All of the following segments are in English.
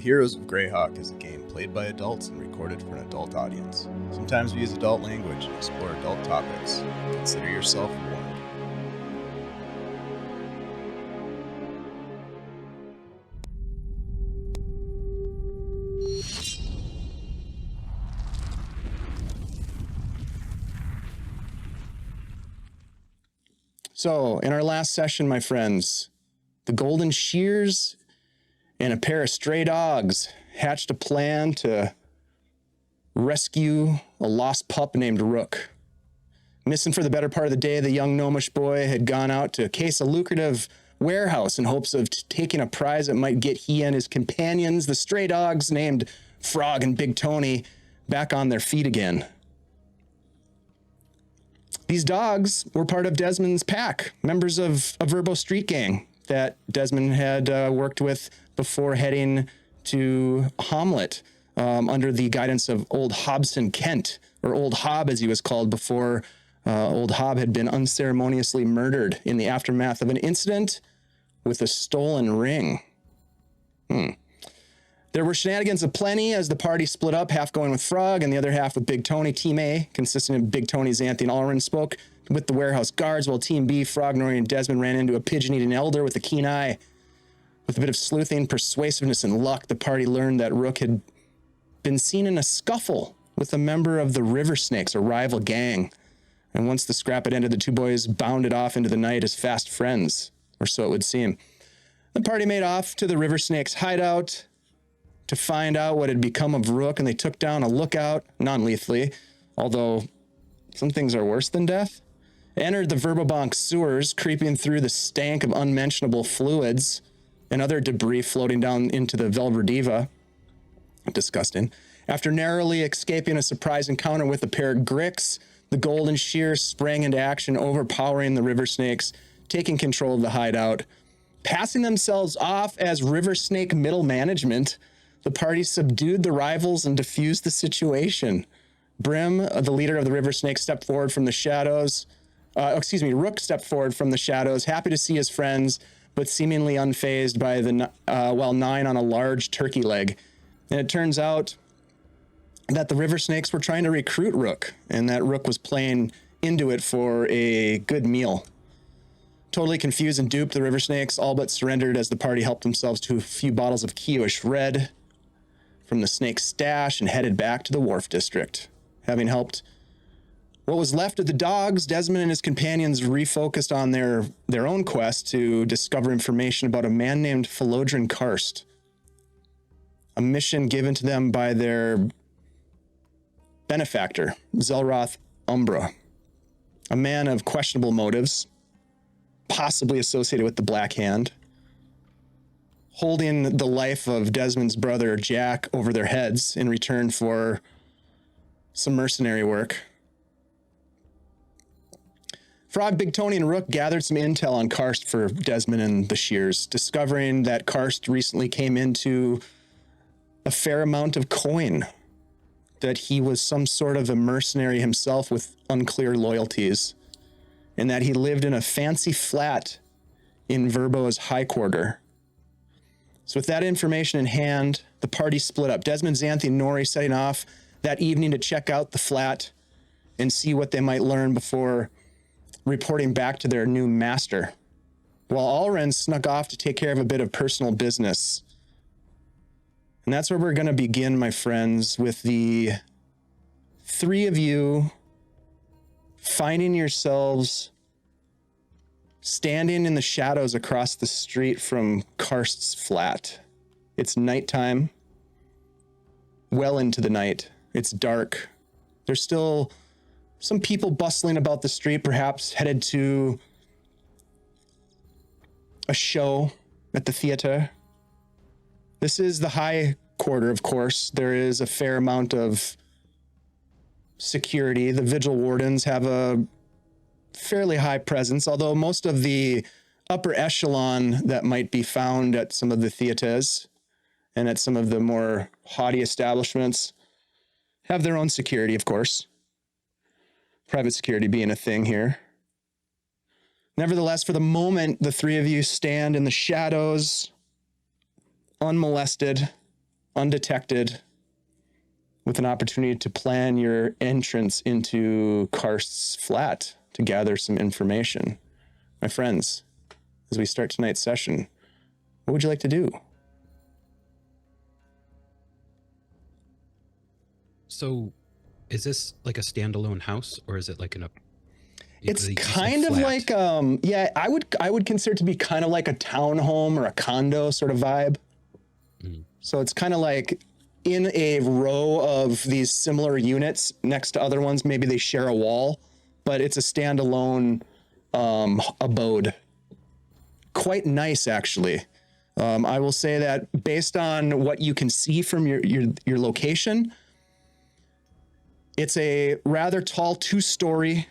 Heroes of Greyhawk is a game played by adults and recorded for an adult audience. Sometimes we use adult language and explore adult topics. Consider yourself warned. So, in our last session, my friends, the Golden Shears and a pair of stray dogs hatched a plan to rescue a lost pup named Rook. Missing for the better part of the day, the young gnomish boy had gone out to case a lucrative warehouse in hopes of taking a prize that might get he and his companions, the stray dogs named Frog and Big Tony, back on their feet again. These dogs were part of Desmond's pack, members of a Verbo street gang that Desmond had worked with before heading to Hamlet under the guidance of Old Hobson Kent, or Old Hob as he was called before Old Hob had been unceremoniously murdered in the aftermath of an incident with a stolen ring. There were shenanigans aplenty as the party split up, half going with Frog and the other half with Big Tony. Team A, consisting of Big Tony, Xanthi, and Allrin, spoke with the warehouse guards, while Team B, Frog, Nori, and Desmond ran into a pigeon-eating elder with a keen eye. With a bit of sleuthing, persuasiveness, and luck, the party learned that Rook had been seen in a scuffle with a member of the River Snakes, a rival gang. And once the scrap had ended, the two boys bounded off into the night as fast friends, or so it would seem. The party made off to the River Snakes' hideout to find out what had become of Rook, and they took down a lookout, non-lethally, although some things are worse than death. Entered the Verbobonk sewers, creeping through the stank of unmentionable fluids and other debris floating down into the Velverdiva. Disgusting. After narrowly escaping a surprise encounter with a pair of Gricks, the Golden Shears sprang into action, overpowering the River Snakes, taking control of the hideout. Passing themselves off as River Snake middle management, the party subdued the rivals and diffused the situation. Brim, the leader of the River Snake, stepped forward from the shadows. Rook stepped forward from the shadows, happy to see his friends, but seemingly unfazed by while Nine on a large turkey leg. And it turns out that the River Snakes were trying to recruit Rook, and that Rook was playing into it for a good meal. Totally confused and duped, the River Snakes all but surrendered as the party helped themselves to a few bottles of Kiosh Red from the Snake's stash and headed back to the Wharf District. Having helped what was left of the dogs, Desmond and his companions refocused on their own quest to discover information about a man named Philodrin Karst, a mission given to them by their benefactor, Zelroth Umbra, a man of questionable motives, possibly associated with the Black Hand, holding the life of Desmond's brother, Jack, over their heads in return for some mercenary work. Frog, Big Tony, and Rook gathered some intel on Karst for Desmond and the Shears, discovering that Karst recently came into a fair amount of coin, that he was some sort of a mercenary himself with unclear loyalties, and that he lived in a fancy flat in Verbo's high quarter. So with that information in hand, the party split up. Desmond, Xanthi, and Nori setting off that evening to check out the flat and see what they might learn before reporting back to their new master, while Allren snuck off to take care of a bit of personal business. And that's where we're going to begin, my friends, with the three of you finding yourselves standing in the shadows across the street from Karst's flat. It's nighttime, well into the night. It's dark. There's still some people bustling about the street, perhaps headed to a show at the theater. This is the high quarter, of course. There is a fair amount of security. The vigil wardens have a fairly high presence, although most of the upper echelon that might be found at some of the theaters and at some of the more haughty establishments have their own security, of course. Private security being a thing here. Nevertheless, for the moment, the three of you stand in the shadows, unmolested, undetected, with an opportunity to plan your entrance into Karst's flat to gather some information. My friends, as we start tonight's session, what would you like to do? So, is this like a standalone house, or is it like It's kind of like, I would consider it to be kind of like a townhome or a condo sort of vibe. Mm. So it's kind of like in a row of these similar units next to other ones. Maybe they share a wall, but it's a standalone abode. Quite nice, actually. I will say that based on what you can see from your location, it's a rather tall 2-story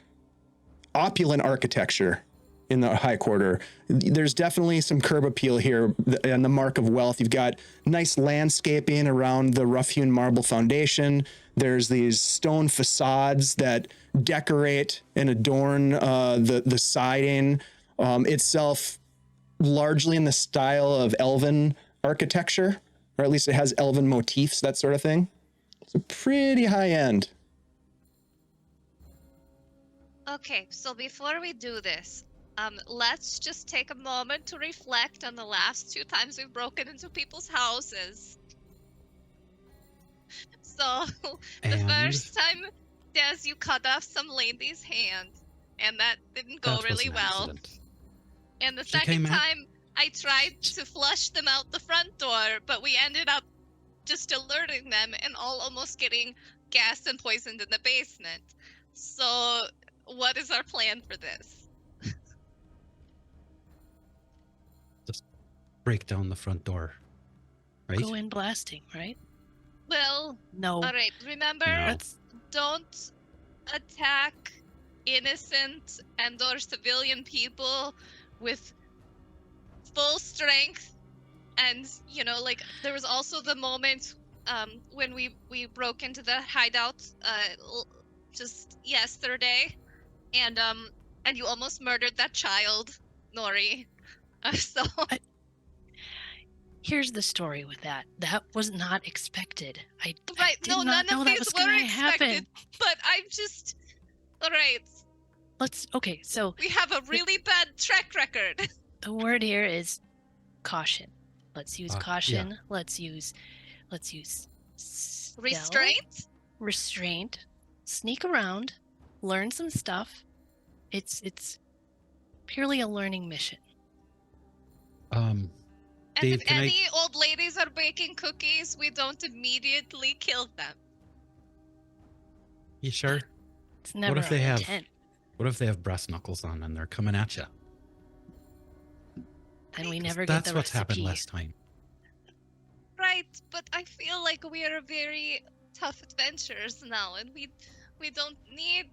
opulent architecture in the high quarter. There's definitely some curb appeal here and the mark of wealth. You've got nice landscaping around the rough-hewn marble foundation. There's these stone facades that decorate and adorn the siding itself, largely in the style of elven architecture, or at least it has elven motifs, that sort of thing. It's a pretty high end. Okay, so before we do this, let's just take a moment to reflect on the last 2 times we've broken into people's houses. So, the first time, Des, you cut off some lady's hand, and that didn't go really well. Accident. And the She second came out- time, I tried to flush them out the front door, but we ended up just alerting them and all almost getting gassed and poisoned in the basement. So, what is our plan for this? Just break down the front door, right? Go in blasting, right? Well, No. all right, remember, No. That's don't attack innocent and or civilian people with full strength. And, you know, like, there was also the moment when we broke into the hideout just yesterday, and you almost murdered that child, Nori. So here's the story with that. That was not expected. I right, did no, not none know of that these was were gonna expected. happen. But I'm just all right. Okay, so We have a really bad track record. the word here is caution. Let's use Yeah. caution. Let's use stealth, Restraint. restraint, sneak around, learn some stuff. It's purely a learning mission. And Dave, if can I- any old ladies are baking cookies, we don't immediately kill them. You sure? It's never if they our have- intent. What if they have brass knuckles on and they're coming at you? Then we never get That's the what's recipe. happened last time. Right, but I feel like we are very tough adventurers now, and we don't need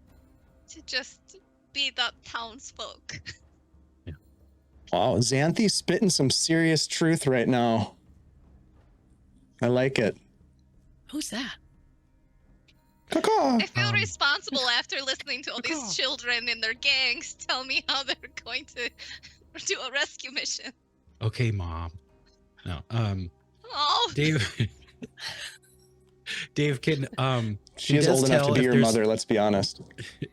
to just beat up townsfolk. Wow, Xanthi's spitting some serious truth right now. I like it. Who's that? Caw-caw. I feel Um, responsible after listening to all Caw. these children and their gangs tell me how they're going to do a rescue mission. Okay, Mom. No. Oh, Dave. Dave, can She is Des old enough to tell be if your there's- mother, let's be honest.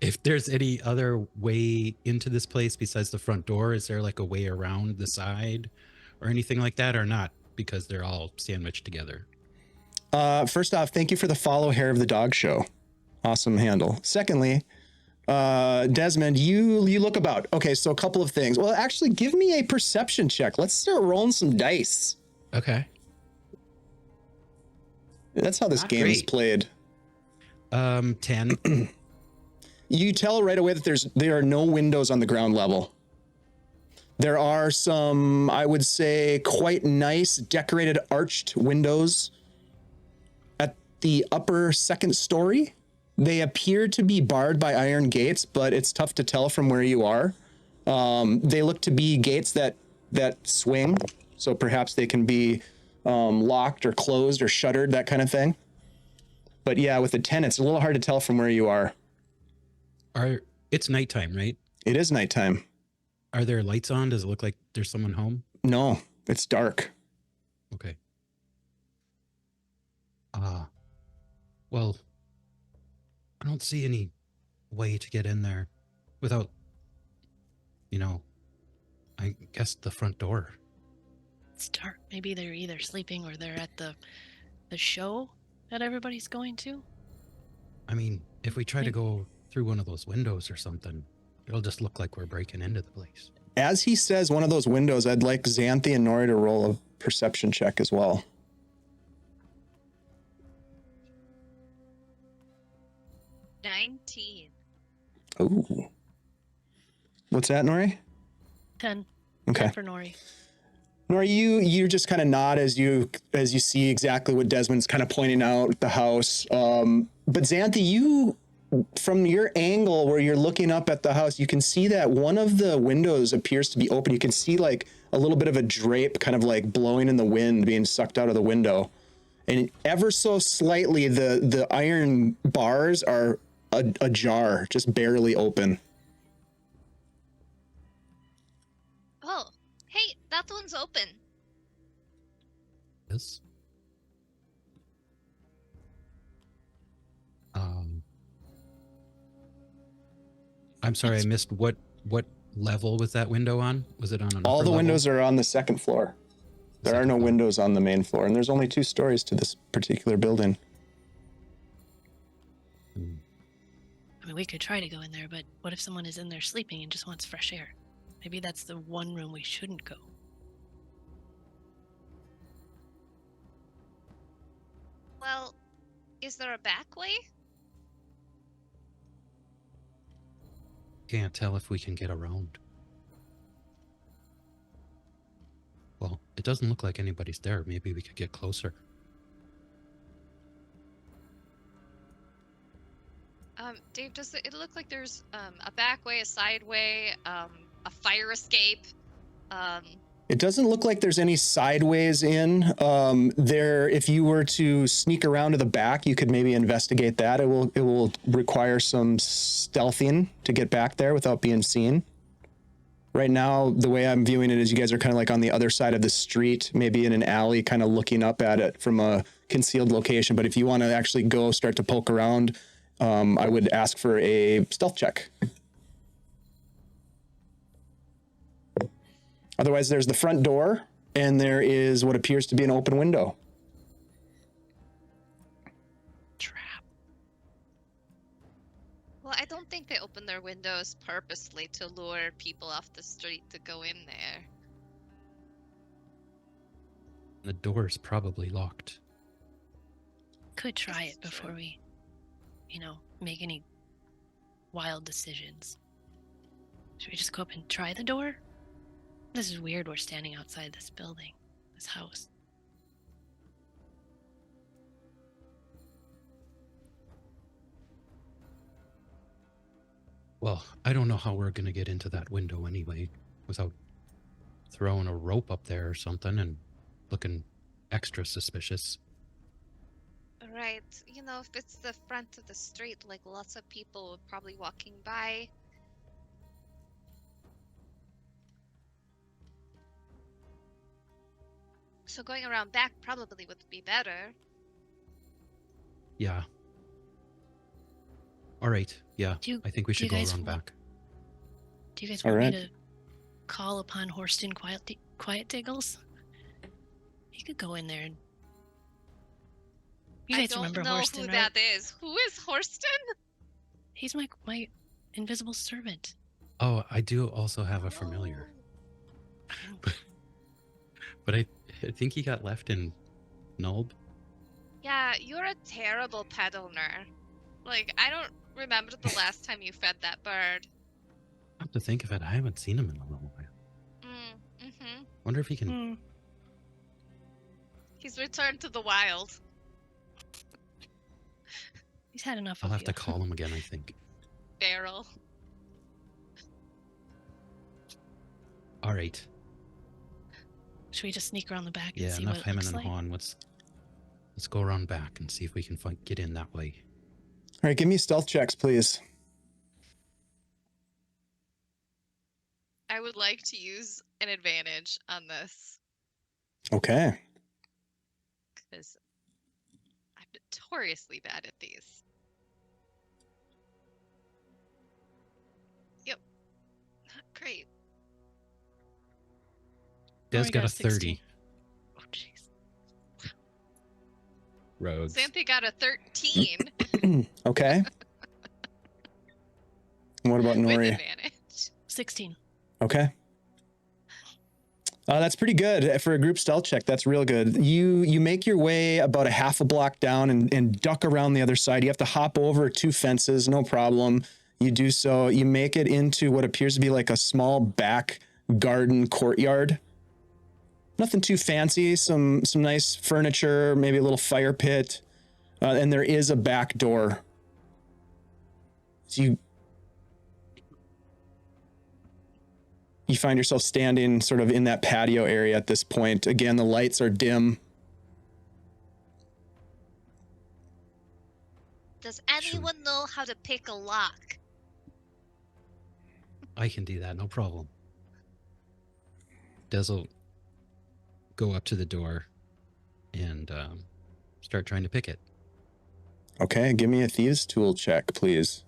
if there's any other way into this place besides the front door? Is there like a way around the side or anything like that, or not? Because they're all sandwiched together. First off, thank you for the follow Hair of the Dog show. Awesome handle. Secondly, Desmond, you look about. Okay, so a couple of things. Well, actually, give me a perception check. Let's start rolling some dice. Okay. That's how this Not game is great. played. 10. You tell right away that there are no windows on the ground level. There are some, I would say, quite nice decorated arched windows at the upper second story. They appear to be barred by iron gates, but it's tough to tell from where you are. They look to be gates that swing, so perhaps they can be locked or closed or shuttered, that kind of thing. But yeah, with the 10, it's a little hard to tell from where you are. It's nighttime, right? It is nighttime. Are there lights on? Does it look like there's someone home? No, it's dark. Okay. Well, I don't see any way to get in there without, I guess the front door. It's dark. Maybe they're either sleeping or they're at the show that everybody's going to. I mean, if we try to go through one of those windows or something, it'll just look like we're breaking into the place. As he says one of those windows, I'd like Xanthi and Nori to roll a perception check as well. 19. Ooh. What's that, Nori? 10. Okay. 10 for Nori. Nori, you just kind of nod as you see exactly what Desmond's kind of pointing out, the house. But Xanthi, you, from your angle where you're looking up at the house, you can see that one of the windows appears to be open. You can see like a little bit of a drape kind of like blowing in the wind, being sucked out of the window. And ever so slightly, the iron bars are ajar, just barely open. Oh, hey, that one's open. This? I'm sorry, I missed what level was that window on? Was it on an All upper the level? windows are on the second floor. There are no windows on the main floor, and there's only 2 stories to this particular building. I mean, we could try to go in there, but what if someone is in there sleeping and just wants fresh air? Maybe that's the one room we shouldn't go. Well, is there a back way? Can't tell if we can get around. Well, it doesn't look like anybody's there. Maybe we could get closer. Dave, does it look like there's a back way, a side way, a fire escape? It doesn't look like there's any sideways in. If you were to sneak around to the back, you could maybe investigate that. It will require some stealthing to get back there without being seen. Right now, the way I'm viewing it is you guys are kind of like on the other side of the street, maybe in an alley, kind of looking up at it from a concealed location. But if you want to actually go start to poke around, I would ask for a stealth check. Otherwise, there's the front door, and there is what appears to be an open window. Trap. Well, I don't think they open their windows purposely to lure people off the street to go in there. The door's probably locked. Could try This is it before true. we, make any wild decisions. Should we just go up and try the door? This is weird. We're standing outside this building, this house. Well, I don't know how we're going to get into that window anyway without throwing a rope up there or something and looking extra suspicious. Right. If it's the front of the street, like lots of people would probably walking by. So going around back probably would be better. Yeah. All right. Yeah. Do you- I think we do you should go guys around want- back. Do you guys All want right. me to call upon Horston Quiet Diggles? He could go in there and... You I guys don't remember know Horston, who right? that is. Who is Horston? He's my invisible servant. Oh, I do also have a familiar. But I think he got left in Nulb. Yeah, you're a terrible pet owner. Like, I don't remember the last time you fed that bird. I have to think of it. I haven't seen him in a little while. Mm-hmm. Wonder if he can... He's returned to the wild. He's had enough I'll of have you. to call him again, I think. Feral. All right. Should we just sneak around the back and Yeah, see enough what it hemming looks and like? hawing. Let's go around back and see if we can get in that way. All right, give me stealth checks, please. I would like to use an advantage on this Okay. because I'm notoriously bad at these. Yep. Not great. Des Nori got a 16. 30. Oh, jeez. Rogues. Xanthi got a 13 Okay. And what about with Nori? advantage. 16. Okay. That's pretty good for a group stealth check. That's real good. You make your way about a half a block down and duck around the other side. You have to hop over 2 fences, no problem. You do so. You make it into what appears to be like a small back garden courtyard. Nothing too fancy. Some nice furniture, maybe a little fire pit, and there is a back door. So you find yourself standing sort of in that patio area at this point. Again, the lights are dim. Does anyone know how to pick a lock? I can do that, no problem. Des will go up to the door and start trying to pick it. Okay, give me a thieves tool check, please.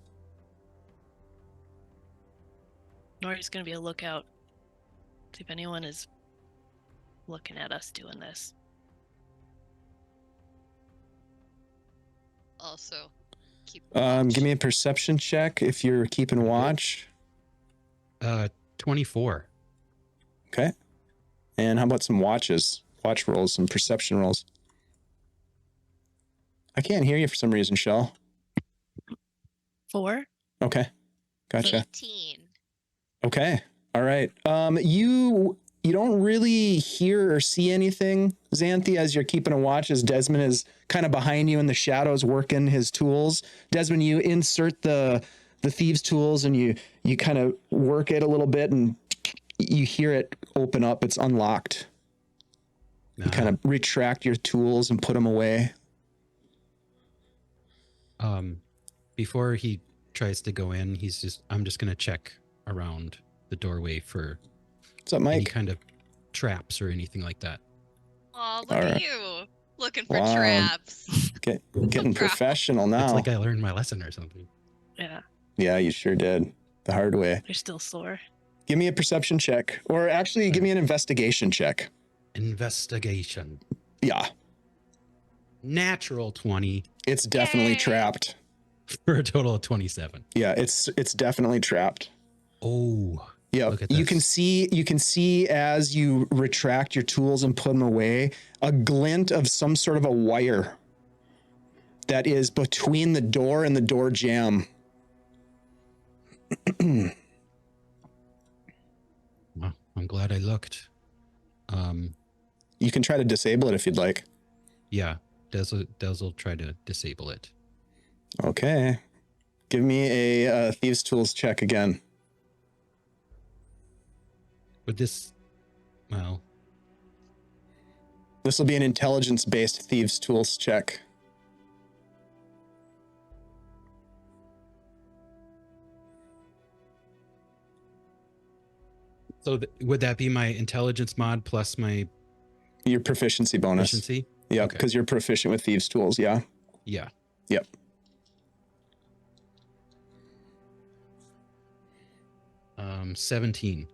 Nori's gonna be a lookout. See if anyone is looking at us doing this. Also, keep. Give me a perception check if you're keeping watch. 24. Okay. And how about some watch rolls, some perception rolls? I can't hear you for some reason, Shell. 4. Okay. Gotcha. 18. Okay. All right. You don't really hear or see anything, Xanthi, as you're keeping a watch, as Desmond is kind of behind you in the shadows working his tools. Desmond, you insert the thieves' tools and you kind of work it a little bit and you hear it open up. It's unlocked. You kind of retract your tools and put them away. Before he tries to go in, I'm just gonna check around the doorway for What's up, any Mike? kind of traps or anything like that. Oh, look All at right. you looking for Wow. traps. Getting professional now. It's like I learned my lesson or something. Yeah, Yeah, you sure did. The hard way. they're still sore. Give me a perception check. Or actually, give me an investigation check. Investigation. Yeah, Natural 20 it's definitely Yay. trapped. for a total of 27. Yeah, it's definitely trapped. Oh, Yeah, look at you this. can see as you retract your tools and put them away, a glint of some sort of a wire that is between the door and the door jamb. Well, I'm glad I looked. You can try to disable it if you'd like. Yeah, Des will try to disable it. Okay. Give me a thieves' tools check again. Would this, well, This will be an intelligence-based thieves' tools check. so would that be my intelligence mod plus my Your proficiency bonus. efficiency? Yeah, Okay. because you're proficient with thieves' tools. Yeah. Yeah. Yep. Um, 17.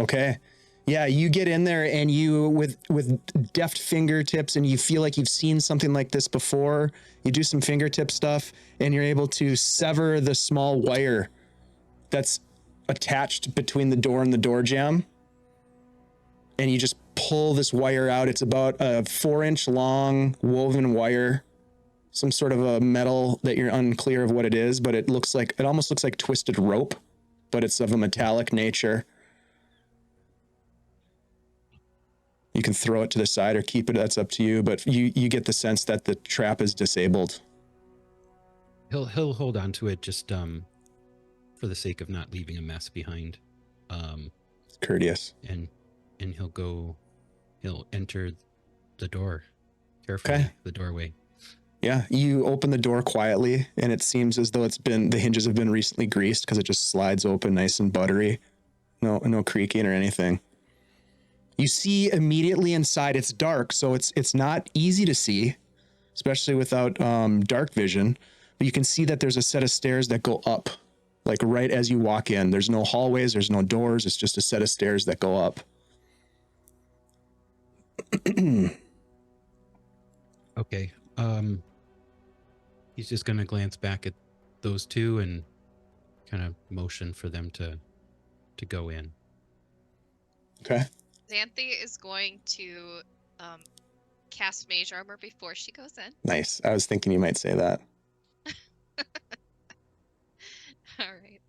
Okay. Yeah, you get in there and you with deft fingertips and you feel like you've seen something like this before. You do some fingertip stuff and you're able to sever the small wire that's attached between the door and the door jamb. And you just pull this wire out. It's about a 4-inch long woven wire, some sort of a metal that you're unclear of what it is, but it almost looks like twisted rope, but it's of a metallic nature. You can throw it to the side or keep it. That's up to you. But you get the sense that the trap is disabled. He'll hold on to it just for the sake of not leaving a mess behind. It's courteous. And he'll enter the door carefully, Okay. the doorway. Yeah, you open the door quietly, and it seems as though the hinges have been recently greased because it just slides open nice and buttery. No creaking or anything. You see immediately inside. It's dark, so it's not easy to see. especially without dark vision. But you can see that there's a set of stairs that go up, like right as you walk in. There's no hallways, there's no doors. It's just a set of stairs that go up. Okay. He's just gonna glance back at those two and kind of motion for them to go in. Okay. Xanthi is going to cast Mage Armor before she goes in. Nice. I was thinking you might say that. All right.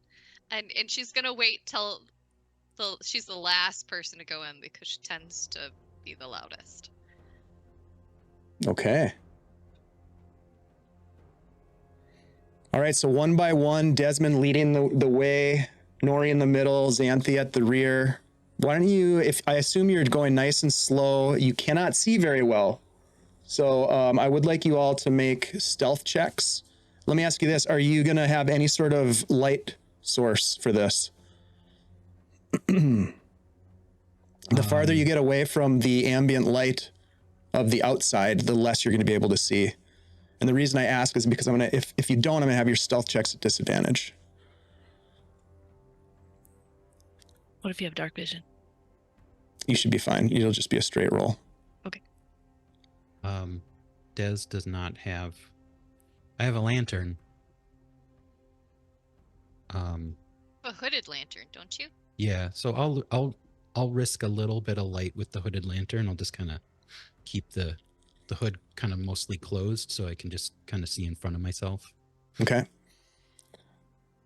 And she's going to wait till she's the last person to go in because she tends to be the loudest. Okay. All right, so one by one, Desmond leading the way, Nori in the middle, Xanthi at the rear. Why don't you, if I assume you're going nice and slow, you cannot see very well. So I would like you all to make stealth checks. Let me ask you this. Are you going to have any sort of light source for this? The farther you get away from the ambient light of the outside, the less you're going to be able to see. And the reason I ask is because if you don't, I'm going to have your stealth checks at disadvantage. What if you have dark vision? You should be fine. It'll just be a straight roll. Okay. Des does not have. I have a lantern. A hooded lantern, don't you? Yeah, so I'll risk a little bit of light with the hooded lantern. I'll just kind of keep the hood kind of mostly closed so I can just kind of see in front of myself. Okay.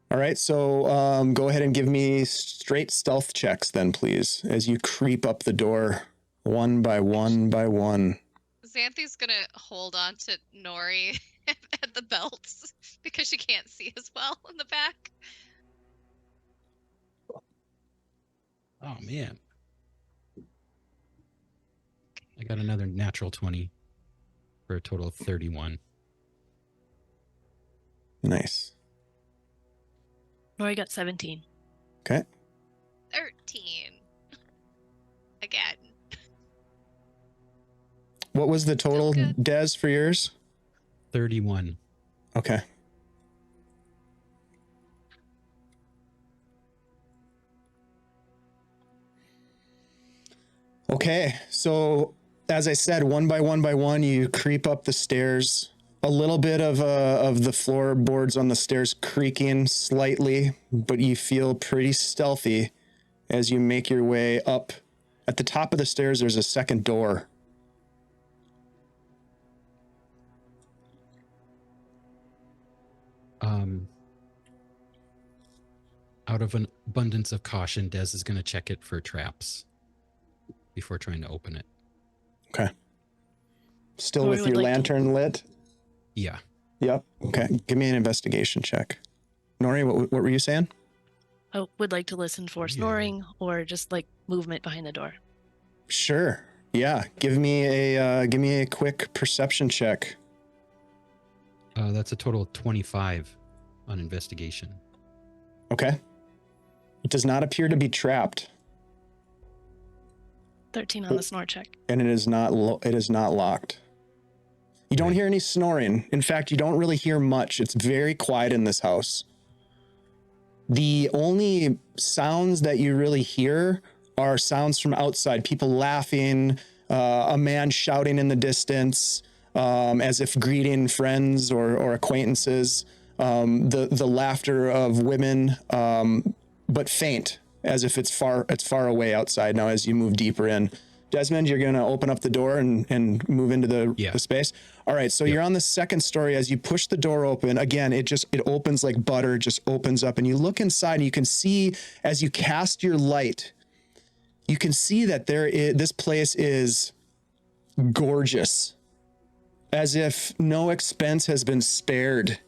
All right, so go ahead and give me straight stealth checks then, please, as you creep up the door one by one by one. Xanthi's going to hold on to Nori at the belts because she can't see as well in the back. Oh, man. I got another natural 20 for a total of 31. Nice. Nori got 17. Okay. 13. Again. What was the total, Still good. Des, for yours? 31. Okay. Okay, so as I said, one by one, you creep up the stairs. A little bit of the floorboards on the stairs creaking slightly, but you feel pretty stealthy as you make your way up. At the top of the stairs, there's a second door. Out of an abundance of caution, Des is going to check it for traps before trying to open it. Okay. Still Nori with would your like to- lantern lit? Yeah. Yep. Okay. Give me an investigation check. Nori, what were you saying? I would like to listen for snoring or just like movement behind the door. Sure. Yeah. Give me a quick perception check. That's a total of 25 on investigation. Okay. It does not appear to be trapped, 13 on the snore check. and it is not locked. You don't Right. hear any snoring. In fact, you don't really hear much. It's very quiet in this house. The only sounds that you really hear are sounds from outside, people laughing, a man shouting in the distance, as if greeting friends or acquaintances, the laughter of women, but faint, as if it's far away outside now as you move deeper in. Desmond, you're going to open up the door and move into the space. All right, so you're on the second story. As you push the door open, again, it opens like butter, just opens up, and you look inside and you can see, as you cast your light, you can see that this place is gorgeous, as if no expense has been spared.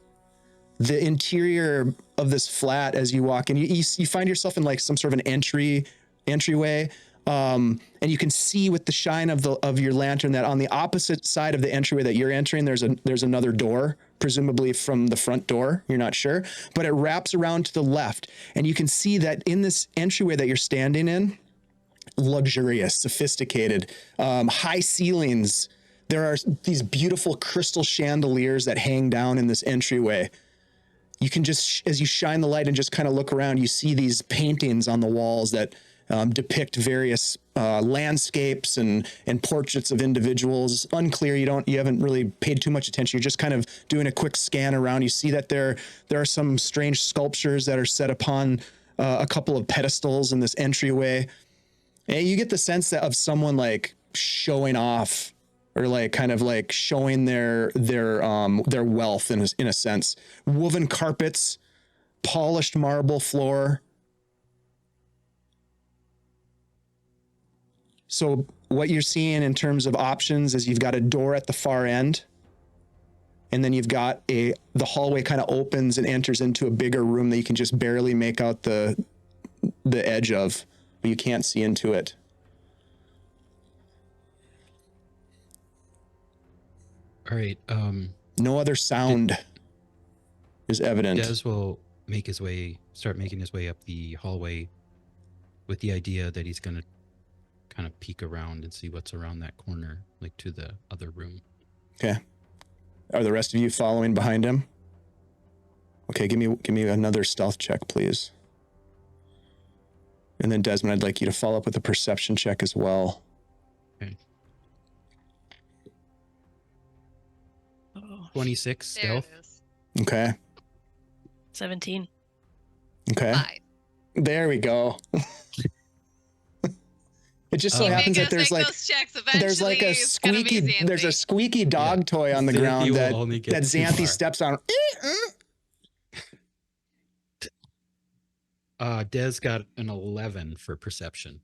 The interior of this flat, as you walk in, you find yourself in like some sort of an entryway. And you can see with the shine of your lantern that on the opposite side of the entryway that you're entering, there's another door, presumably from the front door. You're not sure, but it wraps around to the left, and you can see that in this entryway that you're standing in, luxurious, sophisticated, high ceilings, There are these beautiful crystal chandeliers that hang down in this entryway. You can just, as you shine the light and just kind of look around, you see these paintings on the walls that depict various landscapes and portraits of individuals. Unclear. You haven't really paid too much attention. You're just kind of doing a quick scan around. You see that there are some strange sculptures that are set upon a couple of pedestals in this entryway. And you get the sense that of someone like showing off, or like kind of like showing their wealth in a sense. Woven carpets, polished marble floor. So what you're seeing in terms of options is you've got a door at the far end, and then you've got the hallway kind of opens and enters into a bigger room that you can just barely make out the edge of, but you can't see into it. All right. No other sound is evident. Des will start making his way up the hallway with the idea that he's going to kind of peek around and see what's around that corner, like to the other room. Okay. Are the rest of you following behind him? Okay, give me another stealth check, please. And then Desmond, I'd like you to follow up with a perception check as well. Okay. Oh, 26 There stealth. it is. Okay. 17. Okay. 5. There we go. It just so You happens Make that us make those checks. there's like a Eventually, it's gonna be squeaky there's a Xanthi. squeaky dog toy on the Xanthi ground will that only get too Xanthi far. steps on. Des got an 11 for perception.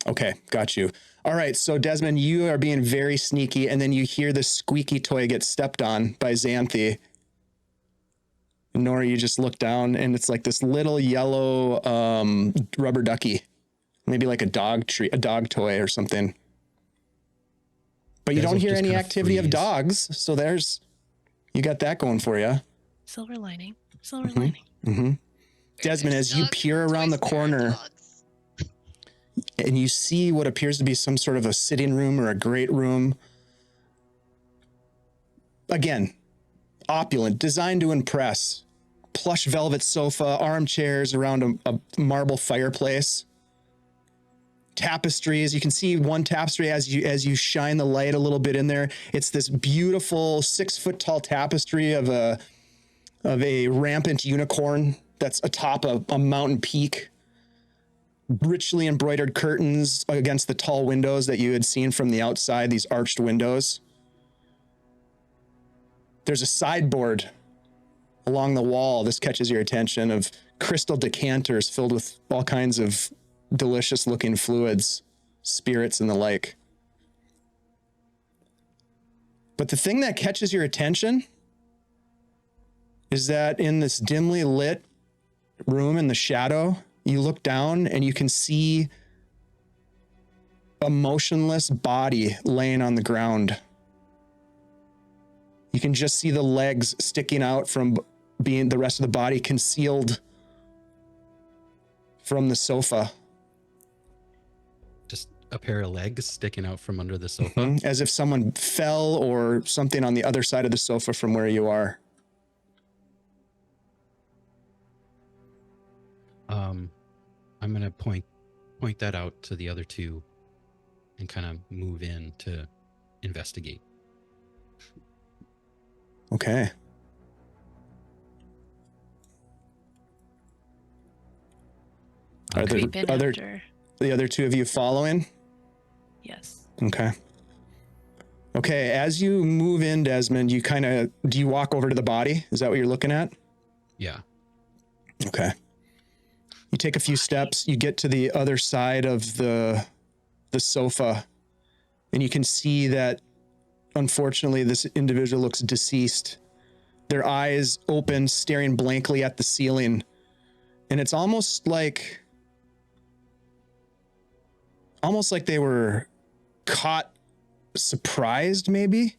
Okay, got you. All right, so Desmond, you are being very sneaky, and then you hear the squeaky toy get stepped on by Xanthi. Nora, you just look down, and it's like this little yellow rubber ducky, maybe like a dog toy or something. But you Des don't will hear just any kinda activity of freeze. dogs, so you got that going for you. Silver lining. Silver lining. Mm-hmm. Desmond, as you Dog peer around the toys for corner, dogs. and you see what appears to be some sort of a sitting room or a great room. Again, opulent, designed to impress. Plush velvet sofa, armchairs around a marble fireplace. Tapestries. You can see one tapestry as you shine the light a little bit in there. It's this beautiful 6-foot tall tapestry of a rampant unicorn that's atop a mountain peak. Richly embroidered curtains against the tall windows that you had seen from the outside, these arched windows. There's a sideboard along the wall. This catches your attention, of crystal decanters filled with all kinds of delicious looking fluids, spirits and the like. But the thing that catches your attention is that in this dimly lit room in the shadow, you look down and you can see a motionless body laying on the ground. You can just see the legs sticking out from being the rest of the body concealed from the sofa. Just a pair of legs sticking out from under the sofa. As if someone fell or something on the other side of the sofa from where you are. I'm going to point that out to the other two and kind of move in to investigate. Okay. Are Creep in the other two of you following? Yes. Okay. Okay, as you move in, Desmond, do you walk over to the body? Is that what you're looking at? Yeah. Okay. You take a few steps, you get to the other side of the sofa, and you can see that, unfortunately, this individual looks deceased. Their eyes open, staring blankly at the ceiling. And it's almost like they were caught surprised, maybe.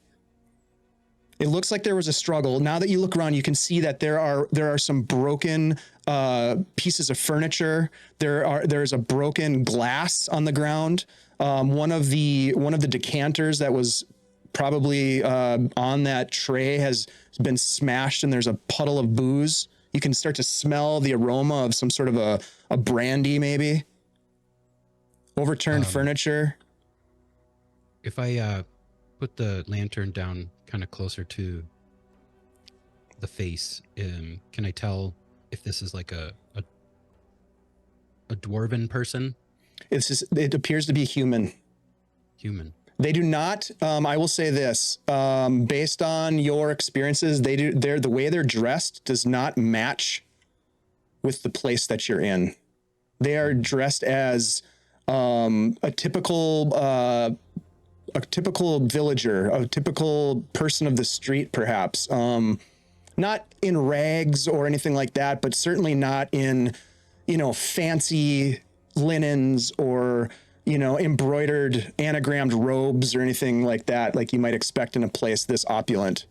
It looks like there was a struggle. Now that you look around, you can see that there are some broken pieces of furniture. There's a broken glass on the ground. One of the decanters that was probably on that tray has been smashed and there's a puddle of booze. You can start to smell the aroma of some sort of a brandy, maybe. Overturned furniture. If I put the lantern down kind of closer to the face, can I tell if this is like a dwarven person? It appears to be human. Human. They do not. I will say this: based on your experiences, the way they're dressed does not match with the place that you're in. They are dressed as a typical villager, a typical person of the street, perhaps. Not in rags or anything like that, but certainly not in, fancy linens or, embroidered anagrammed robes or anything like that, like you might expect in a place this opulent.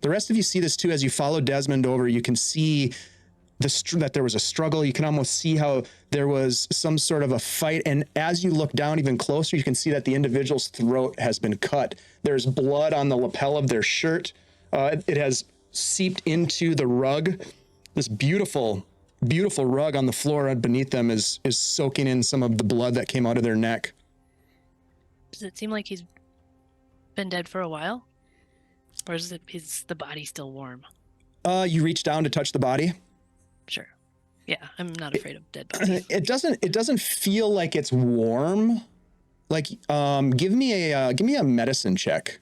The rest of you see this too. As you follow Desmond over, you can see that there was a struggle. You can almost see how there was some sort of a fight. And as you look down even closer, you can see that the individual's throat has been cut. There's blood on the lapel of their shirt. It has seeped into the rug. This beautiful, beautiful rug on the floor beneath them is soaking in some of the blood that came out of their neck. Does it seem like he's been dead for a while? Or is the body still warm? You reach down to touch the body. Sure. Yeah, I'm not afraid of dead bodies. It doesn't feel like it's warm. Like, give me a medicine check.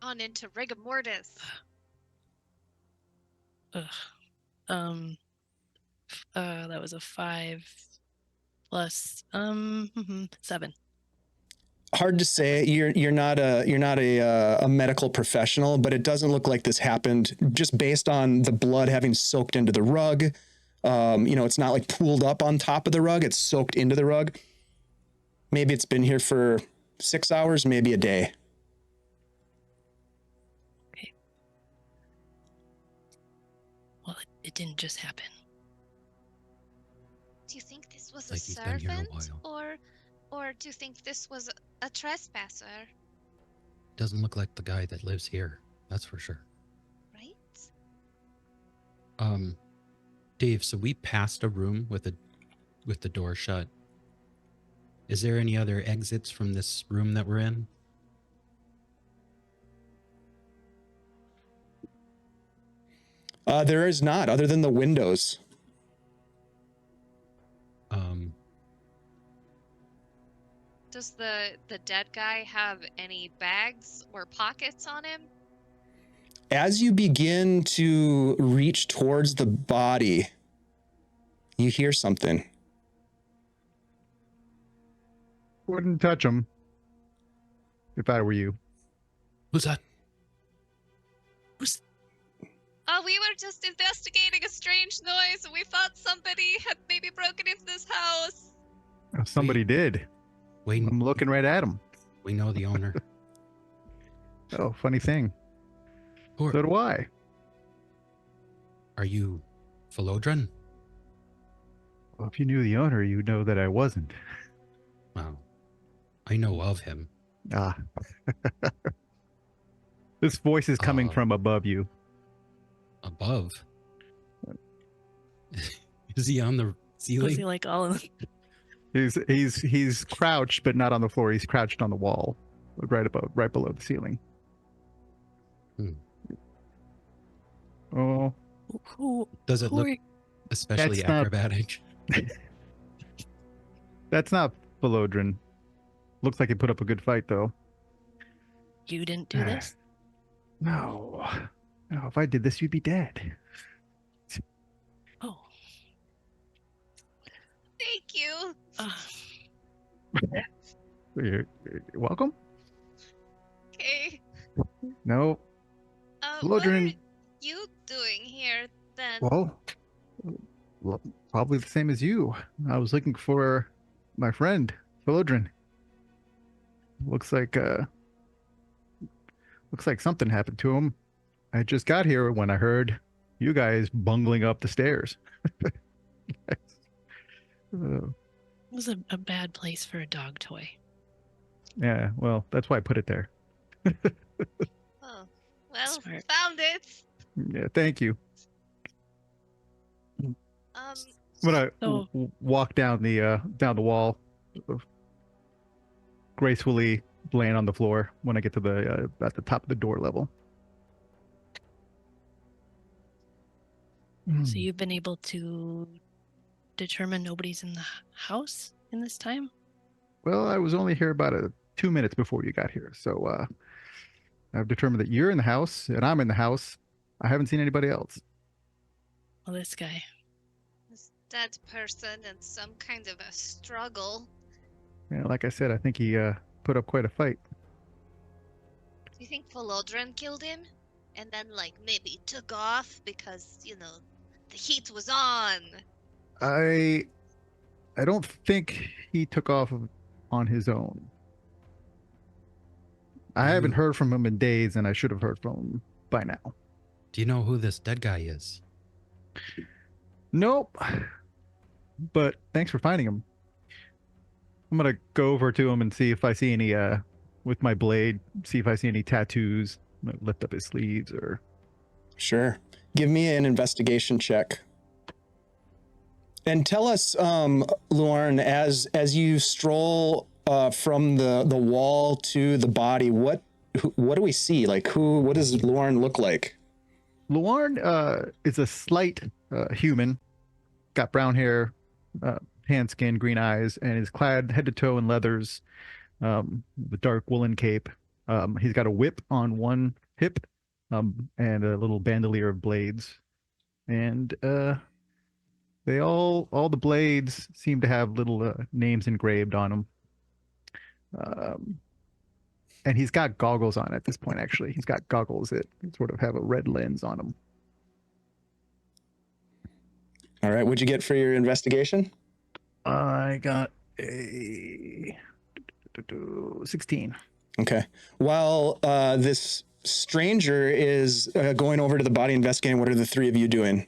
On into rigor mortis. Ugh. That was a 5 plus 7. Hard to say. You're not a medical professional, but it doesn't look like this happened just based on the blood having soaked into the rug. It's not like pooled up on top of the rug. It's soaked into the rug. Maybe it's been here for 6 hours, maybe a day. Okay. Well, it didn't just happen. Do you think this was Like a he's been here a servant, or do you think this was a trespasser? Doesn't look like the guy that lives here. That's for sure. Right? Dave, so we passed a room with the door shut. Is there any other exits from this room that we're in? There is not, other than the windows. Does the dead guy have any bags or pockets on him? As you begin to reach towards the body, you hear something. Wouldn't touch him if I were you. Who's that? Oh, we were just investigating a strange noise, and we thought somebody had maybe broken into this house. Somebody did. Wait, I'm looking right at him. we know the owner. Oh, funny thing. Who So do I. Are you Philodren? Well, if you knew the owner, you'd know that I wasn't. Well, I know of him. Ah. This voice is coming from above you. Above? Is he on the Was ceiling? he like all in He's crouched, but not on the floor. He's crouched on the wall, right below the ceiling. Oh, who? Does it who look are- especially That's not- acrobatic? that's not Philodren. Looks like he put up a good fight, though. You didn't do this? No. No, if I did this, you'd be dead. Oh. Thank you. You're welcome. Okay. No. What are Philodren. you doing here then? Well, probably the same as you. I was looking for my friend, Philodren. Looks like something happened to him. I just got here when I heard you guys bungling up the stairs. was a bad place for a dog toy. Yeah, well, that's why I put it there. Oh, well, Smart. found it. Yeah, thank you. Um, I'm gonna So- walk down the wall, gracefully laying on the floor when I get to the at the top of the door level. So you've been able to determine nobody's in the house in this time? Well, I was only here about 2 minutes before you got here, so I've determined that you're in the house and I'm in the house. I haven't seen anybody else. Well, this guy. this dead person and some kind of a struggle. Yeah, like I said, I think he put up quite a fight. Do you think Felodrin killed him? And then, like, maybe took off because, you know, the heat was on. I don't think he took off on his own. I haven't heard from him in days, and I should have heard from him by now. Do you know who this dead guy is? Nope. But thanks for finding him. I'm gonna go over to him and see if I see any with my blade, see if I see any tattoos. I'm gonna lift up his sleeves or Sure. Give me an investigation check. And tell us, Lauren, as you stroll from the wall to the body, what do we see? Like, what does Lauren look like? Luarn is a slight human, got brown hair, tan skin, green eyes, and is clad head to toe in leathers, the dark woolen cape. He's got a whip on one hip, and a little bandolier of blades. And they all the blades seem to have little names engraved on them. And he's got goggles on at this point, actually. He's got goggles that sort of have a red lens on them. All right. What'd you get for your investigation? I got a 16. Okay. While this stranger is going over to the body investigating, what are the three of you doing?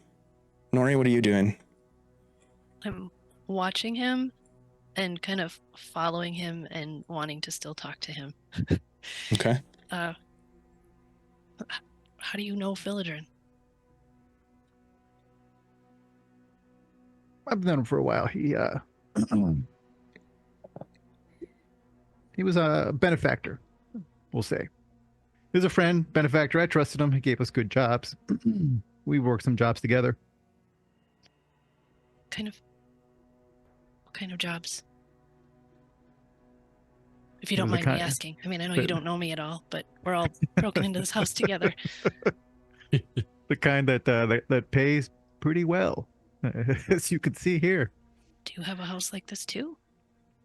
Nori, what are you doing? I'm watching him and kind of following him and wanting to still talk to him. Okay. How do you know Philodrin? I've known him for a while. He was a benefactor, we'll say. He was a friend, benefactor. I trusted him. He gave us good jobs. We worked some jobs together. What kind of jobs? If you It don't was the mind me kind- asking. I mean, I know you don't know me at all, but we're all broken into this house together. The kind that pays pretty well, as you can see here. Do you have a house like this too?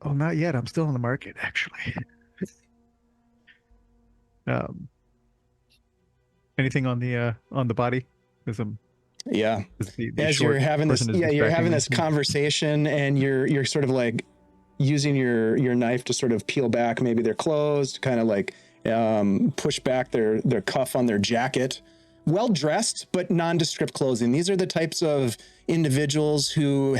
Oh, not yet. I'm still on the market, actually. Anything on the body? Yeah. The As short you're having this, person is you're having distracting this me. conversation, and you're sort of like using your knife to sort of peel back maybe their clothes, to kind of like push back their cuff on their jacket. Well dressed, but nondescript clothing. These are the types of individuals who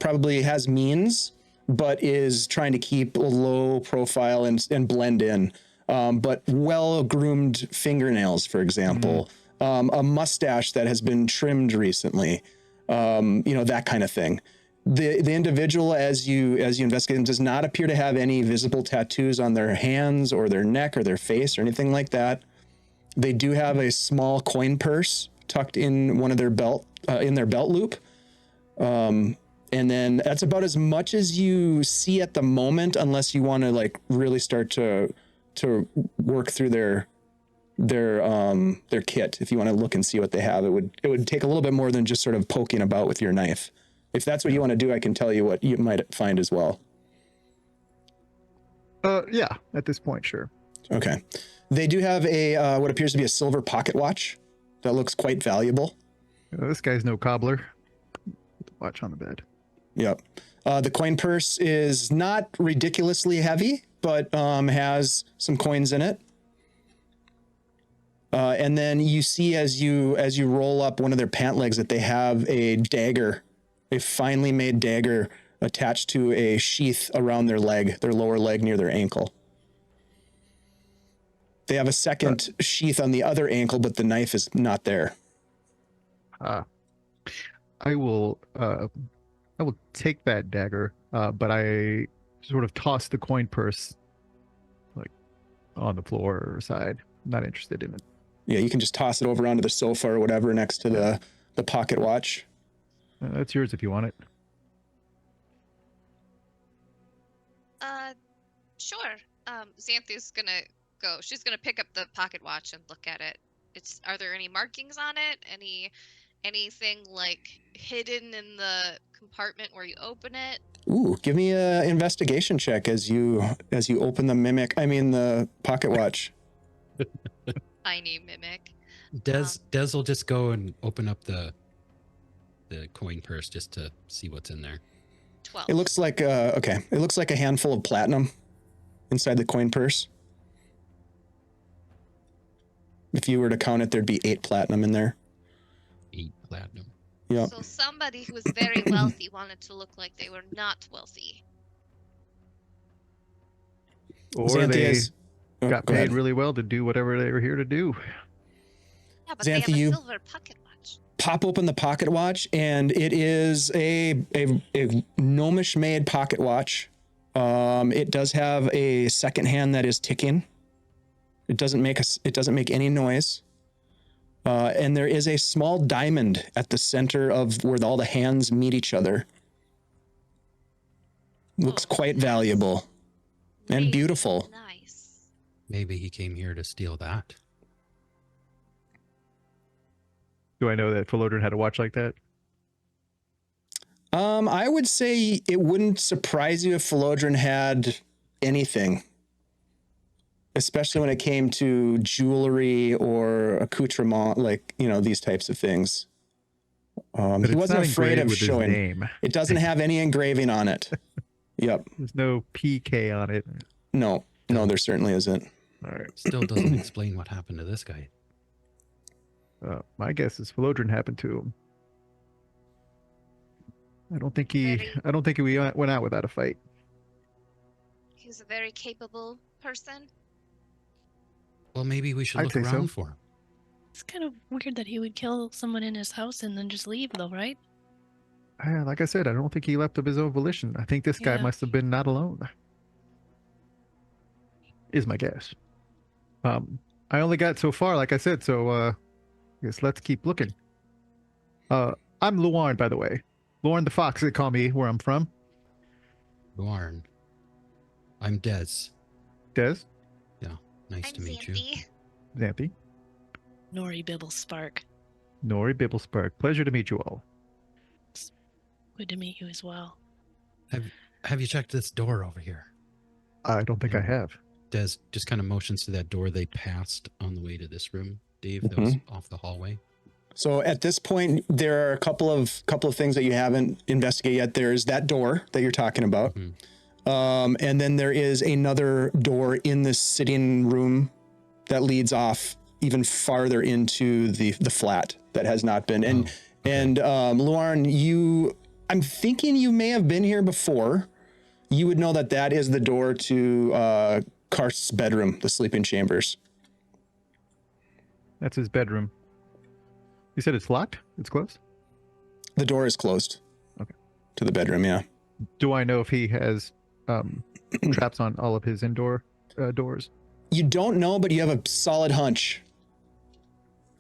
probably has means, but is trying to keep a low profile and blend in. But well-groomed fingernails, for example, a mustache that has been trimmed recently, that kind of thing. The individual, as you investigate them, does not appear to have any visible tattoos on their hands or their neck or their face or anything like that. They do have a small coin purse tucked in one of their belt loop. And then that's about as much as you see at the moment, unless you want to like really start to work through their kit. If you want to look and see what they have, it would take a little bit more than just sort of poking about with your knife. If that's what you want to do, I can tell you what you might find as well. Yeah, at this point, sure. Okay. They do have a what appears to be a silver pocket watch that looks quite valuable. This guy's no cobbler. Put the watch on the bed. Yep. The coin purse is not ridiculously heavy, but has some coins in it. And then you see as you roll up one of their pant legs that they have a dagger, a finely made dagger attached to a sheath around their leg, their lower leg near their ankle. They have a second sheath on the other ankle, but the knife is not there. I will take that dagger, but I sort of toss the coin purse like on the floor or side. Not interested in it. Yeah, you can just toss it over onto the sofa or whatever next to the pocket watch. That's yours if you want it. Sure. Xanthi's gonna go. She's gonna pick up the pocket watch and look at it. Are there any markings on it? Anything like hidden in the compartment where you open it? Ooh, give me a investigation check as you open the pocket watch. Tiny mimic. Des will just go and open up the coin purse just to see what's in there. 12. It looks like a handful of platinum inside the coin purse. If you were to count it, there'd be 8 platinum in there. 8 platinum. Yeah. So somebody who was very wealthy wanted to look like they were not wealthy. Or Xanthia's- they Oh, got go paid ahead. really well to do whatever they were here to do. Yeah, but they have a Xanthi, you- silver pocket watch. Pop open the pocket watch, and it is a gnomish made pocket watch. It does have a second hand that is ticking. It doesn't make any noise. And there is a small diamond at the center of where all the hands meet each other. Looks quite valuable and Really beautiful. Nice. Maybe he came here to steal that. Do I know that Philodrin had a watch like that? I would say it wouldn't surprise you if Philodrin had anything, especially when it came to jewelry or accoutrement, like, these types of things. But He it's wasn't not afraid engraved of with his showing. name. It doesn't have any engraving on it. Yep. There's no PK on it. No, there certainly isn't. All right. Still doesn't explain what happened to this guy. My guess is Philodrin happened to him. I don't think he went out without a fight. He was a very capable person. Well, maybe we should I'd look say so. around for him. It's kind of weird that he would kill someone in his house and then just leave, though, right? Like I said, I don't think he left of his own volition. I think this guy Yeah. must have been not alone. Is my guess. I only got so far, like I said, so I guess let's keep looking. I'm Luarn, by the way. Luarn the Fox, they call me where I'm from. Luarn. I'm Des. Des, Nice I'm to meet you. Xanthi. Xanthi, Nori Bibble Spark. Nori Bibblespark. Pleasure to meet you all. Good to meet you as well. Have you checked this door over here? I don't think I have. Des just kind of motions to that door they passed on the way to this room, Dave, that was off the hallway. So at this point, there are a couple of things that you haven't investigated yet. There's that door that you're talking about. Mhm. And then there is another door in the sitting room that leads off even farther into the flat that has not been. And Luarn, I'm thinking you may have been here before. You would know that is the door to Karst's bedroom, the sleeping chambers. That's his bedroom. You said it's locked? It's closed? The door is closed. Okay. To the bedroom, yeah. Do I know if he has traps on all of his indoor doors? You don't know, but you have a solid hunch.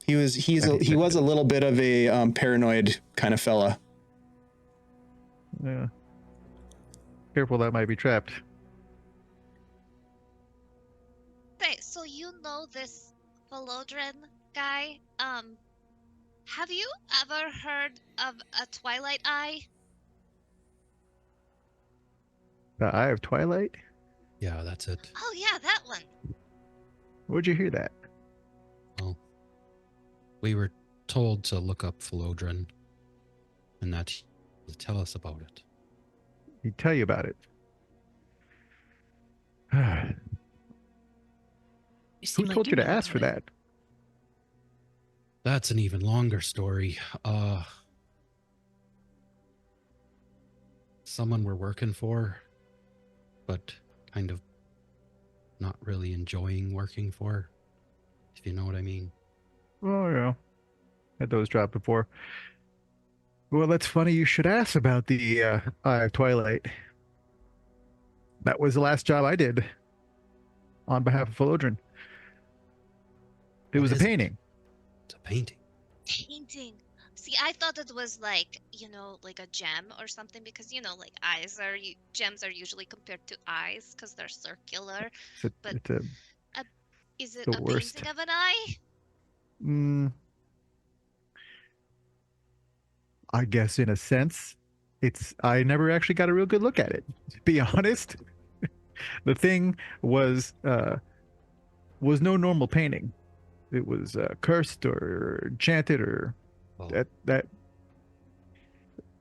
He was a little bit of a paranoid kind of fella. Yeah. Careful, that might be trapped. Hey, so you know this Philodrin guy? Have you ever heard of a Twilight Eye? The Eye of Twilight? Yeah, that's it. Oh yeah, that one. Where'd you hear that? Well, we were told to look up Philodrin and that to tell us about it. He'd tell you about it. You seem Who like told you to know ask for about it. that? That's an even longer story. someone we're working for, but kind of not really enjoying working for, if you know what I mean. Oh, yeah. Had those dropped before. Well, that's funny you should ask about the Eye of Twilight. That was the last job I did on behalf of Philodrin. It What was a is it? painting. It's a painting. Painting. See, I thought it was like, you know, like a gem or something because, you know, like gems are usually compared to eyes because they're circular. But It's Is it the a worst. painting of an eye? I guess in a sense, I never actually got a real good look at it. To be honest, the thing was no normal painting. It was cursed or enchanted or Well, that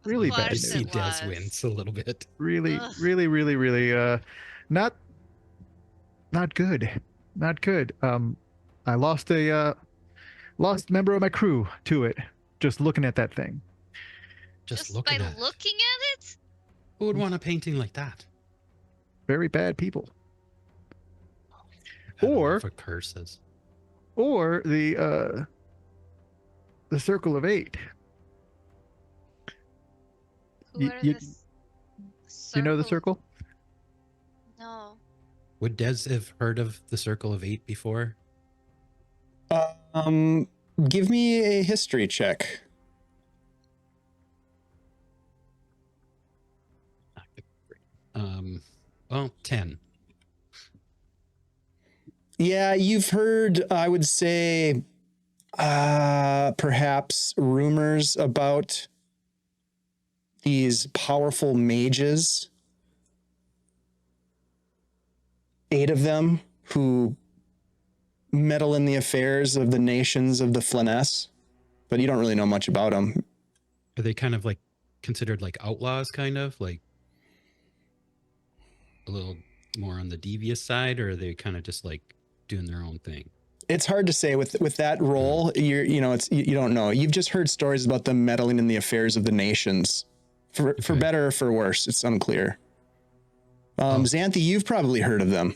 really Of bad course see news. it Des was. wins a little bit. Really, Ugh. really, really, really not good. Not good. I lost a member of my crew to it just looking at that thing. Just By looking at it. looking at it? Who would want a painting like that? Very bad people. I don't know Or- if a curses. Or the Circle of Eight. Who You- are you- this? You know the circle? No. Would Des have heard of the Circle of Eight before? Give me a history check. Well, 10. Yeah, you've heard, I would say, perhaps rumors about these powerful mages. 8 of them who meddle in the affairs of the nations of the Flanness, but you don't really know much about them. Are they kind of like considered like outlaws, kind of like a little more on the devious side, or are they kind of just like doing their own thing? It's hard to say with that role. You don't know. You've just heard stories about them meddling in the affairs of the nations, for Okay. better or for worse. It's unclear. Oh. Xanthi, you've probably heard of them.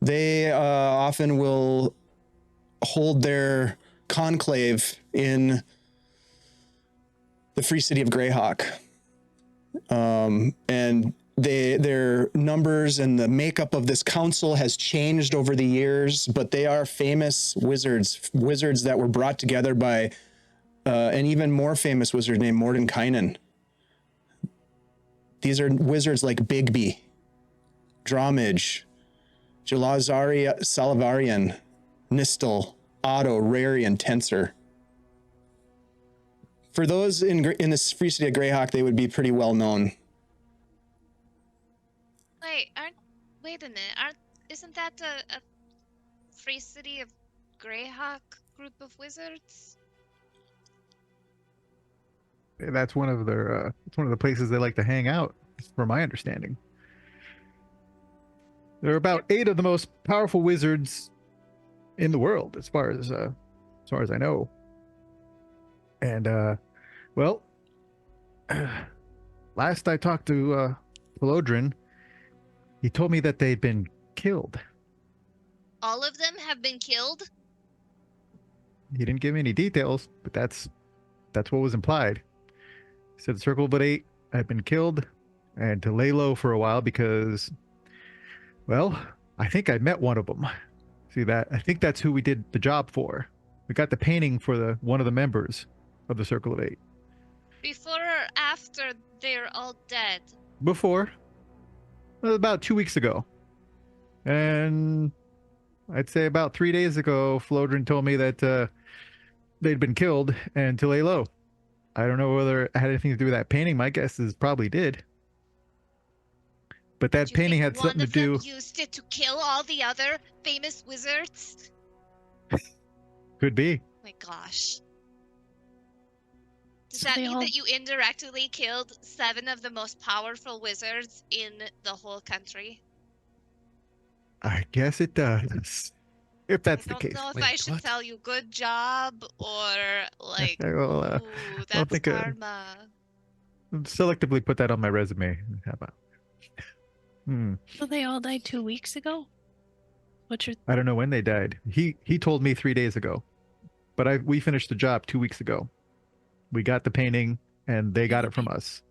They often will hold their conclave in the free city of Greyhawk, and their numbers and the makeup of this council has changed over the years, but they are famous wizards that were brought together by an even more famous wizard named Mordenkainen. These are wizards like Bigby, Drawmage, Jalazari Salavarian, Nistel, Otto, Rarian, Tensor. For those in this free city of Greyhawk, they would be pretty well known. Wait a minute. Isn't that a free city of Greyhawk group of wizards? That's one of their. It's one of the places they like to hang out, from my understanding. There are about 8 of the most powerful wizards in the world, as far as I know. And well, last I talked to Philodrin, he told me that they'd been killed. All of them have been killed? He didn't give me any details, but that's what was implied. He said the Circle of 8 had been killed, and to lay low for a while because, well, I think I met one of them. See that? I think that's who we did the job for. We got the painting for one of the members of the Circle of 8. Before or after they're all dead? Before, about 2 weeks ago, and I'd say about 3 days ago, Flodrin told me that they'd been killed and to lay low. I don't know whether it had anything to do with that painting. My guess is probably did. But that Do you painting think had something to do. One of them used it to kill all the other famous wizards? Could be. Oh my gosh. Does So that they mean all- that you indirectly killed 7 of the most powerful wizards in the whole country? I guess it does. If that's I the don't case. know if Wait, I should what? tell you good job or like, I will, ooh, I'll that's think of- karma. selectively put that on my resume. How about? Well, they all died 2 weeks ago. What's your? I don't know when they died. He told me 3 days ago, but we finished the job 2 weeks ago. We got the painting, and they got it from us.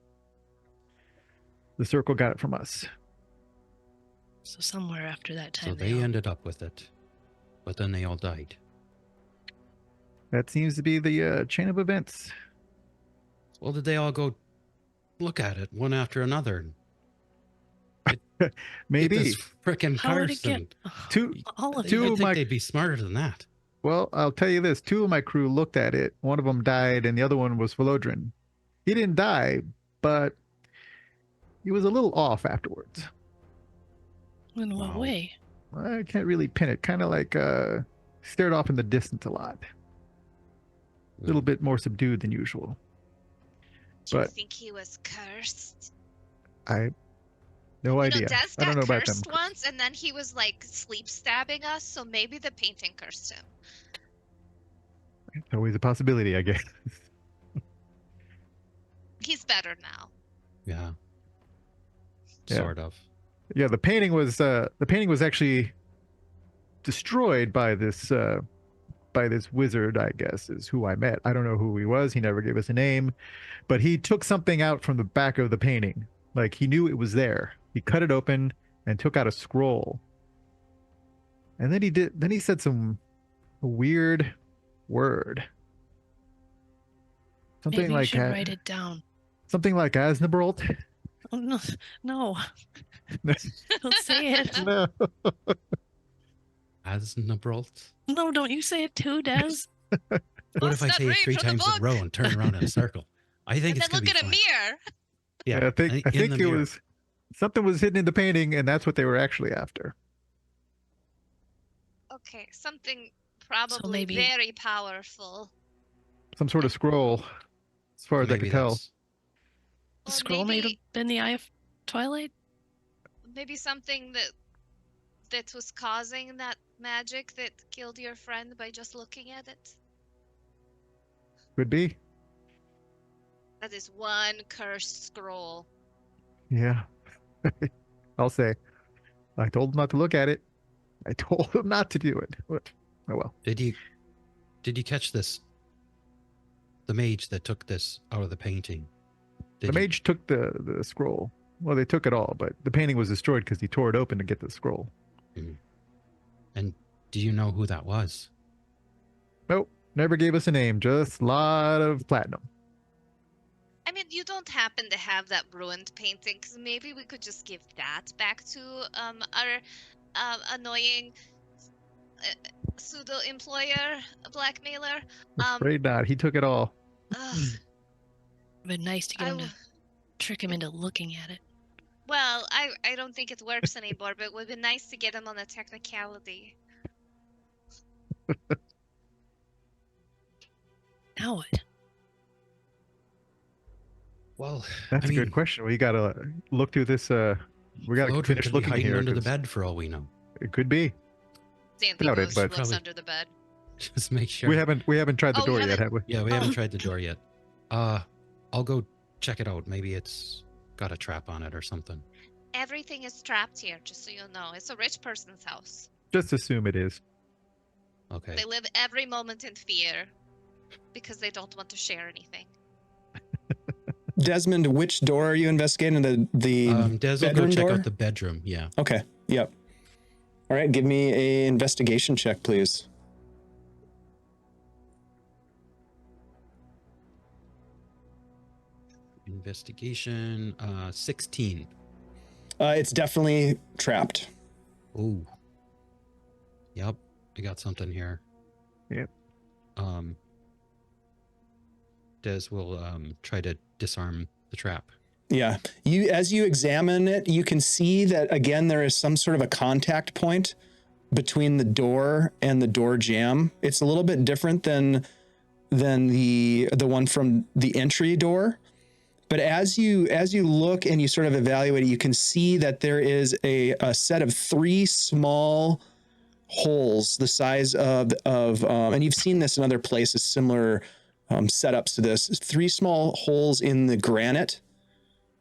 The circle got it from us. So somewhere after that time, So they ended up with it, but then they all died. That seems to be the chain of events. Well, did they all go look at it one after another? Maybe Frickin' How would it Carson. get two. all of two You'd you? of think my- they'd be smarter than that. Well, I'll tell you this: 2 of my crew looked at it. One of them died, and the other one was Philodrin. He didn't die, but he was a little off afterwards. In what Wow. way? I can't really pin it. Kind of like stared off in the distance a lot. A little bit more subdued than usual. Do you But- think he was cursed? No You idea. know, Des I don't got know about them. cursed once, and then he was like sleep stabbing us. So maybe the painting cursed him. It's always a possibility, I guess. He's better now. Yeah. Yeah. Sort of. Yeah, the painting was actually destroyed by this wizard, I guess, is who I met. I don't know who he was. He never gave us a name, but he took something out from the back of the painting. Like he knew it was there. He cut it open and took out a scroll. And then he said some weird word. Something Maybe you like should write it down. something like Asnabralt. Oh, no, no, don't say it. No. Asnabralt. No, don't you say it too, Des. What Must if I not say it read 3 from the times in a book. row and turn around in a circle? I think And it's then gonna look be at a fine. mirror. Yeah, I think in the it mirror. was something was hidden in the painting, and that's what they were actually after. Okay, something probably maybe- very powerful. Some sort of scroll, as far as I Maybe could tell. that's- The Or scroll may have maybe, been the Eye of Twilight. maybe something that was causing that magic that killed your friend by just looking at it. Could be. That is one cursed scroll. Yeah. I'll say. I told him not to look at it. I told him not to do it. But, oh well. Did you catch this? The mage that took this out of the painting. The mage took the scroll. Well, they took it all, but the painting was destroyed because he tore it open to get the scroll. And do you know who that was? Nope. Never gave us a name. Just a lot of platinum. I mean, you don't happen to have that ruined painting, because maybe we could just give that back to our annoying pseudo employer blackmailer. Afraid not. He took it all. Ugh, It'd been nice to get I him to w- trick him into looking at it. well, I don't think it works anymore, but it would be nice to get him on a technicality. Now what? Well, That's I a mean, good question. We gotta look through this. We gotta Philodrin finish could be looking hiding here. under the 'cause bed for all we know. It could be. Xanthi Doubt it, goes, but- looks Probably. under the bed. Just make sure. We haven't tried the Oh, door we yet, have we? Yeah, we haven't tried the door yet. I'll go check it out. Maybe it's got a trap on it or something. Everything is trapped here, just so you know. It's a rich person's house. Just assume it is. Okay. They live every moment in fear because they don't want to share anything. Desmond, which door are you investigating? The Des will go bedroom check door? out the bedroom. Yeah. Okay. Yep. All right. Give me a investigation check, please. Investigation 16. It's definitely trapped. Oh. Yep. I got something here. Yep. Des will try to disarm the trap. Yeah. As you examine it, you can see that again there is some sort of a contact point between the door and the door jamb. It's a little bit different than the one from the entry door. But as you look and you sort of evaluate it, you can see that there is a set of 3 small holes the size of and you've seen this in other places, similar setups to this. 3 small holes in the granite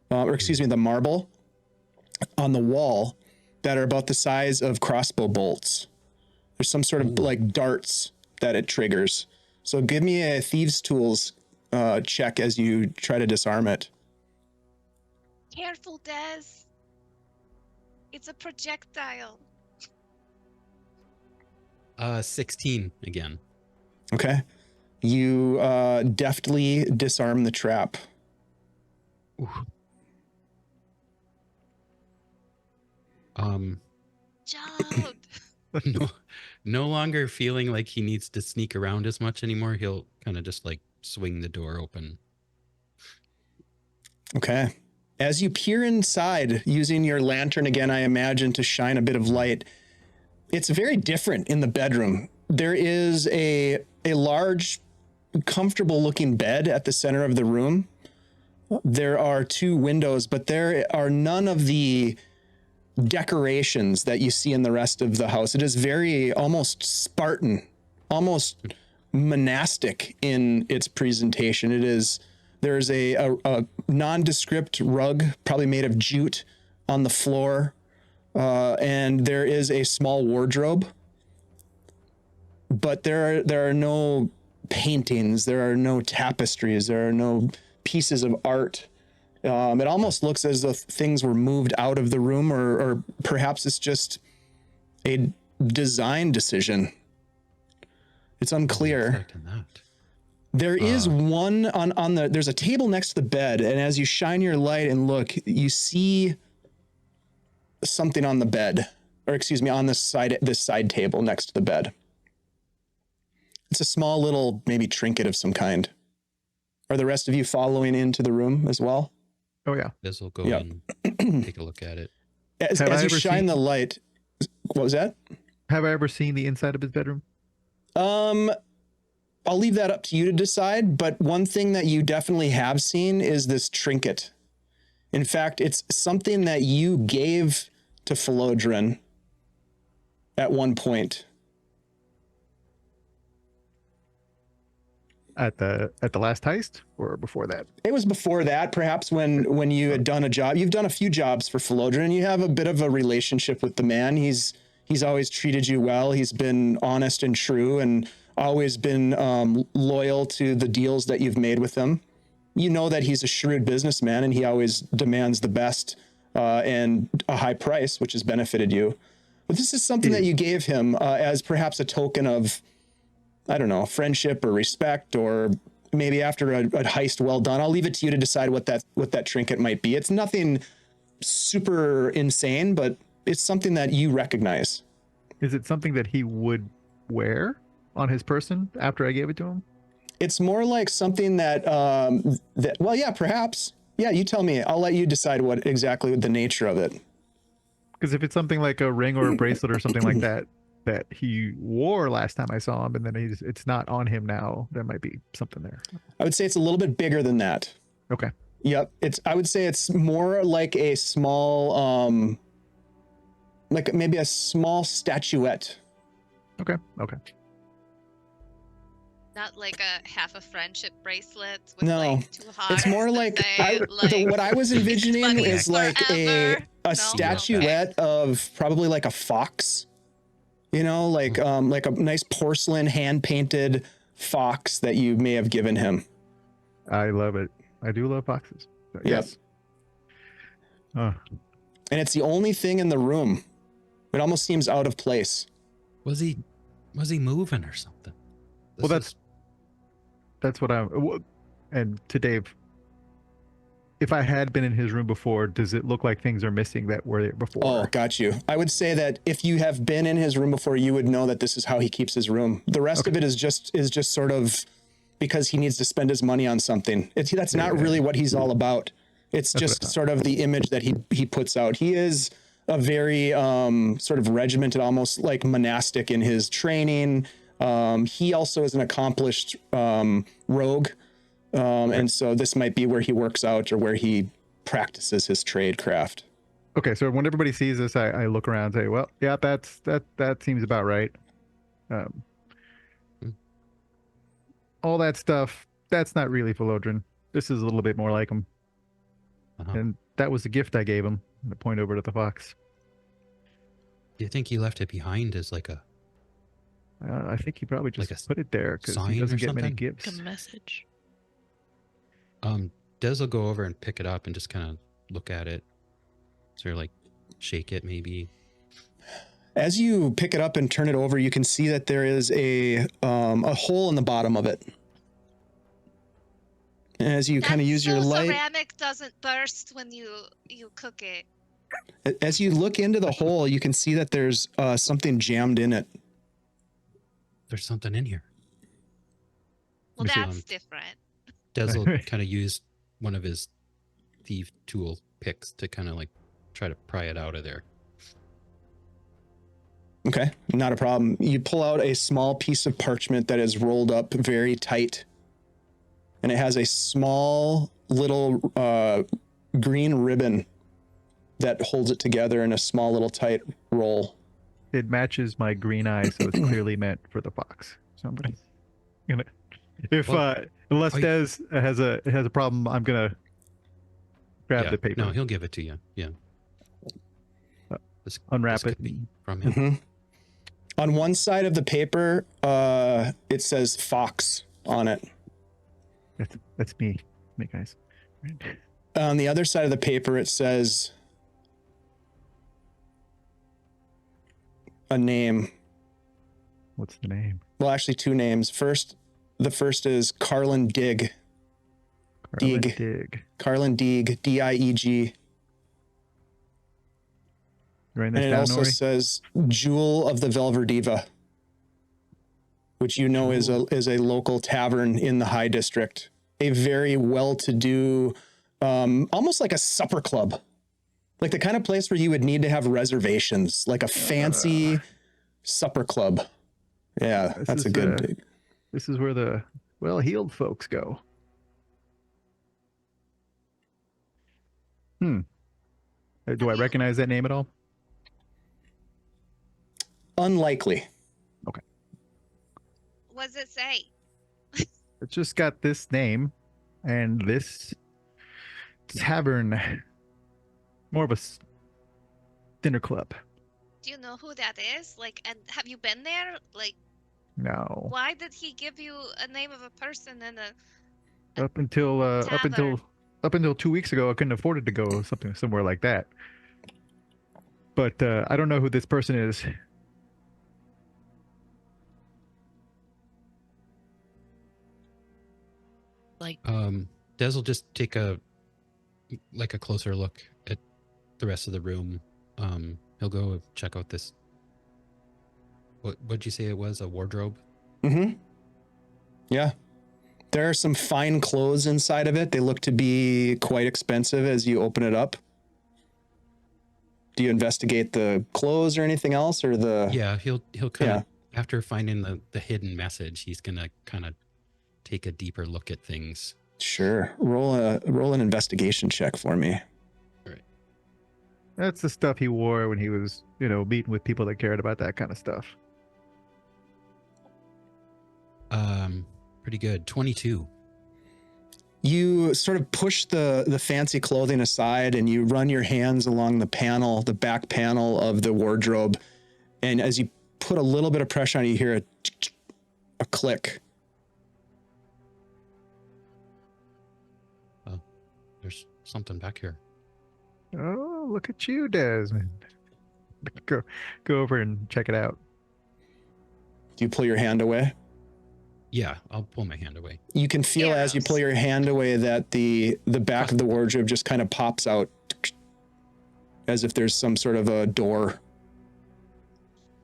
or excuse me, the marble on the wall that are about the size of crossbow bolts. There's some sort of like darts that it triggers. So give me a thieves' tools check as you try to disarm it. Careful, Des. It's a projectile. 16 again. Okay. You deftly disarm the trap. Ooh. Job. No longer feeling like he needs to sneak around as much anymore. He'll kind of just like swing the door open. Okay. As you peer inside, using your lantern again, I imagine, to shine a bit of light, it's very different in the bedroom. There is a large, comfortable looking bed at the center of the room. There are 2 windows, but there are none of the decorations that you see in the rest of the house. It is very almost Spartan, almost monastic in its presentation. There's a nondescript rug, probably made of jute, on the floor, and there is a small wardrobe. But there are no paintings, there are no tapestries, there are no pieces of art. It almost looks as though things were moved out of the room, or perhaps it's just a design decision. It's unclear. There is one on there's a table next to the bed, and as you shine your light and look, you see something on the bed, or excuse me, on this side table next to the bed. It's a small little, maybe trinket of some kind. Are the rest of you following into the room as well? Oh yeah. This will go in, take a look at it. As you shine the light, what was that? Have I ever seen the inside of his bedroom? I'll leave that up to you to decide, but one thing that you definitely have seen is this trinket. In fact, it's something that you gave to Philodrin at one point. At the last heist, or before that? It was before that, perhaps when you had done a job. You've done a few jobs for Philodrin, and you have a bit of a relationship with the man. He's always treated you well. He's been honest and true, and always been loyal to the deals that you've made with him. You know that he's a shrewd businessman, and he always demands the best and a high price, which has benefited you. But this is something that you gave him as perhaps a token of, I don't know, friendship or respect, or maybe after a heist well done. I'll leave it to you to decide what that trinket might be. It's nothing super insane, but it's something that you recognize. Is it something that he would wear on his person after I gave it to him? It's more like something that well, yeah, perhaps. Yeah, you tell me. I'll let you decide what exactly the nature of it. Because if it's something like a ring or a bracelet or something like that he wore last time I saw him, and then it's not on him now, there might be something there. I would say it's a little bit bigger than that. Okay. Yep. I would say it's more like a small, like maybe a small statuette. Okay. Not like a half a friendship bracelet with No, like 2 hearts. it's more like, what I was envisioning money is like a forever. statuette of probably like a fox, like a nice porcelain hand painted fox that you may have given him. I love it. I do love foxes. Yes. And it's the only thing in the room. It almost seems out of place. Was he moving or something? That's what and to Dave, if I had been in his room before, does it look like things are missing that were there before? Oh, got you. I would say that if you have been in his room before, you would know that this is how he keeps his room. The rest of it is just sort of because he needs to spend his money on something. That's not really what he's all about. It's just sort of the image that he puts out. He is a very sort of regimented, almost like monastic in his training. He also is an accomplished rogue. And so this might be where he works out or where he practices his trade craft. Okay, so when everybody sees this, I look around and say, well, yeah, that seems about right. All that stuff, that's not really Philodrin. This is a little bit more like him. And that was the gift I gave him. I point over to the fox. Do you think he left it behind as like a I think he probably just Like a put it there because he sign doesn't or get many something? gifts. Like a message. Des will go over and pick it up and just kind of look at it. Sort of like shake it maybe. As you pick it up and turn it over, you can see that there is a hole in the bottom of it. And as you kind of use your light, ceramic doesn't burst when you cook it. as you look into the hole, you can see that there's something jammed in it. There's something in here. Well, Let me see. that's different. Des will kind of use one of his thief tool picks to kind of like try to pry it out of there. Okay, not a problem. You pull out a small piece of parchment that is rolled up very tight. And it has a small little green ribbon that holds it together in a small little tight roll. It matches my green eye, so it's clearly meant for the fox. Somebody, unless Des has a problem, I'm gonna grab the paper. No, he'll give it to you. Yeah. Unwrap this it. could be from him. Mm-hmm. On one side of the paper, it says Fox on it. That's me, guys. On the other side of the paper, it says a name. What's the name? Well, actually, two names. The first is Carlin Dig. Dig. Carlin Deeg, D-I-E-G. Writing And this it down, also Nori? says Jewel of the Velverdiva, which you know is a local tavern in the High District. A very well-to-do, almost like a supper club. Like the kind of place where you would need to have reservations, like a fancy supper club. Yeah, that's a good... This is where the well-heeled folks go. Do I recognize that name at all? Unlikely. Okay. What does it say? It's just got this name and this tavern. More of a dinner club. Do you know who that is? Like, and have you been there? Like, No. why did he give you a name of a person and a Up until 2 weeks ago, I couldn't afford it to go somewhere like that. But I don't know who this person is. Like, Des will just take a closer look at the rest of the room. He'll go check out this. What'd you say it was? A wardrobe? Mm-hmm. Yeah. There are some fine clothes inside of it. They look to be quite expensive as you open it up. Do you investigate the clothes or anything else, or the? Yeah, he'll kind of after finding the hidden message, he's gonna kind of take a deeper look at things. Sure. Roll an investigation check for me. All right. That's the stuff he wore when he was, meeting with people that cared about that kind of stuff. Pretty good. 22. You sort of push the fancy clothing aside and you run your hands along the back panel of the wardrobe. And as you put a little bit of pressure on it, you hear a click. Oh, there's something back here. Oh, look at you, Desmond. Go over and check it out. Do you pull your hand away? Yeah, I'll pull my hand away. You can feel as you pull your hand away that the back of the wardrobe just kind of pops out as if there's some sort of a door.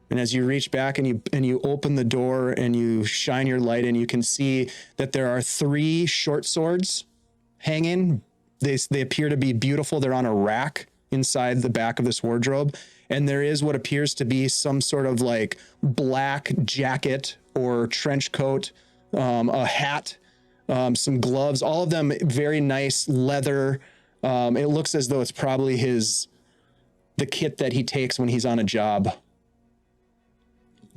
And as you reach back and you open the door and you shine your light in, you can see that there are 3 short swords hanging. They appear to be beautiful. They're on a rack inside the back of this wardrobe. And there is what appears to be some sort of like black jacket or trench coat, a hat, some gloves, all of them very nice leather. It looks as though it's probably the kit that he takes when he's on a job.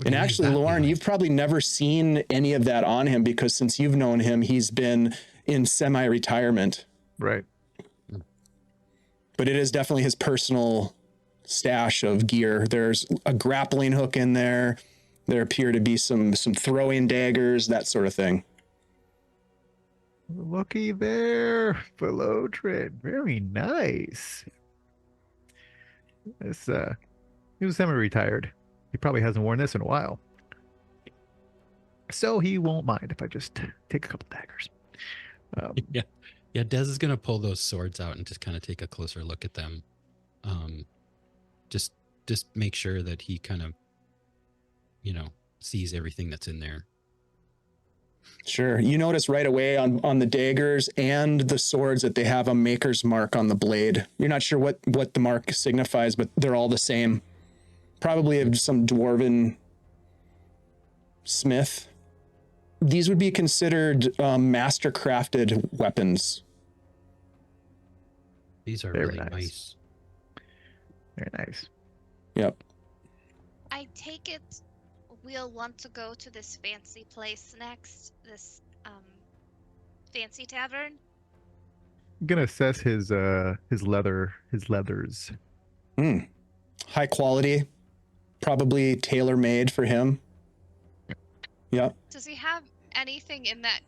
And actually, Lauren, you've probably never seen any of that on him because since you've known him, he's been in semi-retirement. Right. but it is definitely his personal stash of gear. There's a grappling hook in there. There appear to be some throwing daggers, that sort of thing. Looky there, below trend. Very nice. This he was semi-retired. He probably hasn't worn this in a while. So he won't mind if I just take a couple daggers. Yeah. Yeah, Dez is gonna pull those swords out and just kind of take a closer look at them. Just make sure that he kind of, sees everything that's in there. Sure. You notice right away on the daggers and the swords that they have a maker's mark on the blade. You're not sure what the mark signifies, but they're all the same. Probably of some dwarven smith. These would be considered master-crafted weapons. These are Very really nice. nice. Very nice. Yep. I take it we'll want to go to this fancy place next. This fancy tavern. I'm gonna assess his leathers. High quality, probably tailor-made for him. Yep. Does he have anything in that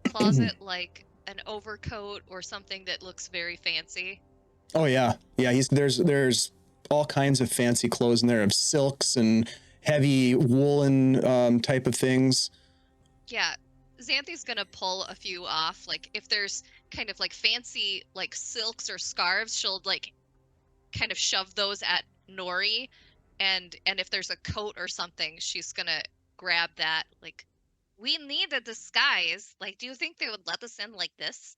closet like an overcoat or something that looks very fancy? Oh yeah. Yeah, there's all kinds of fancy clothes in there of silks and heavy woolen type of things. Yeah, Xanthi's gonna pull a few off. Like if there's kind of like fancy like silks or scarves, she'll like kind of shove those at Nori, and if there's a coat or something, she's gonna grab that. Like, we need a disguise. Like, do you think they would let us in like this?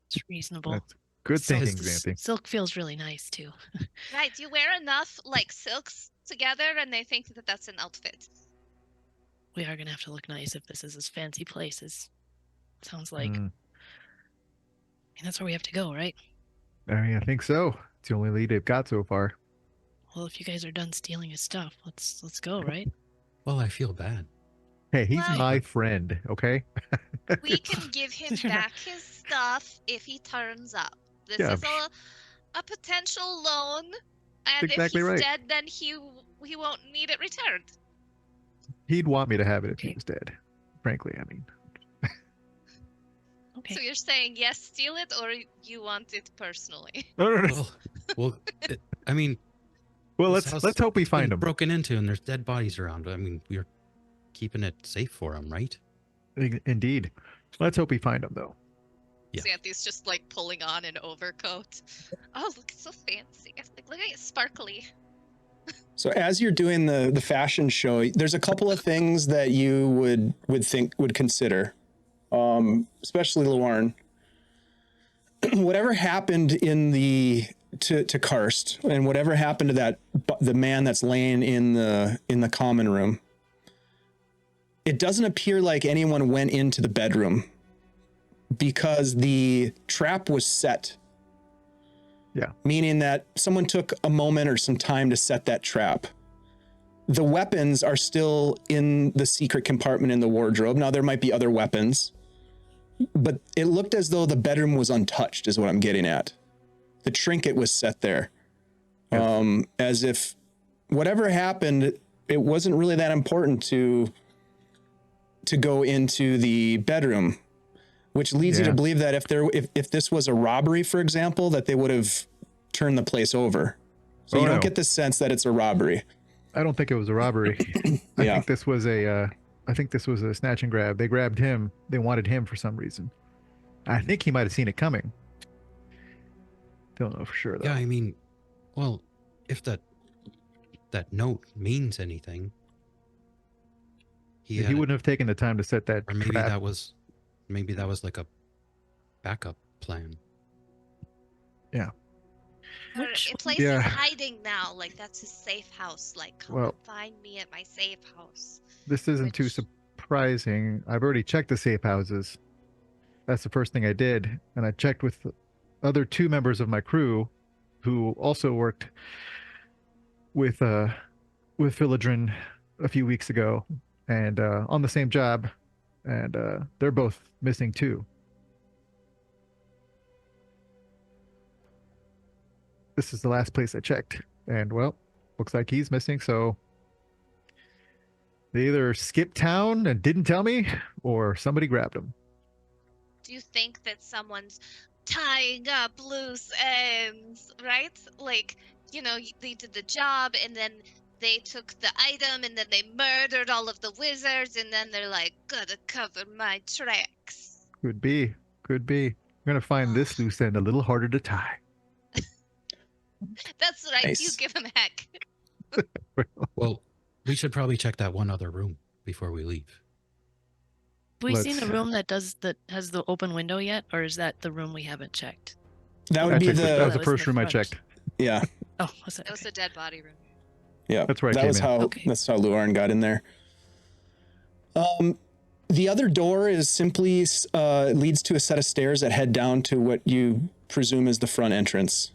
It's reasonable. That's good Silk- thinking, Xanthi. Silk feels really nice too. Right, you wear enough like silks together and they think that that's an outfit. We are gonna have to look nice if this is as fancy place as sounds like. Mm. I mean, that's where we have to go, right? I think so. It's the only lead they've got so far. Well, if you guys are done stealing his stuff, let's go, right? Well, I feel bad. Hey, he's Well- my friend, okay? We can give him You're not- back his stuff if he turns up. This Yeah. is a potential loan, and exactly if he's right. dead, then he won't need it returned. He'd want me to have it if he was dead. Frankly, I mean. Okay. So you're saying yes, steal it, or you want it personally? Well, I mean, Well, this house let's hope we has find been him. broken into and there's dead bodies around. I mean, we're keeping it safe for him, right? Indeed. Let's hope we find him, though. Yeah. Xanthi's just like pulling on an overcoat. Oh, look, it's so fancy. Like, look at it, sparkly. So as you're doing the fashion show, there's a couple of things that you would consider, especially Lauren. Whatever happened to Karst, and whatever happened to the man that's laying in the common room, it doesn't appear like anyone went into the bedroom because the trap was set. Yeah. Meaning that someone took a moment or some time to set that trap. The weapons are still in the secret compartment in the wardrobe. Now, there might be other weapons, but it looked as though the bedroom was untouched, is what I'm getting at. The trinket was set there. Yes. As if whatever happened, it wasn't really that important to go into the bedroom, which leads you to Yeah. believe that if this was a robbery, for example, that they would have turned the place over. So Oh, you don't no. get the sense that it's a robbery. I don't think it was a robbery. I Yeah. think this was a snatch and grab. They grabbed him. They wanted him for some reason. I think he might have seen it coming. Don't know for sure, though. Yeah, I mean, well, if that note means anything, He had it- wouldn't have taken the time to set that or maybe trap. that was like a backup plan. Which- A place yeah. is hiding now. Like, that's his safe house. Like, come Well- and find me at my safe house. This isn't too Which- surprising. I've already checked the safe houses. That's the first thing I did. And I checked with the other two members of my crew who also worked with Philodrin a few weeks ago and on the same job. and they're both missing too. This is the last place I checked, and well, looks like he's missing. So they either skipped town and didn't tell me, or somebody grabbed him. Do you think that someone's tying up loose ends, right? Like, you know, they did the job and then they took the item and then they murdered all of the wizards and then they're like, gotta cover my tracks. Could be. I'm gonna find this loose end a little harder to tie. That's right, Nice. you give him heck. Well, we should probably check that one other room before we leave. Have we seen Let's- the room that has the open window yet, or is that the room we haven't checked? That I would be checked that was the the first in the room I front. checked. yeah. Oh, was it? It was a dead body room. Yeah, That's where I that came was in. how Okay. that's how Luarn got in there. The other door is simply leads to a set of stairs that head down to what you presume is the front entrance.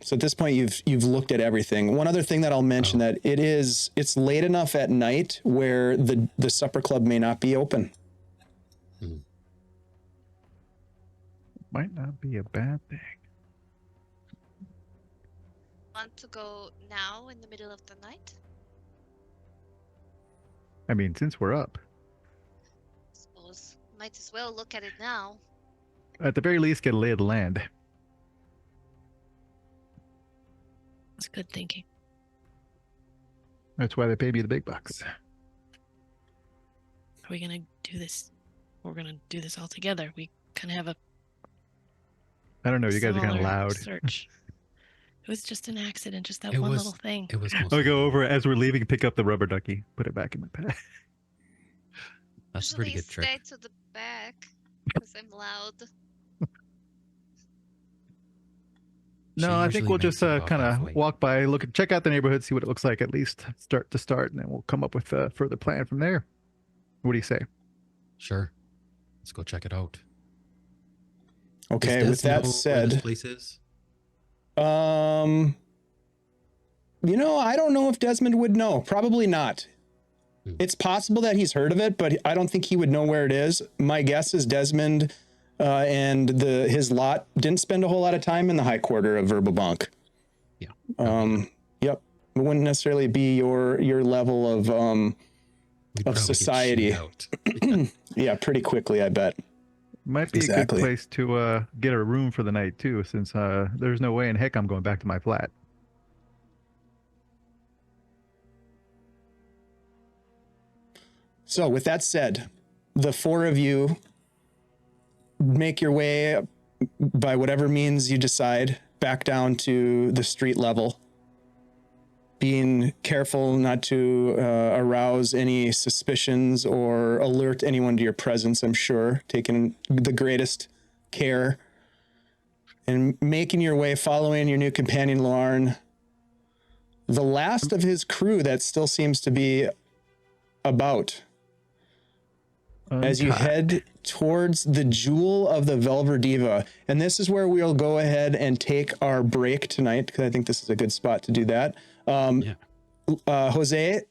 So at this point, you've looked at everything. One other thing that I'll mention that it's late enough at night where the supper club may not be open. Might not be a bad thing. Want to go now in the middle of the night? I mean, since we're up, Suppose. Might as well look at it now. at the very least, get a lay of the land. That's good thinking. That's why they pay me the big bucks. Are we gonna do this? We're gonna do this all together. We kind of have a I don't know. You guys are kind of similar loud. Search. It was just an accident, just that It one was- little thing. It was I'll mostly, go over as we're leaving, pick up the rubber ducky, put it back in my bag. that's a pretty Usually good trick. stay to the back because I'm loud. No, She I think usually we'll makes just it about kind of halfway. walk by, check out the neighborhood, see what it looks like at least, start, and then we'll come up with a further plan from there. What do you say? Sure. Let's go check it out. Okay, Does with Des that know where this said, place is? I don't know if Desmond would know. Probably not. It's possible that he's heard of it, but I don't think he would know where it is. My guess is Desmond and his lot didn't spend a whole lot of time in the high quarter of Verbobank. Yeah. Yep. It wouldn't necessarily be your level of We'd probably get society. shooed out. yeah, pretty quickly, I bet. Might be a Exactly. good place to get a room for the night too, since there's no way in heck I'm going back to my flat. So with that said, the four of you make your way by whatever means you decide back down to the street level, being careful not to arouse any suspicions or alert anyone to your presence, I'm sure, taking the greatest care and making your way, following your new companion, Lauren. The last of his crew that still seems to be about. As you Untied. head towards the Jewel of the Velverdiva. And this is where we'll go ahead and take our break tonight, because I think this is a good spot to do that. Yeah. Jose,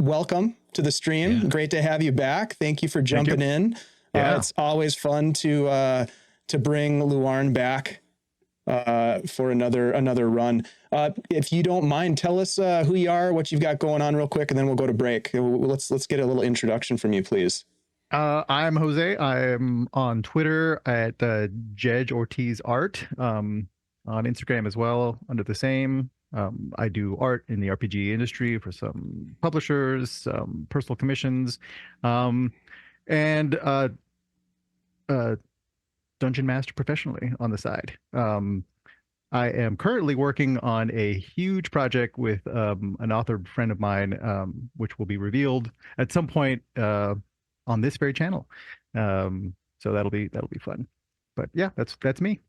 welcome to the stream. Yeah. Great to have you back. Thank you for jumping in. Yeah. It's always fun to bring Luarn back for another run. If you don't mind, tell us who you are, what you've got going on real quick, and then we'll go to break. Let's get a little introduction from you, please. I'm Jose. I'm on Twitter at Jedge Ortiz Art. On Instagram as well under the same. I do art in the RPG industry for some publishers, some personal commissions, and dungeon master professionally on the side. I am currently working on a huge project with an author friend of mine, which will be revealed at some point on this very channel. So that'll be fun. But yeah, that's me.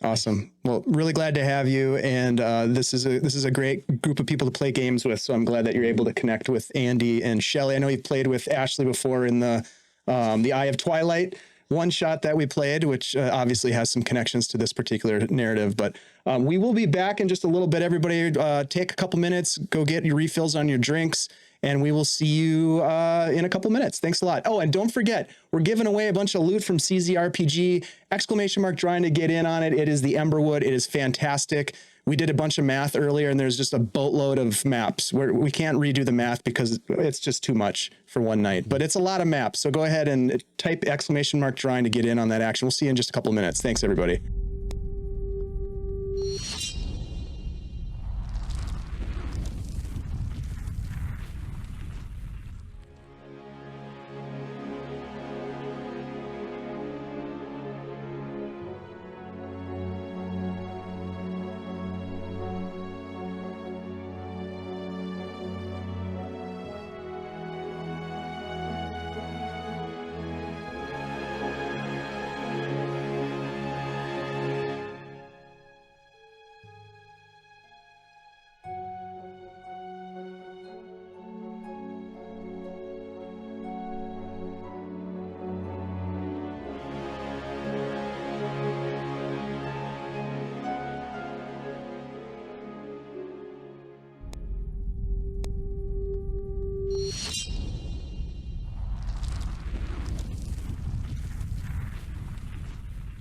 Awesome. Well, really glad to have you. And this is a great group of people to play games with. So I'm glad that you're able to connect with Andy and Shelly. I know you've played with Ashley before in the Eye of Twilight one shot that we played, which obviously has some connections to this particular narrative. But we will be back in just a little bit. Everybody take a couple minutes, go get your refills on your drinks. and we will see you in a couple minutes. Thanks a lot. Oh, and don't forget, we're giving away a bunch of loot from CZRPG. Exclamation mark trying to get in on it. It is the Emberwood. It is fantastic. We did a bunch of math earlier, and there's just a boatload of maps where we can't redo the math because it's just too much for one night. But it's a lot of maps. So go ahead and type exclamation mark trying to get in on that action. We'll see you in just a couple of minutes. Thanks, everybody.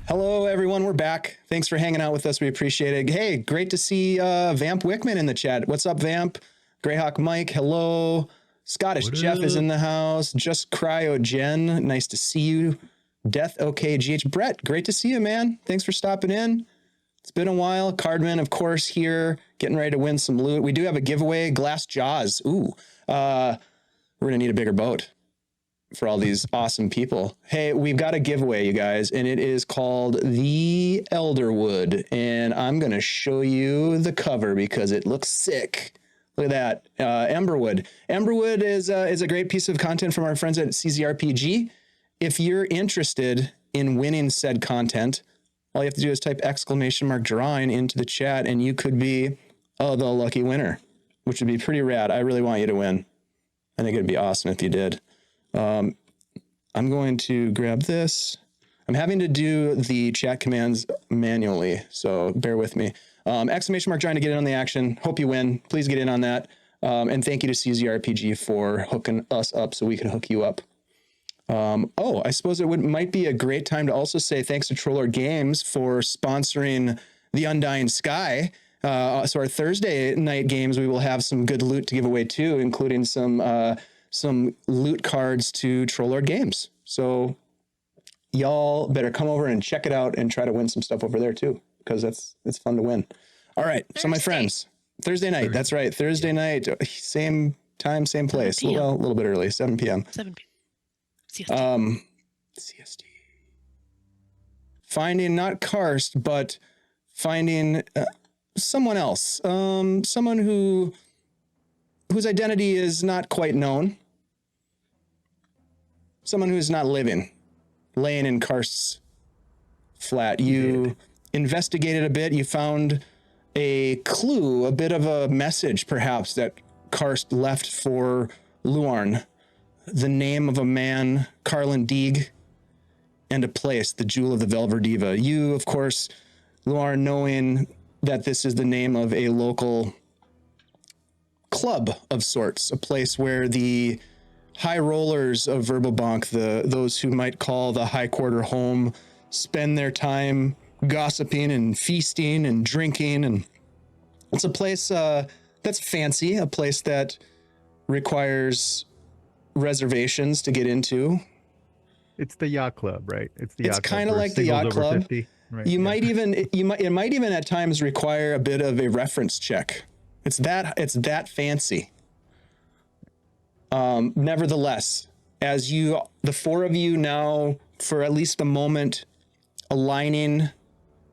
Hello, everyone. We're back. Thanks for hanging out with us. We appreciate it. Hey, great to see Vamp Wickman in the chat. What's up, Vamp? Greyhawk Mike, hello. Scottish What Jeff is up? in the house. Just Cryogen, nice to see you. Death OKGH. Brett, great to see you, man. Thanks for stopping in. It's been a while. Cardman, of course, here, getting ready to win some loot. We do have a giveaway, Glass Jaws. Ooh, we're going to need a bigger boat for all these awesome people. Hey, we've got a giveaway, you guys, and it is called the Elderwood. And I'm going to show you the cover because it looks sick. Look at that. Emberwood. Emberwood is a great piece of content from our friends at CZRPG. If you're interested in winning said content, all you have to do is type exclamation mark drawing into the chat and you could be the lucky winner, which would be pretty rad. I really want you to win. I think it'd be awesome if you did. I'm going to grab this. I'm having to do the chat commands manually, so bear with me. Exclamation mark trying to get in on the action. Hope you win. Please get in on that. And thank you to CZRPG for hooking us up so we can hook you up. I suppose might be a great time to also say thanks to Trollord Games for sponsoring the Undying Sky. So our Thursday night games, we will have some good loot to give away too, including some loot cards to Trollord Games. So y'all better come over and check it out and try to win some stuff over there too, because it's fun to win. All right. So my friends, Thursday night. That's right. Thursday night, same time, same place. Well, a little bit early, 7 p.m. 7 p.m. CST. CST. Finding not Karst, but finding someone else. Someone whose identity is not quite known. Someone who's not living, laying in Karst's flat. You investigated a bit. You found a clue, a bit of a message, perhaps, that Karst left for Luarn. The name of a man, Carlin Deeg, and a place, the Jewel of the Velverdiva. You, of course, Luarn, knowing that this is the name of a local club of sorts, a place where the high rollers of Verbobank, those who might call the High Quarter home, spend their time gossiping and feasting and drinking. And it's a place that's fancy, a place that requires reservations to get into. It's the yacht club, right? It's the It's yacht club kind of for like the singles yacht over club. 50, right? It might even at times require a bit of a reference check. It's that fancy. Nevertheless, as the four of you now, for at least the moment, aligning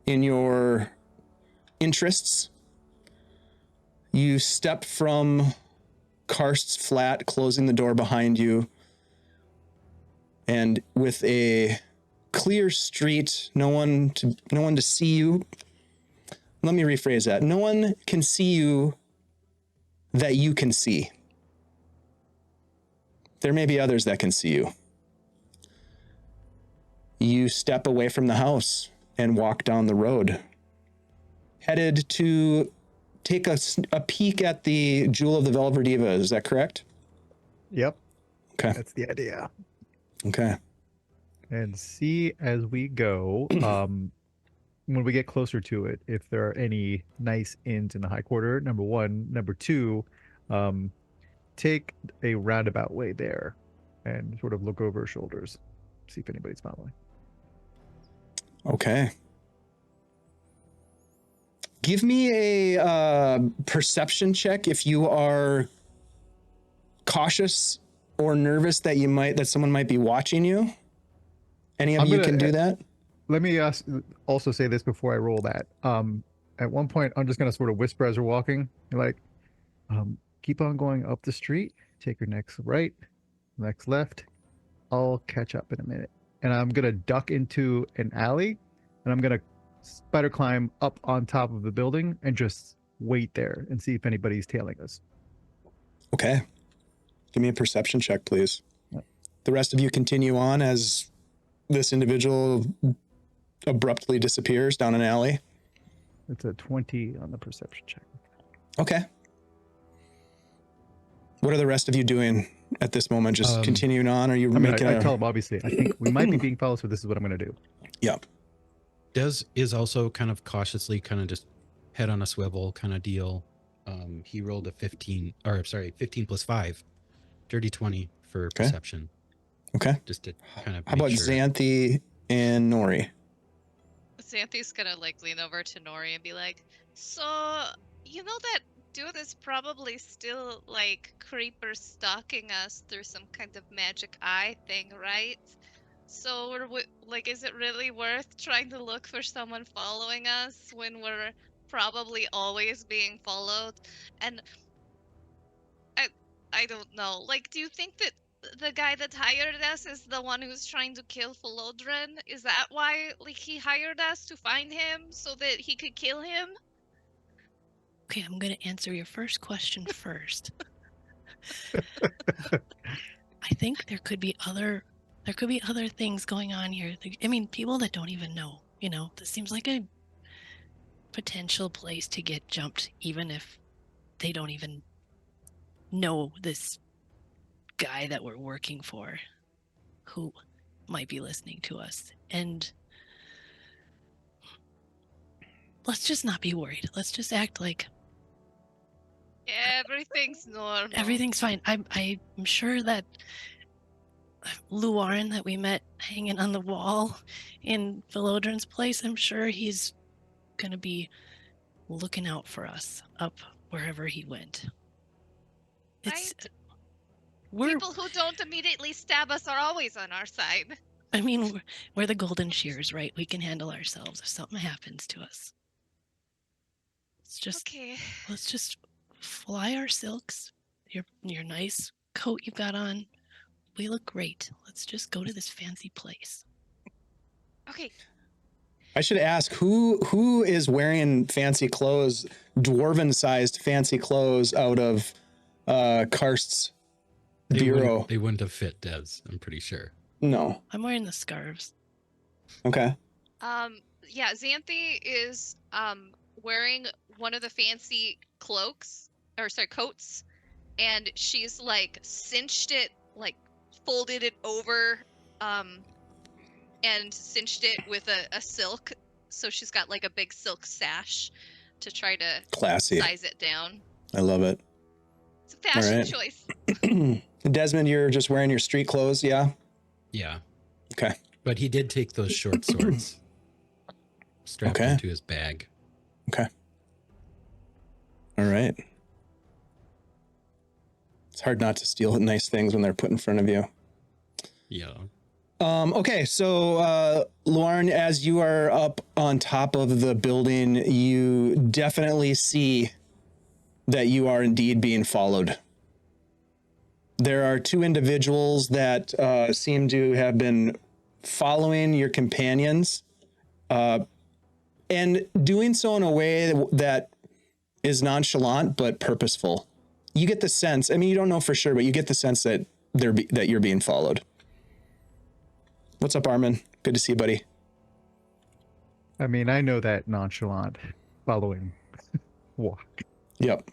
in your interests, you step from Karst's flat, closing the door behind you, and with a clear street, no one to see you. Let me rephrase that. No one can see you that you can see. There may be others that can see you. You step away from the house and walk down the road, headed to take a peek at the Jewel of the Velverdiva. Is that correct? Yep. Okay. That's the idea. Okay. And see as we go, when we get closer to it, if there are any nice inns in the high quarter, number one. Number two, take a roundabout way there and sort of look over our shoulders, see if anybody's following. Okay. Give me a perception check if you are cautious or nervous that someone might be watching you. Any of you can do that? Let me also say this before I roll that. At one point, I'm just going to sort of whisper as we're walking, like, keep on going up the street, take your next right, next left. I'll catch up in a minute. And I'm going to duck into an alley, and I'm going to spider climb up on top of the building and just wait there and see if anybody's tailing us. Okay. Give me a perception check, please. Yep. The rest of you continue on as this individual abruptly disappears down an alley. It's a 20 on the perception check. Okay. What are the rest of you doing at this moment? Just continuing on? Or are you making I tell them, obviously, I think we might be being followed, so this is what I'm going to do. Yep. Des is also kind of cautiously kind of just head on a swivel kind of deal. He rolled a 15 plus 5. Dirty 20 for perception. Okay. Just to kind of How about Xanthi and Nori? Xanthi's gonna like lean over to Nori and be like, so you know that dude is probably still like creeper stalking us through some kind of magic eye thing, right? So like, is it really worth trying to look for someone following us when we're probably always being followed? And I don't know. Like, do you think that the guy that hired us is the one who's trying to kill Felodrin? Is that why, like, he hired us to find him so that he could kill him? Okay, I'm going to answer your first question first. I think there could be other things going on here. I mean, people that don't even know, this seems like a potential place to get jumped, even if they don't even know this guy that we're working for who might be listening to us. And let's just not be worried. Let's just act like everything's normal. Everything's fine. I'm sure that Luarin that we met hanging on the wall in Felodrin's place, I'm sure he's going to be looking out for us up wherever he went. People who don't immediately stab us are always on our side. I mean, we're the Golden Shears, right? We can handle ourselves if something happens to us. Let's just fly our silks. Your nice coat you've got on. We look great. Let's just go to this fancy place. Okay. I should ask who is wearing fancy clothes, dwarven-sized fancy clothes out of Karst's bureau. They wouldn't have fit Des, I'm pretty sure. No. I'm wearing the scarves. Okay. Yeah, Xanthi is wearing one of the fancy coats, and she's like cinched it, like folded it over, and cinched it with a silk. So she's got like a big silk sash to try to classy size it down. I love it. It's a fashion choice. Desmond, you're just wearing your street clothes, yeah? Yeah. Okay. But he did take those short swords strapped into his bag. Okay. All right. It's hard not to steal nice things when they're put in front of you. Yeah. Okay, so Lauren, as you are up on top of the building, you definitely see that you are indeed being followed. There are two individuals that seem to have been following your companions and doing so in a way that is nonchalant but purposeful. You get the sense, I mean, you don't know for sure, but you get the sense that that you're being followed. What's up, Armin? Good to see you, buddy. I mean, I know that nonchalant following walk. Yep.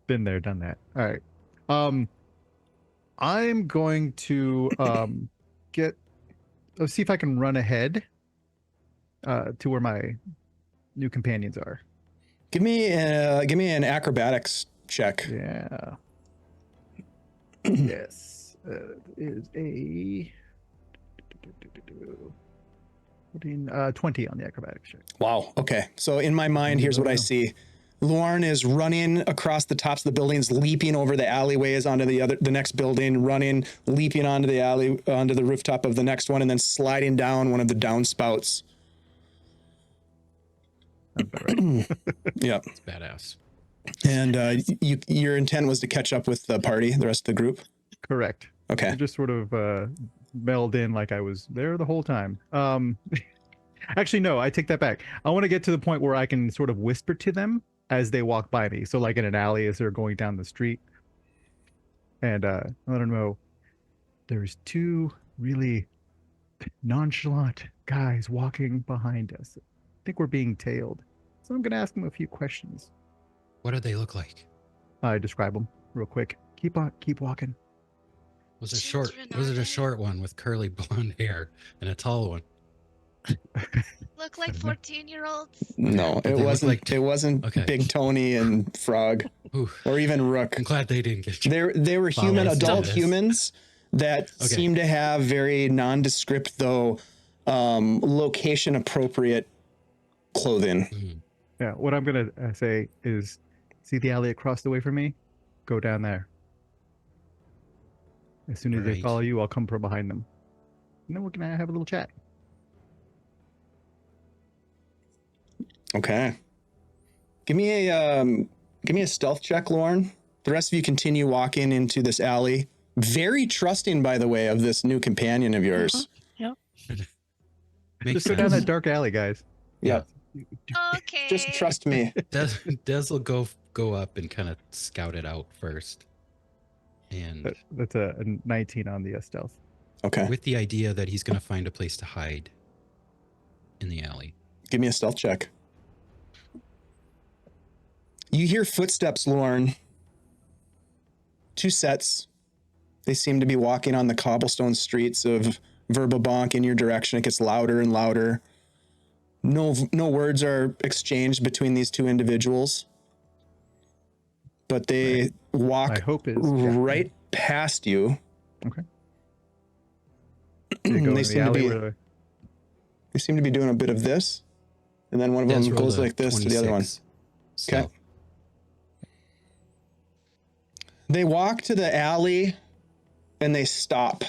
Been there, done that. All right. I'm going to let's see if I can run ahead to where my new companions are. Give me an acrobatics check. Yeah. Yes. Is a 20 on the acrobatics check. Wow. Okay. So in my mind, here's what I see. Lauren is running across the tops of the buildings, leaping over the alleyways onto the next building, running, leaping onto the rooftop of the next one, and then sliding down one of the downspouts. Sounds about right. Yeah. It's badass. And your intent was to catch up with the party, the rest of the group? Correct. Okay. I just sort of meld in like I was there the whole time. Actually, no, I take that back. I want to get to the point where I can sort of whisper to them as they walk by me. So like in an alley as they're going down the street. And I don't know. There's two really nonchalant guys walking behind us. I think we're being tailed. So I'm going to ask them a few questions. What do they look like? I describe them real quick. Keep walking. Was it Children, a are short one with curly blonde hair and a tall one? Look like 14-year-olds. No, Did it they look wasn't. like It wasn't Okay. Big Tony and Frog, Ooh, or even Rook. I'm glad they didn't get you. They were Follow human, us into adult this. humans that Okay. seem to have very nondescript, though, location appropriate clothing. Mhm. Yeah, what I'm going to say is, see the alley across the way from me? Go down there. As soon as they Right. follow you, I'll come from behind them. And then we're going to have a little chat. Okay. Give me a stealth check, Lauren. The rest of you continue walking into this alley. Very trusting, by the way, of this new companion of yours. Makes Just go down sense. that dark alley, guys. Yeah. Okay. Just trust me. Des will go up and kind of scout it out first, and That's a 19 on the stealth. Okay. with the idea that he's going to find a place to hide in the alley. Give me a stealth check. You hear footsteps, Lauren. 2 sets. They seem to be walking on the cobblestone streets of Verbabonk in your direction. It gets louder and louder. No words are exchanged between these two individuals. But they walk My hope is right past you. Okay. They go in the alley where They seem to be doing a bit of this. And then one of them Des goes rolled a like this to the other one. 26 stealth. Okay. They walk to the alley and they stop.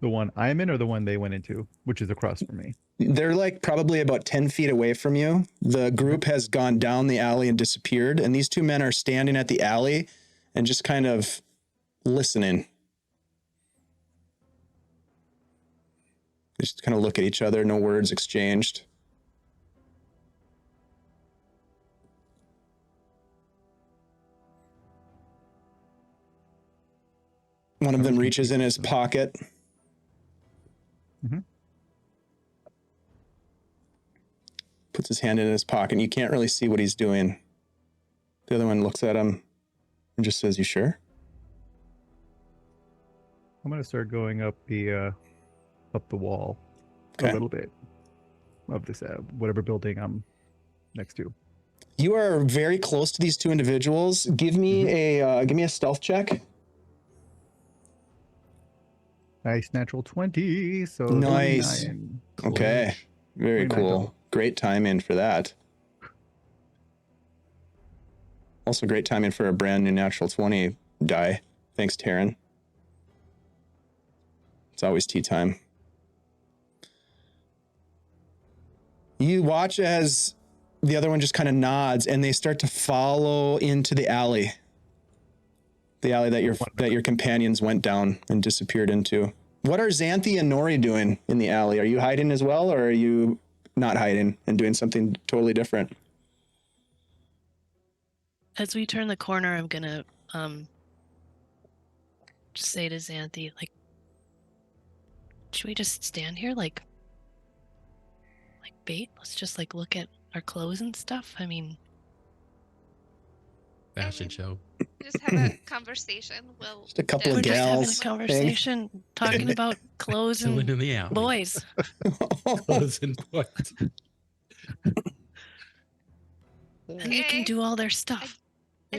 the one I'm in or the one they went into, which is across from me. They're like probably about 10 feet away from you. The group has gone down the alley and disappeared. And these two men are standing at the alley and just kind of listening. They just kind of look at each other, no words exchanged. One of them reaches in his pocket. Mhm. Puts his hand in his pocket, and you can't really see what he's doing. The other one looks at him and just says, "You sure?" I'm gonna start going up the wall Okay. a little bit of this whatever building I'm next to. You are very close to these two individuals. Give me a stealth check. Nice natural 20. So Nice. 39. Okay. Very 29 cool. total. Great timing for that. Also great timing for a brand new natural 20 die. Thanks, Taryn. It's always tea time. You watch as the other one just kind of nods and they start to follow into the alley. The alley that your companions went down and disappeared into. What are Xanthi and Nori doing in the alley? Are you hiding as well, or are you not hiding and doing something totally different? As we turn the corner, I'm gonna just say to Xanthi, like, should we just stand here like bait? Let's just like look at our clothes and stuff. I mean, Fashion show. Just have a conversation. Well, Just a couple We're of just having a gals. conversation, talking about clothes Chilling and in the alley. boys. Clothes and boys. And they can Okay. do all their stuff. I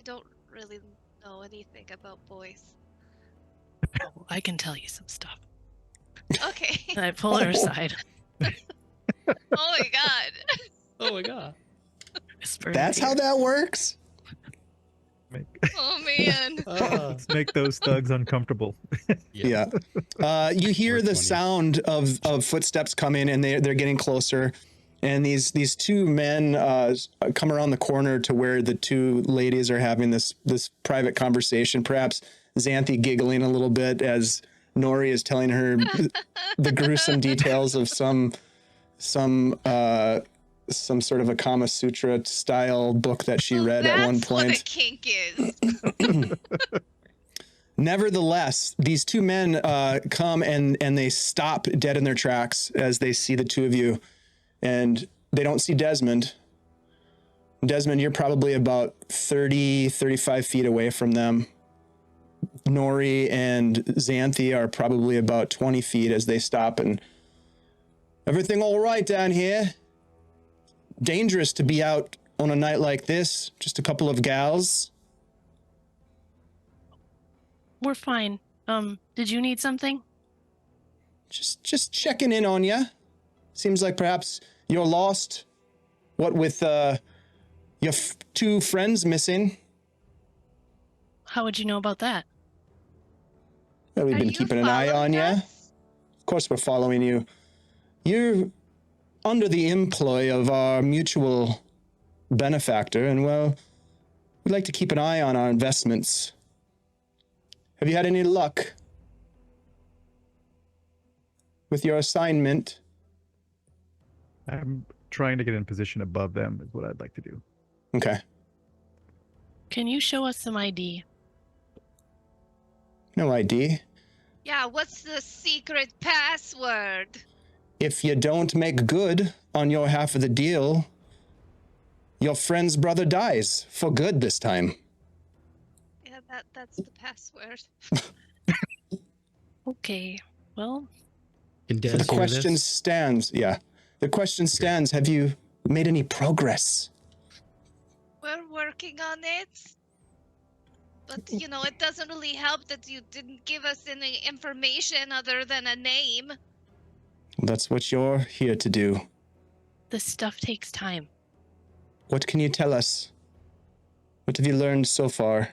don't really know anything about boys. Oh, I can tell you some stuff. Okay. And I pull her aside. Oh my god. Oh my god. Whisper in That's her how ear. that works. Oh man. Let's make those thugs uncomfortable. Yeah. You hear the 420. sound of footsteps coming, and they're getting closer. And these two men come around the corner to where the two ladies are having this private conversation. Perhaps Xanthi giggling a little bit as Nori is telling her the gruesome details of some sort of a Kama Sutra style book that she read at one That's what a point. kink is. Nevertheless, these two men come and they stop dead in their tracks as they see the two of you, and they don't see Desmond. Desmond, you're probably about 30, 35 feet away from them. Nori and Xanthi are probably about 20 feet as they stop. And everything all right down here? Dangerous to be out on a night like this. Just a couple of gals. We're fine. Did you need something? Just checking in on you. Seems like perhaps you're lost. What with your two friends missing? How would you know about that? Well, we've Are been you keeping an eye on following you. us? Of course, we're following you. You're under the employ of our mutual benefactor, and well, we'd like to keep an eye on our investments. Have you had any luck with your assignment? I'm trying to get in position above them is what I'd like to do. Okay. Can you show us some ID? No ID. Yeah, what's the secret password? If you don't make good on your half of the deal, your friend's brother dies for good this time. Yeah, that's the password. Okay. Well, Can Des So the hear question this? stands. Yeah. The question stands. Have you made any progress? We're working on it. But, you know, it doesn't really help that you didn't give us any information other than a name. Well, that's what you're here to do. this stuff takes time. What can you tell us? What have you learned so far?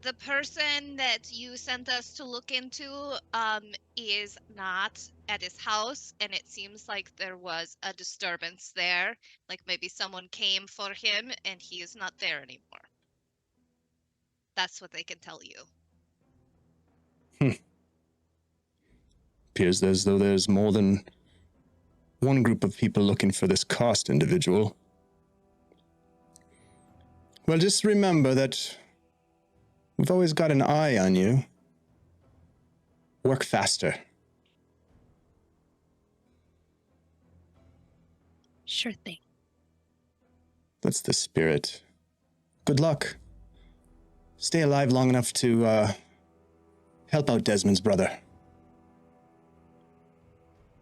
The person that you sent us to look into is not at his house, and it seems like there was a disturbance there. Like maybe someone came for him, and he is not there anymore. That's what they can tell you. Appears as though there's more than one group of people looking for this cost individual. Well, just remember that we've always got an eye on you. Work faster. Sure thing. That's the spirit. Good luck. Stay alive long enough to help out Desmond's brother.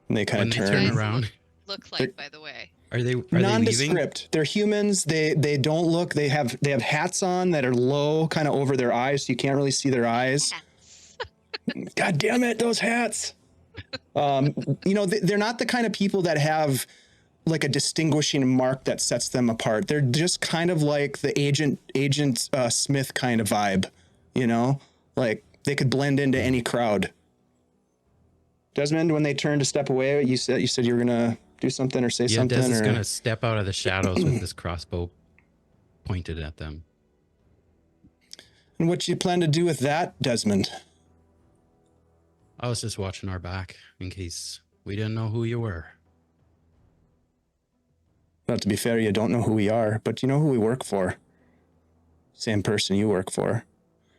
And they kind When of they turn. turn around, Look like, by the way. are they leaving? Nondescript. They're humans. They don't look. They have hats on that are low, kind of over their eyes, so you can't really see their eyes. Hats. God damn it, those hats. They're not the kind of people that have like a distinguishing mark that sets them apart. They're just kind of like the Agent Smith kind of vibe, like they could blend into any crowd. Desmond, when they turned to step away, you said you were gonna do something or say Yeah, something. Des is or... gonna step out of the shadows with this crossbow pointed at them. And what you plan to do with that, Desmond? I was just watching our back in case we didn't know who you were. Well, to be fair, you don't know who we are, but you know who we work for. Same person you work for.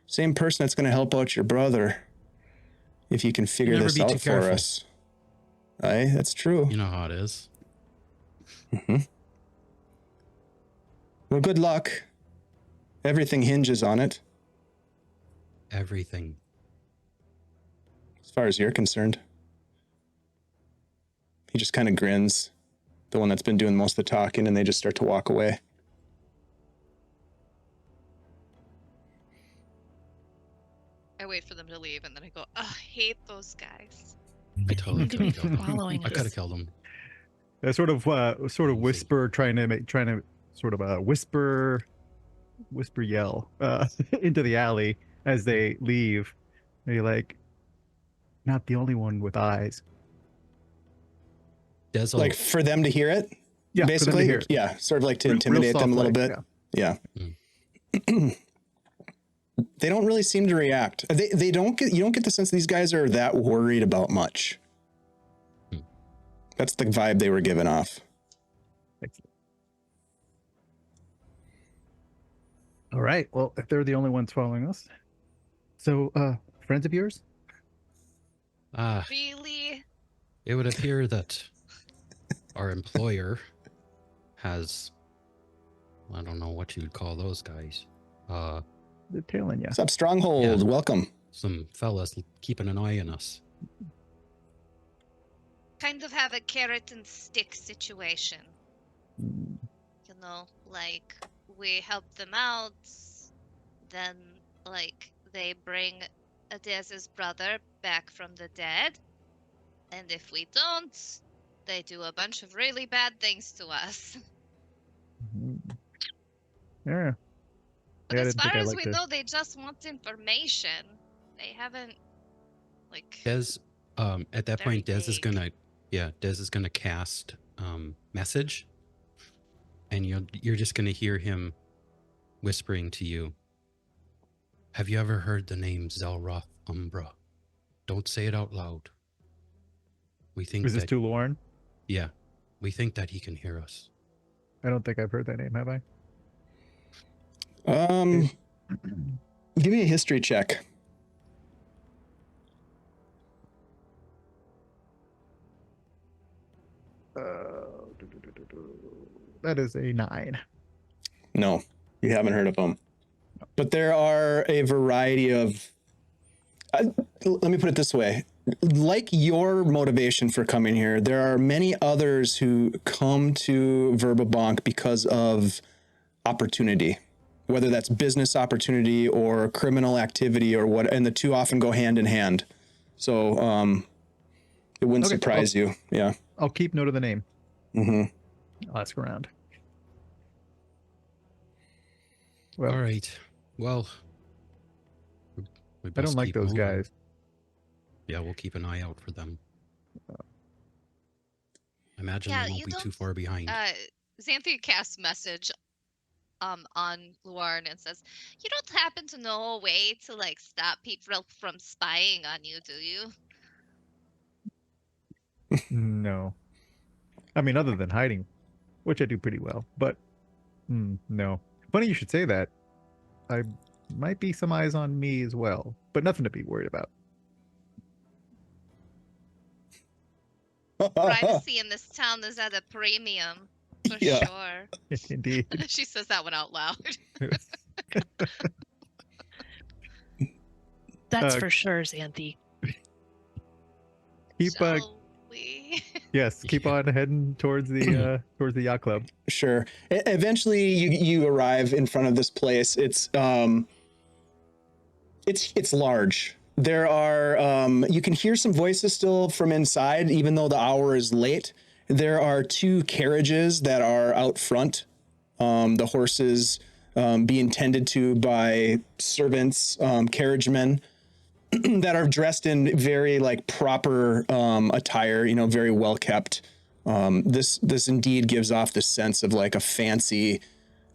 Same person that's going to help out your brother. If you can figure never this be too out for careful. us. Aye, that's true. You know how it is. Well, good luck. Everything hinges on it, Everything. as far as you're concerned. He just kind of grins, the one that's been doing most of the talking, and they just start to walk away. I wait for them to leave, and then I go, "Oh, I hate those guys." I totally Need to be could have killed them. following I could us. have killed them. That sort of Easy. whisper, trying to sort of whisper yell into the alley as they leave. They're like, not the only one with eyes. Dezel, Like for them to hear it, Yeah, for them to basically. hear it. Yeah, sort of like to Real intimidate them a little soft, bit. yeah. Yeah. They don't really seem to react. They don't get. You don't get the sense these guys are that worried about much. Hmm. That's the vibe they were giving off. Excellent. All right. Well, if they're the only ones following us, so friends of yours? Really? it would appear that our employer has, I don't know what you'd call those guys. They're tailing you. What's up, Stronghold? Yeah. Welcome. Some fellas keeping an eye on us. Kind of have a carrot and stick situation. Mm, You know, like we help them out, then like they bring Adez's brother back from the dead, and if we don't, they do a bunch of really bad things to us. mm. Yeah. But Yeah, I as didn't far think I'd as like we to- know, they just want information. They haven't, like, Dez, at that Very point, Dez is vague. gonna cast message, and you're just gonna hear him whispering to you. Have you ever heard the name Zelroth Umbra? Don't say it out loud. We think Is this that to Lauren? yeah, we think that he can hear us. I don't think I've heard that name, have I? Give me a history check. That is a 9. No, you haven't heard of them. But there are a variety of. Let me put it this way. Like your motivation for coming here, there are many others who come to Verbabonk because of opportunity, whether that's business opportunity or criminal activity or what, and the two often go hand in hand. So it wouldn't Okay, surprise you. Yeah. I'll keep note of the name. Mm-hmm. I'll ask around. Well, All right. Well, we I best don't like keep those moving. guys. Yeah, we'll keep an eye out for them. I imagine Yeah, they won't you be too don't- far behind. Xanthi casts message on Luarn and says, "You don't happen to know a way to like stop people from spying on you, do you?" No. I mean, other than hiding, which I do pretty well, but no. Funny you should say that. I might be some eyes on me as well, but nothing to be worried about. Privacy in this town is at a premium, for Yeah. sure. Indeed. She says that one out loud. That's Uh, for sure, Xanthi. Keep Shall we? yes, keep on heading towards the yacht club. Sure. Eventually, you arrive in front of this place. It's large. There are you can hear some voices still from inside, even though the hour is late. There are 2 carriages that are out front. The horses being tended to by servants, carriagemen that are dressed in very like proper attire. You know, very well kept. This indeed gives off the sense of like a fancy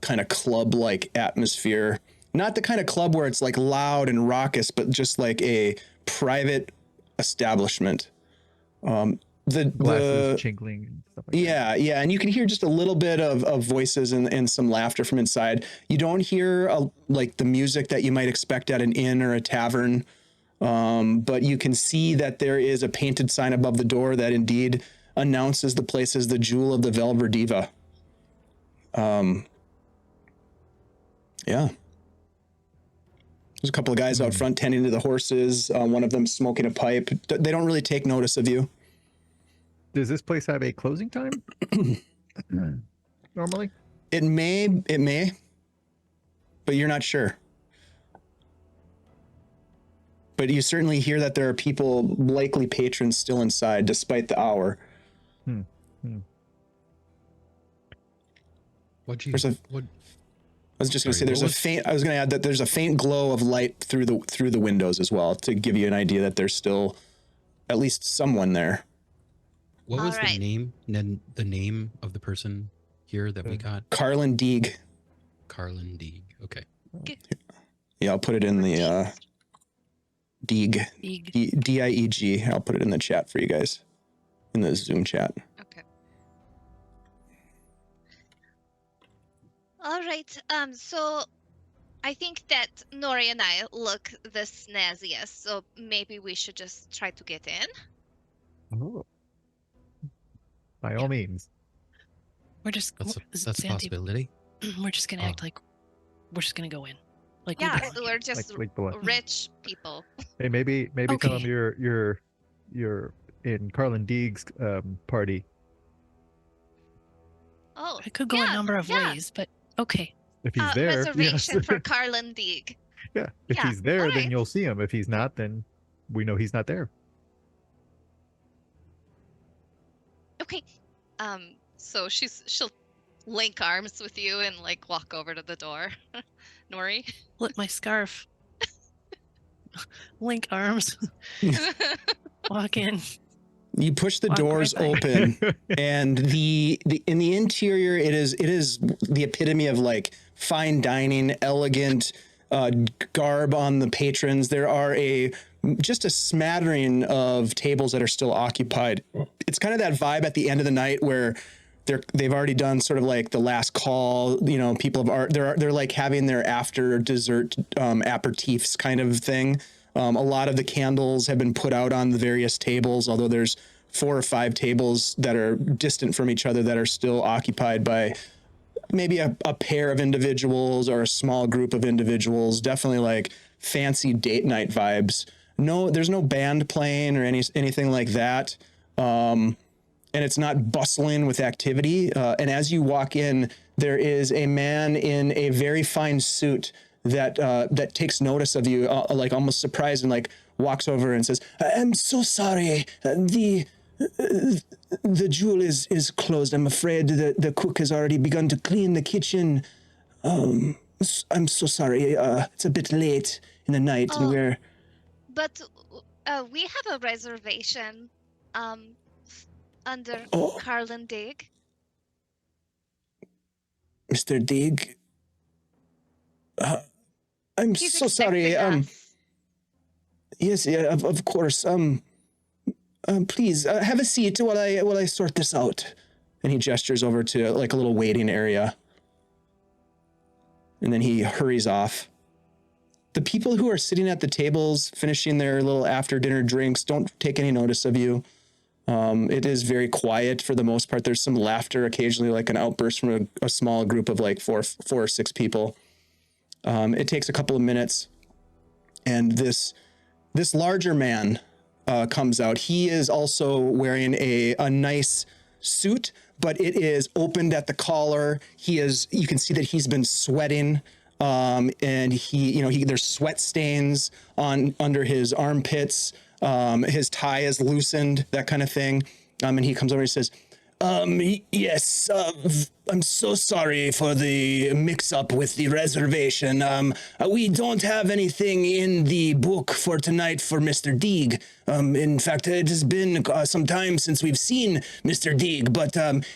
kind of club-like atmosphere. Not the kind of club where it's like loud and raucous, but just like a private establishment. Glasses jingling and stuff like that. Yeah, and you can hear just a little bit of voices and some laughter from inside. You don't hear like the music that you might expect at an inn or a tavern, but you can see that there is a painted sign above the door that indeed announces the place as the Jewel of the Velver Diva. Yeah. There's a couple of guys out front tending to the horses. One of them smoking a pipe. They don't really take notice of you. Does this place have a closing time? Normally? It may, but you're not sure. But you certainly hear that there are people, likely patrons, still inside despite the hour. What you? There's a- What? I was just going to say Sorry, there's what a was- faint. I was going to add that there's a faint glow of light through the windows as well to give you an idea that there's still at least someone there. What was Alright. the name of the person here that we got? Carlin Deeg. Carlin Deeg. Okay. Yeah, I'll put it in the Deeg. Big. Dieg. I'll put it in the chat for you guys, in the Zoom chat. Okay. All right. So I think that Nori and I look the snazziest, so maybe we should just try to get in. Oh. By all means. We're just That's we're- a Santi, possibility. we're just gonna act Oh. like we're just gonna go in. Like we Yeah, belong so here. we're just Like below. rich people. Hey, maybe tell them Okay. you're in Carlin Deeg's party. Oh, It could go a yeah, number of yeah. ways, but okay. If he's there, yes. Reservation for Carlin Deeg. Yeah. If Yeah, he's there, then alright. you'll see him. If he's not, then we know he's not there. Okay. So she'll link arms with you and like walk over to the door. Nori. Let my scarf. Link arms. Walk in. You push the Walk doors right open, and the in the interior, it is the epitome of like fine dining, elegant garb on the patrons. There are just a smattering of tables that are still occupied. It's kind of that vibe at the end of the night where they've already done sort of like the last call. You know, people they're like having their after dessert aperitifs kind of thing. A lot of the candles have been put out on the various tables, although there's 4 or 5 tables that are distant from each other that are still occupied by maybe a pair of individuals or a small group of individuals. Definitely like fancy date night vibes. No, there's no band playing or anything like that. And it's not bustling with activity. And as you walk in, there is a man in a very fine suit that takes notice of you, like almost surprised, and like walks over and says, "I'm so sorry. The jewel is closed. I'm afraid the cook has already begun to clean the kitchen. I'm so sorry. It's a bit late in the night, and Oh. we're." But we have a reservation under Oh. Carlin Dig. Mr. Dig. I'm He's so sorry. expecting us. Yes, yeah, of course. Please have a seat while I sort this out. And he gestures over to like a little waiting area. And then he hurries off. The people who are sitting at the tables, finishing their little after dinner drinks, don't take any notice of you. It is very quiet for the most part. There's some laughter, occasionally like an outburst from a small group of like four or six people. It takes a couple of minutes, and this larger man comes out. He is also wearing a nice suit, but it is opened at the collar. You can see that he's been sweating, and there's sweat stains under his armpits. His tie is loosened, that kind of thing. And he comes over and says, yes, I'm so sorry for the mix-up with the reservation. We don't have anything in the book for tonight for Mr. Deeg. In fact, it has been some time since we've seen Mr. Deeg, but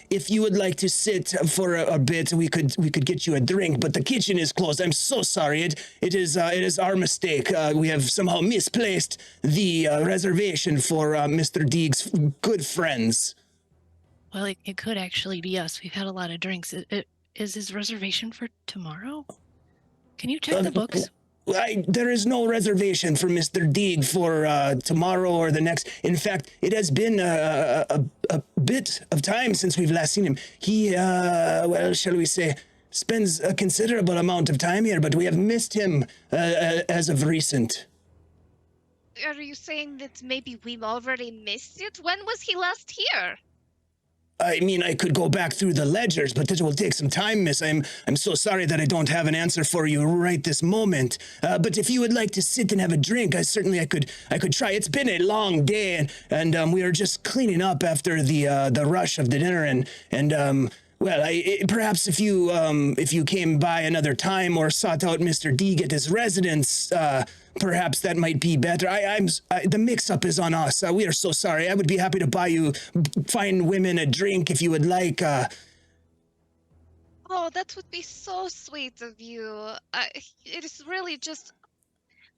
if you would like to sit for a bit, we could get you a drink, but the kitchen is closed. I'm so sorry. It is our mistake. We have somehow misplaced the reservation for Mr. Deeg's good friends. Well, it could actually be us. We've had a lot of drinks. Is his reservation for tomorrow? Can you check the books? There is no reservation for Mr. Deeg for tomorrow or the next. In fact, it has been a bit of time since we've last seen him. He, shall we say, spends a considerable amount of time here, but we have missed him as of recent. Are you saying that maybe we've already missed it? When was he last here? I mean, I could go back through the ledgers, but this will take some time, miss. I'm so sorry that I don't have an answer for you right this moment. But if you would like to sit and have a drink, I could try. It's been a long day, and we are just cleaning up after the rush of the dinner, and well, perhaps if you came by another time or sought out Mr. Deeg at his residence, perhaps that might be better. The mix-up is on us. We are so sorry. I would be happy to buy you fine women a drink if you would like. Oh, that would be so sweet of you. It is really just...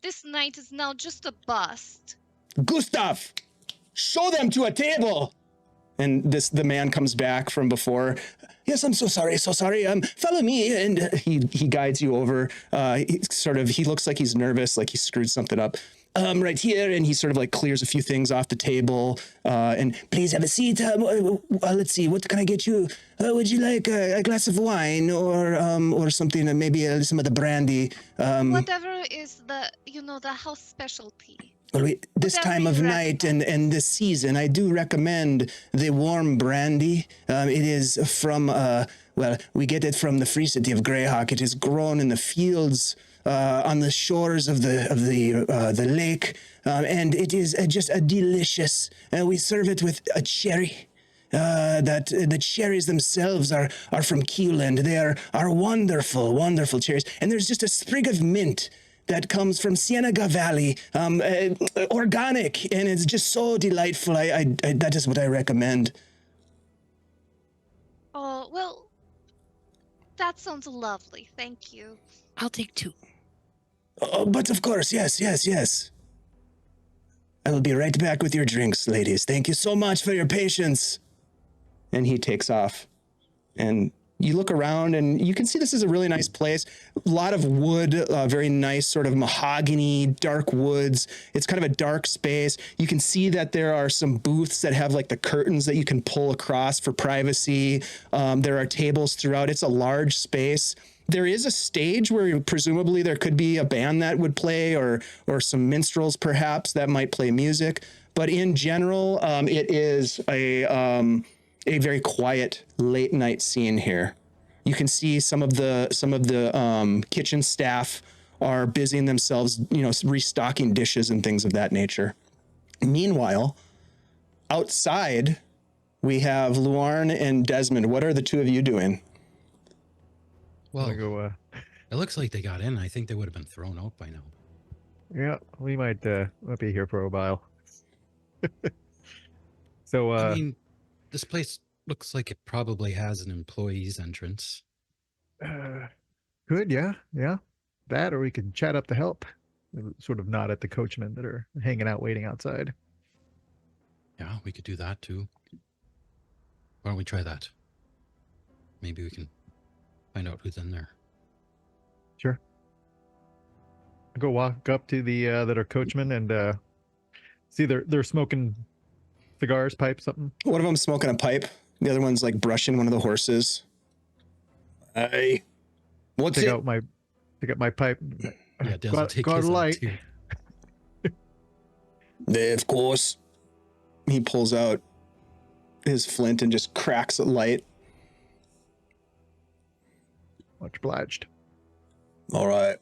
This night is now just a bust. Gustav, show them to a table. And the man comes back from before. Yes, I'm so sorry. Follow me, and he guides you over. He looks like he's nervous, like he screwed something up. Right here, and he sort of like clears a few things off the table. And please have a seat. Let's see, what can I get you? Would you like a glass of wine or something? Maybe some of the brandy. Whatever is the house specialty. Well, this time of night and this season, I do recommend the warm brandy. It is from, we get it from the free city of Greyhawk. It is grown in the fields on the shores of the lake, and it is just a delicious. We serve it with a cherry. That the cherries themselves are from Keeland. They are wonderful, wonderful cherries, and there's just a sprig of mint that comes from Cienega Valley, organic, and it's just so delightful. I that is what I recommend. Oh, well, that sounds lovely. Thank you. I'll take 2. Oh, but of course, yes. I will be right back with your drinks, ladies. Thank you so much for your patience. And he takes off, and you look around and you can see this is a really nice place. A lot of wood, very nice sort of mahogany, dark woods. It's kind of a dark space. You can see that there are some booths that have like the curtains that you can pull across for privacy. There are tables throughout. It's a large space. There is a stage where presumably there could be a band that would play or some minstrels perhaps that might play music. But in general, it is a very quiet late night scene here. You can see some of the kitchen staff are busying themselves, restocking dishes and things of that nature. Meanwhile, outside, we have Luarn and Desmond. What are the two of you doing? Well, it looks like they got in. I think they would have been thrown out by now. Yeah, we might be here for a while. So, I mean, this place looks like it probably has an employee's entrance. Good, yeah. That, or we can chat up to help. Sort of nod at the coachmen that are hanging out, waiting outside. Yeah, we could do that too. Why don't we try that? Maybe we can find out who's in there. Sure. I go walk up to the that are coachmen and see they're smoking cigars, pipe, something. One of them's smoking a pipe. The other one's like brushing one of the horses. Hey, what's Take it? out my pipe. Yeah, Des will take got his a out light. too. Of course. He pulls out his flint and just cracks a light. Much obliged. All right.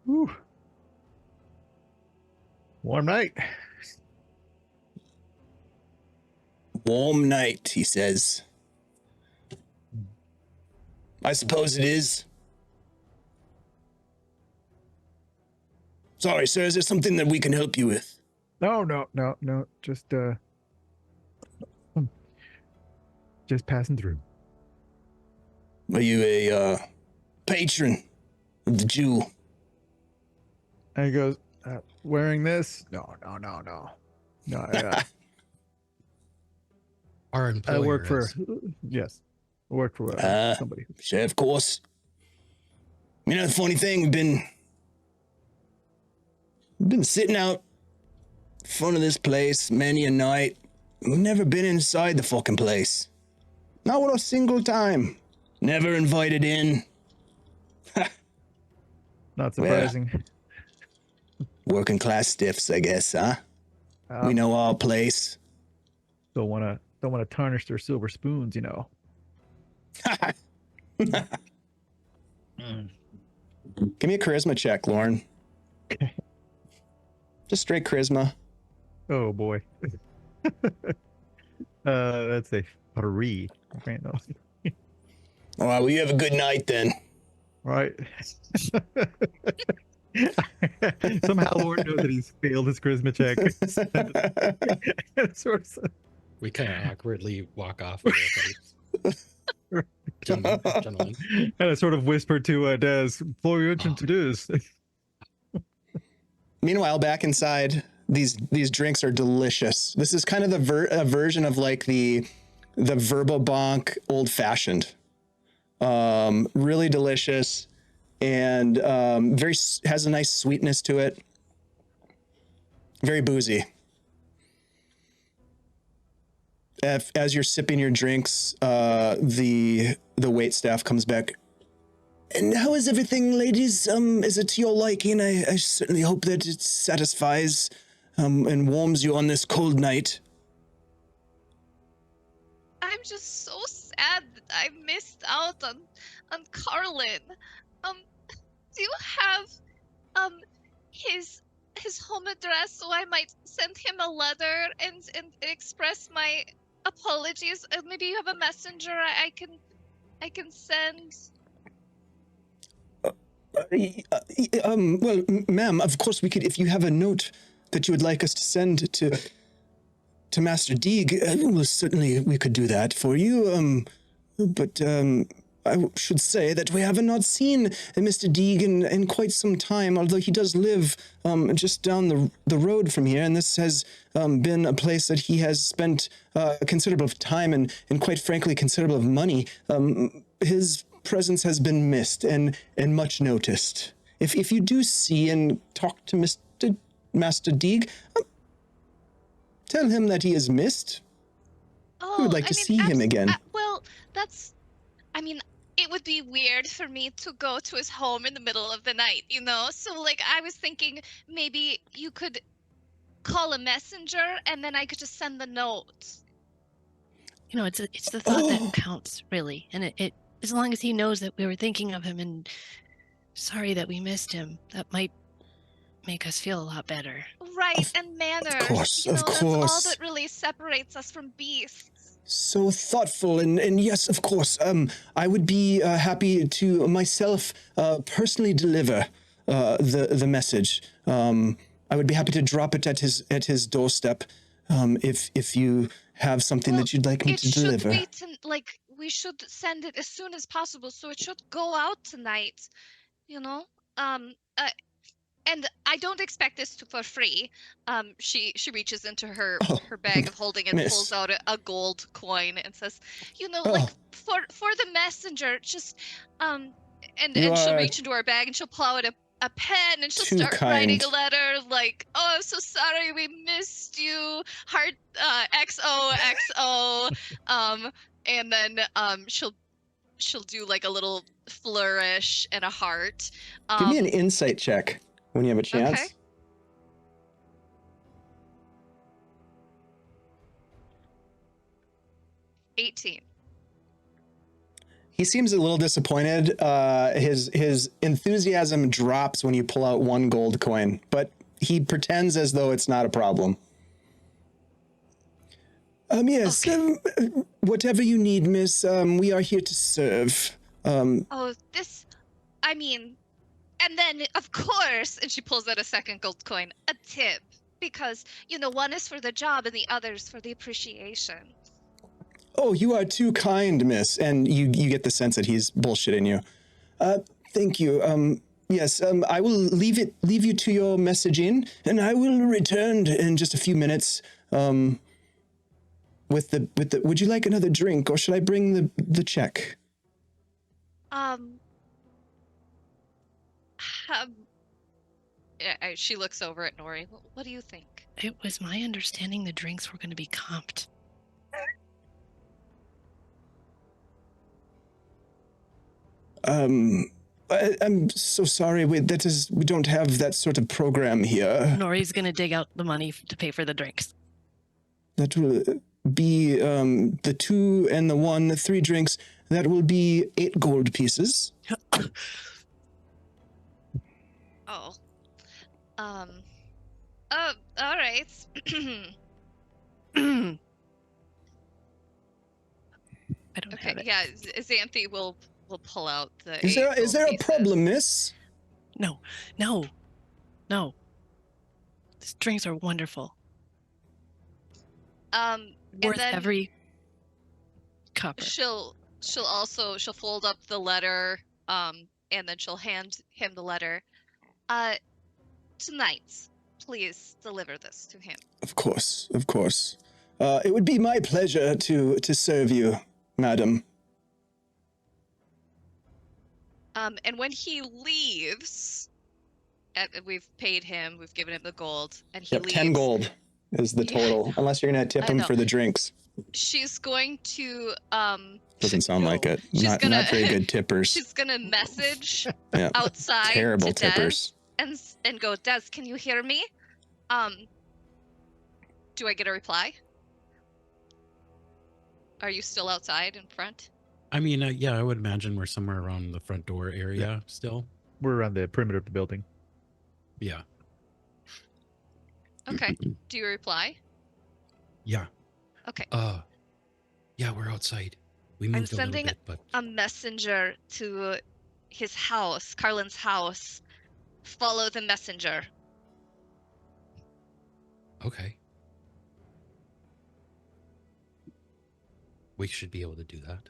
Whew. Warm night. Warm night, he says. I suppose it is. Sorry, sir, is there something that we can help you with? No. Just passing through. Are you a patron of the jewel? And he goes, wearing this? No. Our employer I work for, is- yes. I work for somebody. Sure, of course. You know, the funny thing, we've been sitting out in front of this place many a night. We've never been inside the fucking place. Not a single time. Never invited in. Not surprising. Working class stiffs, I guess, huh? We know our place. Don't want to tarnish their silver spoons, you know. Give me a charisma check, Lauren. Just straight charisma. Oh boy. That's a 3. Okay, no. All right, well, you have a good night then. Right. Somehow Lord knows that he's failed his charisma check. Sort of. We kind of awkwardly walk off with our face. Gentlemen. And I sort of whispered to Des, "For your attention to this." Meanwhile, back inside, these drinks are delicious. This is kind of a version of like the Verbal old fashioned. Really delicious, and has a nice sweetness to it. Very boozy. As you're sipping your drinks, the wait staff comes back. And how is everything, ladies? Is it to your liking? I certainly hope that it satisfies and warms you on this cold night. I'm just so sad that I missed out on Carlin. Do you have his home address so I might send him a letter and express my apologies? Maybe you have a messenger I can send. Well, ma'am, of course we could, if you have a note that you would like us to send to Master Deeg, well, certainly we could do that for you. But I should say that we have not seen Mr. Deeg in quite some time, although he does live just down the road from here, and this has been a place that he has spent considerable time and quite frankly, considerable of money. His presence has been missed and much noticed. If you do see and talk to Master Deeg, tell him that he is missed. Oh, We would like to see him again. Well, it would be weird for me to go to his home in the middle of the night, you know? So, like, I was thinking maybe you could call a messenger and then I could just send the note. You know, it's the thought that counts, really. And it as long as he knows that we were thinking of him and sorry that we missed him, that might make us feel a lot better. Right, and manners. Of course. That's all that really separates us from beasts. So thoughtful, and yes, of course. I would be happy to myself personally deliver the message. I would be happy to drop it at his doorstep. If you have something that you'd like me to deliver. We should send it as soon as possible, so it should go out tonight. You know, and I don't expect this for free. She reaches into her bag of holding and pulls out a gold coin and says, like for the messenger, just and she'll reach into her bag and she'll pull out a pen and she'll start writing a letter like, "Oh, I'm so sorry we missed you. Heart XOXO." And then she'll do like a little flourish and a heart. Give me an insight check when you have a chance. Okay. 18. He seems a little disappointed. His enthusiasm drops when you pull out one gold coin, but he pretends as though it's not a problem. Yes, okay. Whatever you need, miss, we are here to serve. And then, of course, and she pulls out a second gold coin, a tip, because, one is for the job and the other's for the appreciation. Oh, you are too kind, miss, and you get the sense that he's bullshitting you. Thank you. Yes, I will leave you to your messaging, and I will return in just a few minutes, with the would you like another drink, or should I bring the check? She looks over at Nori. What do you think? It was my understanding the drinks were going to be comped. I'm so sorry. We don't have that sort of program here. Nori's gonna dig out the money to pay for the drinks. That will be the 2 and the 1, 3 drinks. That will be 8 gold pieces. Oh. Oh, all right. I don't Okay, have it. yeah, Xanthi will pull out the. Is 8 there gold a pieces. problem, miss? No. These drinks are wonderful. And Worth then every copper. she'll fold up the letter, and then she'll hand him the letter. Tonight, please deliver this to him. Of course, of course. It would be my pleasure to serve you, madam. And when he leaves, we've paid him, we've given him the gold, and he leaves. 10 gold is the Yeah. total, unless you're going to tip I him know. for the drinks. She's going to Doesn't sound like it. She's Not very good tippers. She's gonna message Yeah. outside Terrible to Des tippers. and go, Des, can you hear me? Do I get a reply? Are you still outside in front? I mean, yeah, I would imagine we're somewhere around the front door area still. We're around the perimeter of the building. Yeah. Okay. Do you reply? Yeah. Okay. Yeah, we're outside. We I'm moved a sending little bit, but a messenger to his house, Carlin's house. Follow the messenger. okay. We should be able to do that.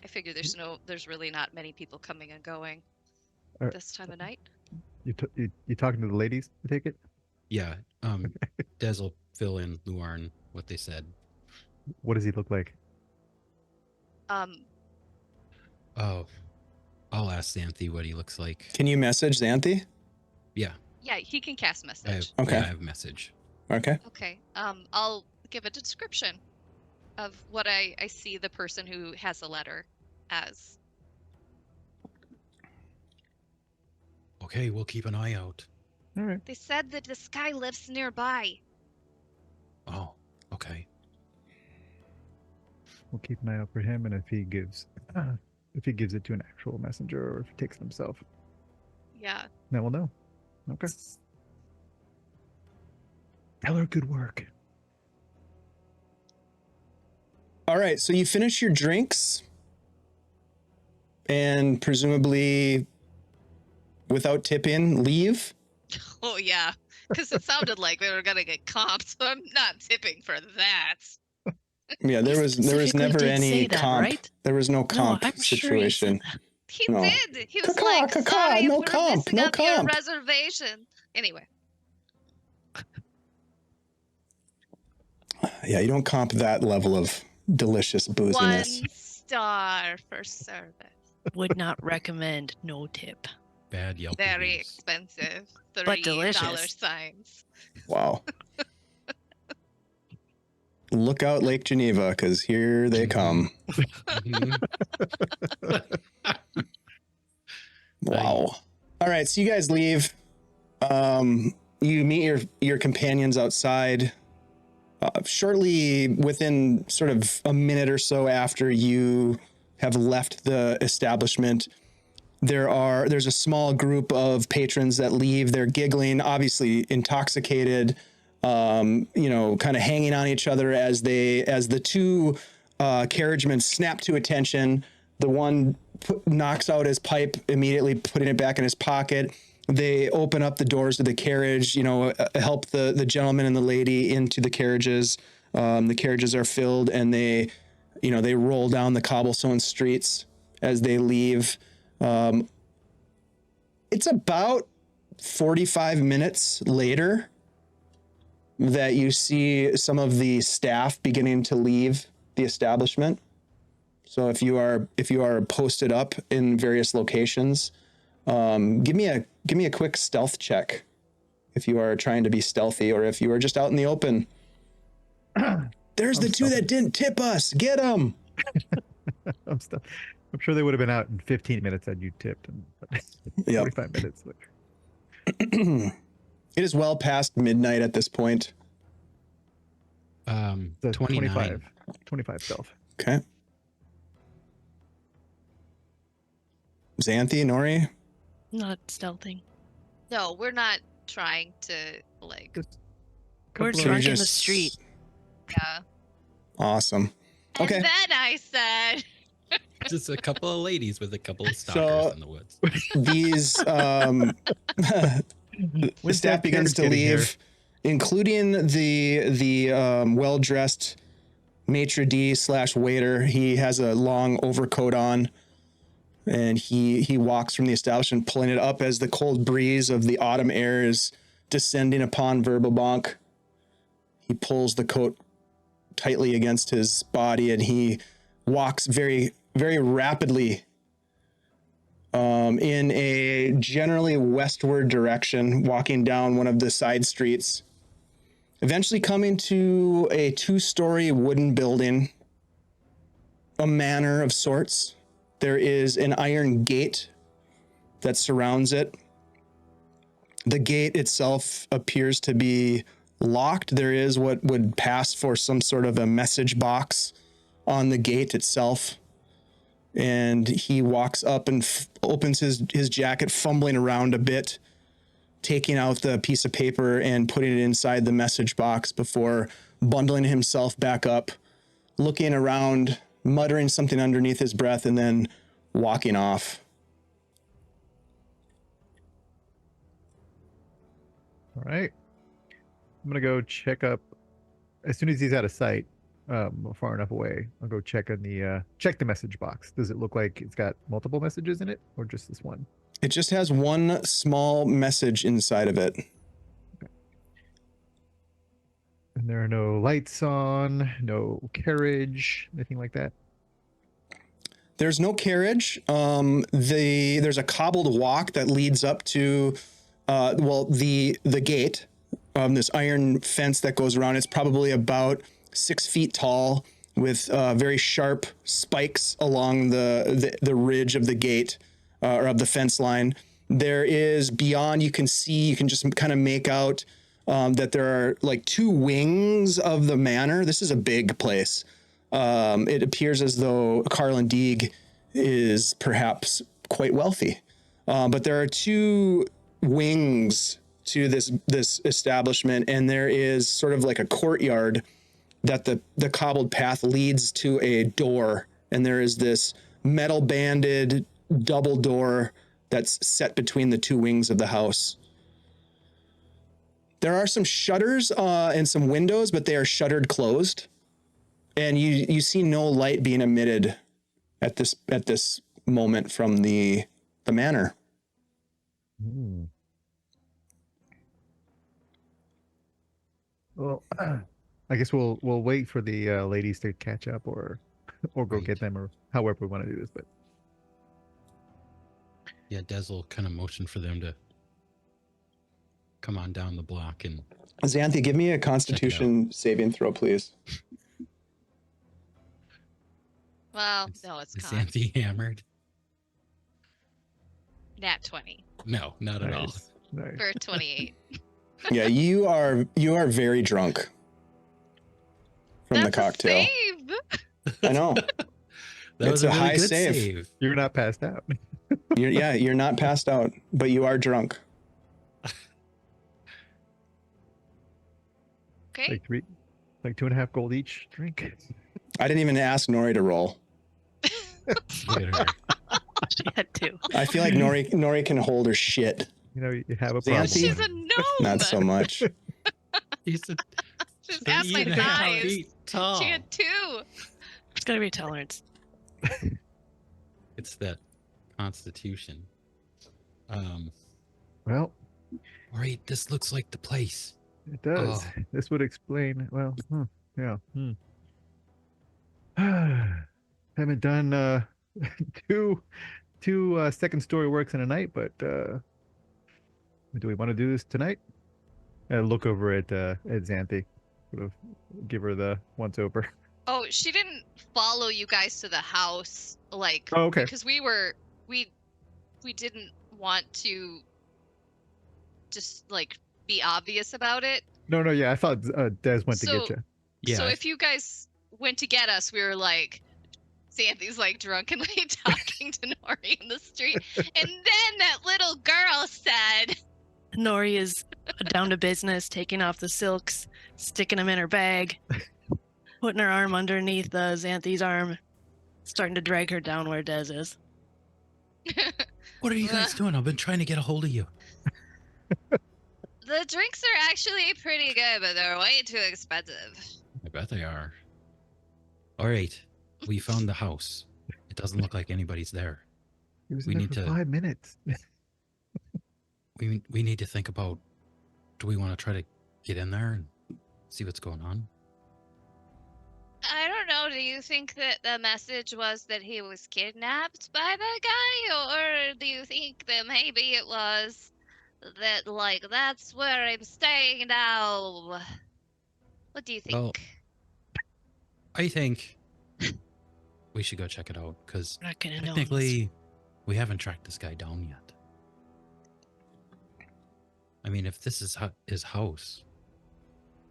I figure there's really not many people coming and going Are- this time of night. You talking to the ladies? I take it. Yeah. Des will fill in Luarn what they said. What does he look like? Oh, I'll ask Xanthi what he looks like. Can you message Xanthi? Yeah. Yeah, he can cast I have, message. Okay. yeah, I have message. Okay. Okay. I'll give a description of what I see the person who has the letter as. Okay, we'll keep an eye out. All right. They said that this guy lives nearby. Oh, okay. We'll keep an eye out for him, and if he gives it to an actual messenger, or if he takes it himself, Yeah. then we'll know. Okay. Tell her good work. All right, so you finish your drinks and presumably without tipping, leave. Oh yeah, because it sounded like we were gonna get comped, so I'm not tipping for that. Yeah, there was specifically never did any say that, comp. right? There was no comp I'm sure he situation. said that. He No. did. He was Caw-caw, like, caw-caw, "Sorry, no we're comp, missing no out your comp." reservation." Anyway, Yeah, you don't comp that level of delicious booziness. 1 star for service. Would not recommend no tip. Bad Yelp Very reviews. expensive. But $3 delicious. signs. Wow. Look out, Lake Geneva, because here they come. Mhm. Wow. All right, so you guys leave. You meet your companions outside. Shortly within sort of a minute or so after you have left the establishment, there's a small group of patrons that leave. They're giggling, obviously intoxicated, kind of hanging on each other as the two carriagemen snap to attention. The one knocks out his pipe, immediately putting it back in his pocket. They open up the doors of the carriage, help the gentleman and the lady into the carriages. The carriages are filled, and they roll down the cobblestone streets as they leave. It's about 45 minutes later that you see some of the staff beginning to leave the establishment. So if you are posted up in various locations, give me a quick stealth check if you are trying to be stealthy, or if you are just out in the open. There's the two that didn't tip us. Get them. I'm still. I'm sure they would have been out in 15 minutes had you tipped. And Yep. 45 minutes. It is well past midnight at this point. The 29. 25 stealth. Okay. Xanthi, Nori? Not stealthing. No, we're not trying to like. Just We're couple of- drunk in the just- street. Yeah. Awesome. Okay. And then I said, Just a couple of ladies with a couple of stalkers So- in the woods. These the When's staff that begins to carriage getting here? leave, including the well-dressed maitre d / waiter. He has a long overcoat on, and he walks from the establishment, pulling it up as the cold breeze of the autumn air is descending upon Verbobank. He pulls the coat tightly against his body, and he walks very, very rapidly in a generally westward direction, walking down one of the side streets, eventually coming to a 2-story wooden building, a manor of sorts. There is an iron gate that surrounds it. The gate itself appears to be locked. There is what would pass for some sort of a message box on the gate itself. And he walks up and opens his jacket, fumbling around a bit, taking out the piece of paper and putting it inside the message box before bundling himself back up, looking around, muttering something underneath his breath, and then walking off. All right. I'm gonna go check up as soon as he's out of sight, far enough away. I'll go check on the check the message box. Does it look like it's got multiple messages in it, or just this one? It just has one small message inside of it. And there are no lights on, no carriage, anything like that. There's no carriage. There's a cobbled walk that leads up to, the gate. This iron fence that goes around. It's probably about 6 feet tall, with very sharp spikes along the ridge of the gate or of the fence line. There is beyond. You can just kind of make out that there are like 2 wings of the manor. This is a big place. It appears as though Carlin Deeg is perhaps quite wealthy. But there are 2 wings to this establishment, and there is sort of like a courtyard that the cobbled path leads to a door, and there is this metal banded double door that's set between the 2 wings of the house. There are some shutters and some windows, but they are shuttered closed. And you see no light being emitted at this moment from the manor. Hmm. Well, I guess we'll wait for the ladies to catch up, or go Right. get them, or however we want to do this. But Yeah, Des will kind of motion for them to come on down the block, and Xanthi, give me a Constitution saving throw, please. well, no, it's is con. Xanthi hammered? Nat 20 No, not at all. nice. for 28. Yeah, you are very drunk from That's the cocktail. a save. I know. That It's was a a really high good save. You're not passed out. You're not passed out, but you are drunk. Okay. Like 2.5 gold each drink. I didn't even ask Nori to roll. Look at her. She had 2. I feel like Nori can hold her shit. You know, you have a Xanthi? problem. She's a gnome. Not so much. He's a She's past my 3.5 thighs. feet tall. She had 2. It's gotta be tolerance. It's that constitution. Well, All right, this looks like the place. it does. Oh. This would explain. Well, yeah. Haven't done two second story works in a night, but do we want to do this tonight? Look over at Xanthi, sort of give her the once over. Oh, she didn't follow you guys to the house, like, Oh, okay. because we didn't want to just like be obvious about it. No, yeah, I thought Des went to get So- you. Yeah. So if you guys went to get us, we were like, Xanthi's like drunkenly talking to Nori in the street, and then that little girl said, Nori is down to business, taking off the silks, sticking them in her bag, putting her arm underneath Xanthi's arm, starting to drag her down where Des is. What are you guys doing? I've been trying to get a hold of you. "The drinks are actually pretty good, but they're way too expensive." I bet they are. All right. We found the house. It doesn't look like anybody's there. He was We in there need for to- 5 minutes. We need to think about, do we want to try to get in there and see what's going on? I don't know. Do you think that the message was that he was kidnapped by the guy, or do you think that maybe it was that, like, that's where I'm staying now? What do you think? Well, I think we should go check it out, because We're not gonna know. technically we haven't tracked this guy down yet. I mean, if this is his house,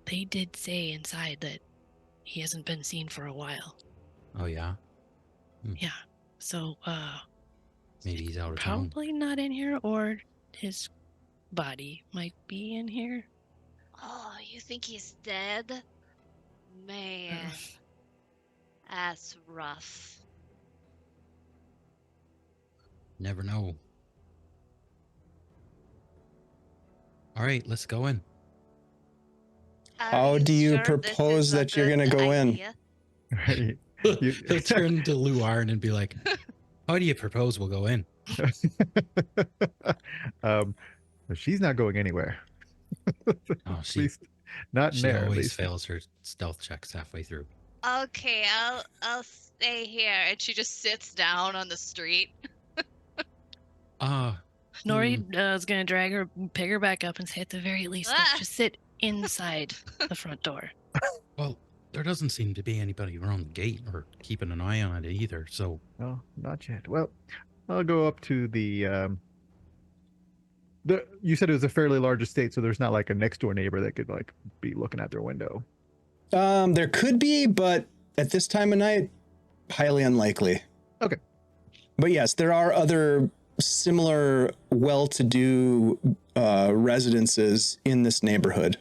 They did say inside that he hasn't been seen for a while. oh yeah, Yeah. So, maybe he's out of town. probably not in here, or his body might be in here. Oh, you think he's dead? Man, that's rough. Never know. All right, let's go in. How do you propose that you're gonna go in? Right. He'll turn to Luarn and be like, "How do you propose we'll go in?" She's not going anywhere. Oh, At least not in she there. At always least. fails her stealth checks halfway through. Okay, I'll stay here. And she just sits down on the street. Nori is gonna drag her, pick her back up, and say, at the very least, let's Ah! just sit inside the front door. Well, there doesn't seem to be anybody around the gate or keeping an eye on it either. So No, not yet. Well, I'll go up to the. You said it was a fairly large estate, so there's not like a next door neighbor that could like be looking at their window. There could be, but at this time of night, highly unlikely. Okay. But yes, there are other similar well-to-do residences in this neighborhood.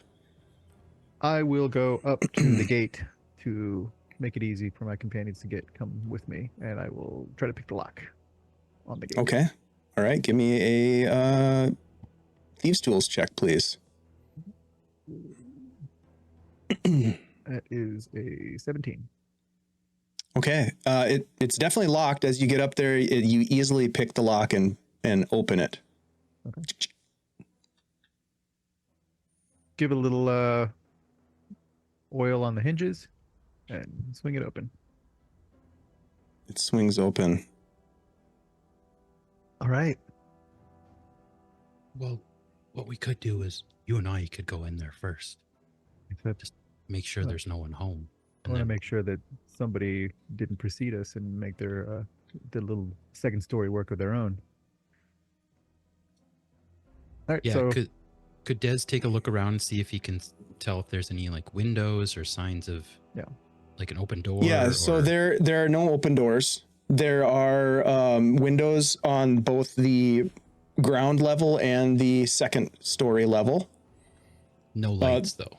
I will go up to the gate to make it easy for my companions to come with me, and I will try to pick the lock on the gate. Okay. All right. Give me a thieves' tools check, please. That is a 17. Okay. It's definitely locked. As you get up there, you easily pick the lock and open it. Okay. Give it a little oil on the hinges and swing it open. It swings open. All right. well, what we could do is you and I could go in there first. Except Just make sure there's no one home. I want to make sure that somebody didn't precede us and make their little second story work of their own. All right, Yeah, so could Des take a look around and see if he can tell if there's any like windows or signs of like an open door? Yeah, so there are no open doors. There are windows on both the ground level and the second story level. no lights though.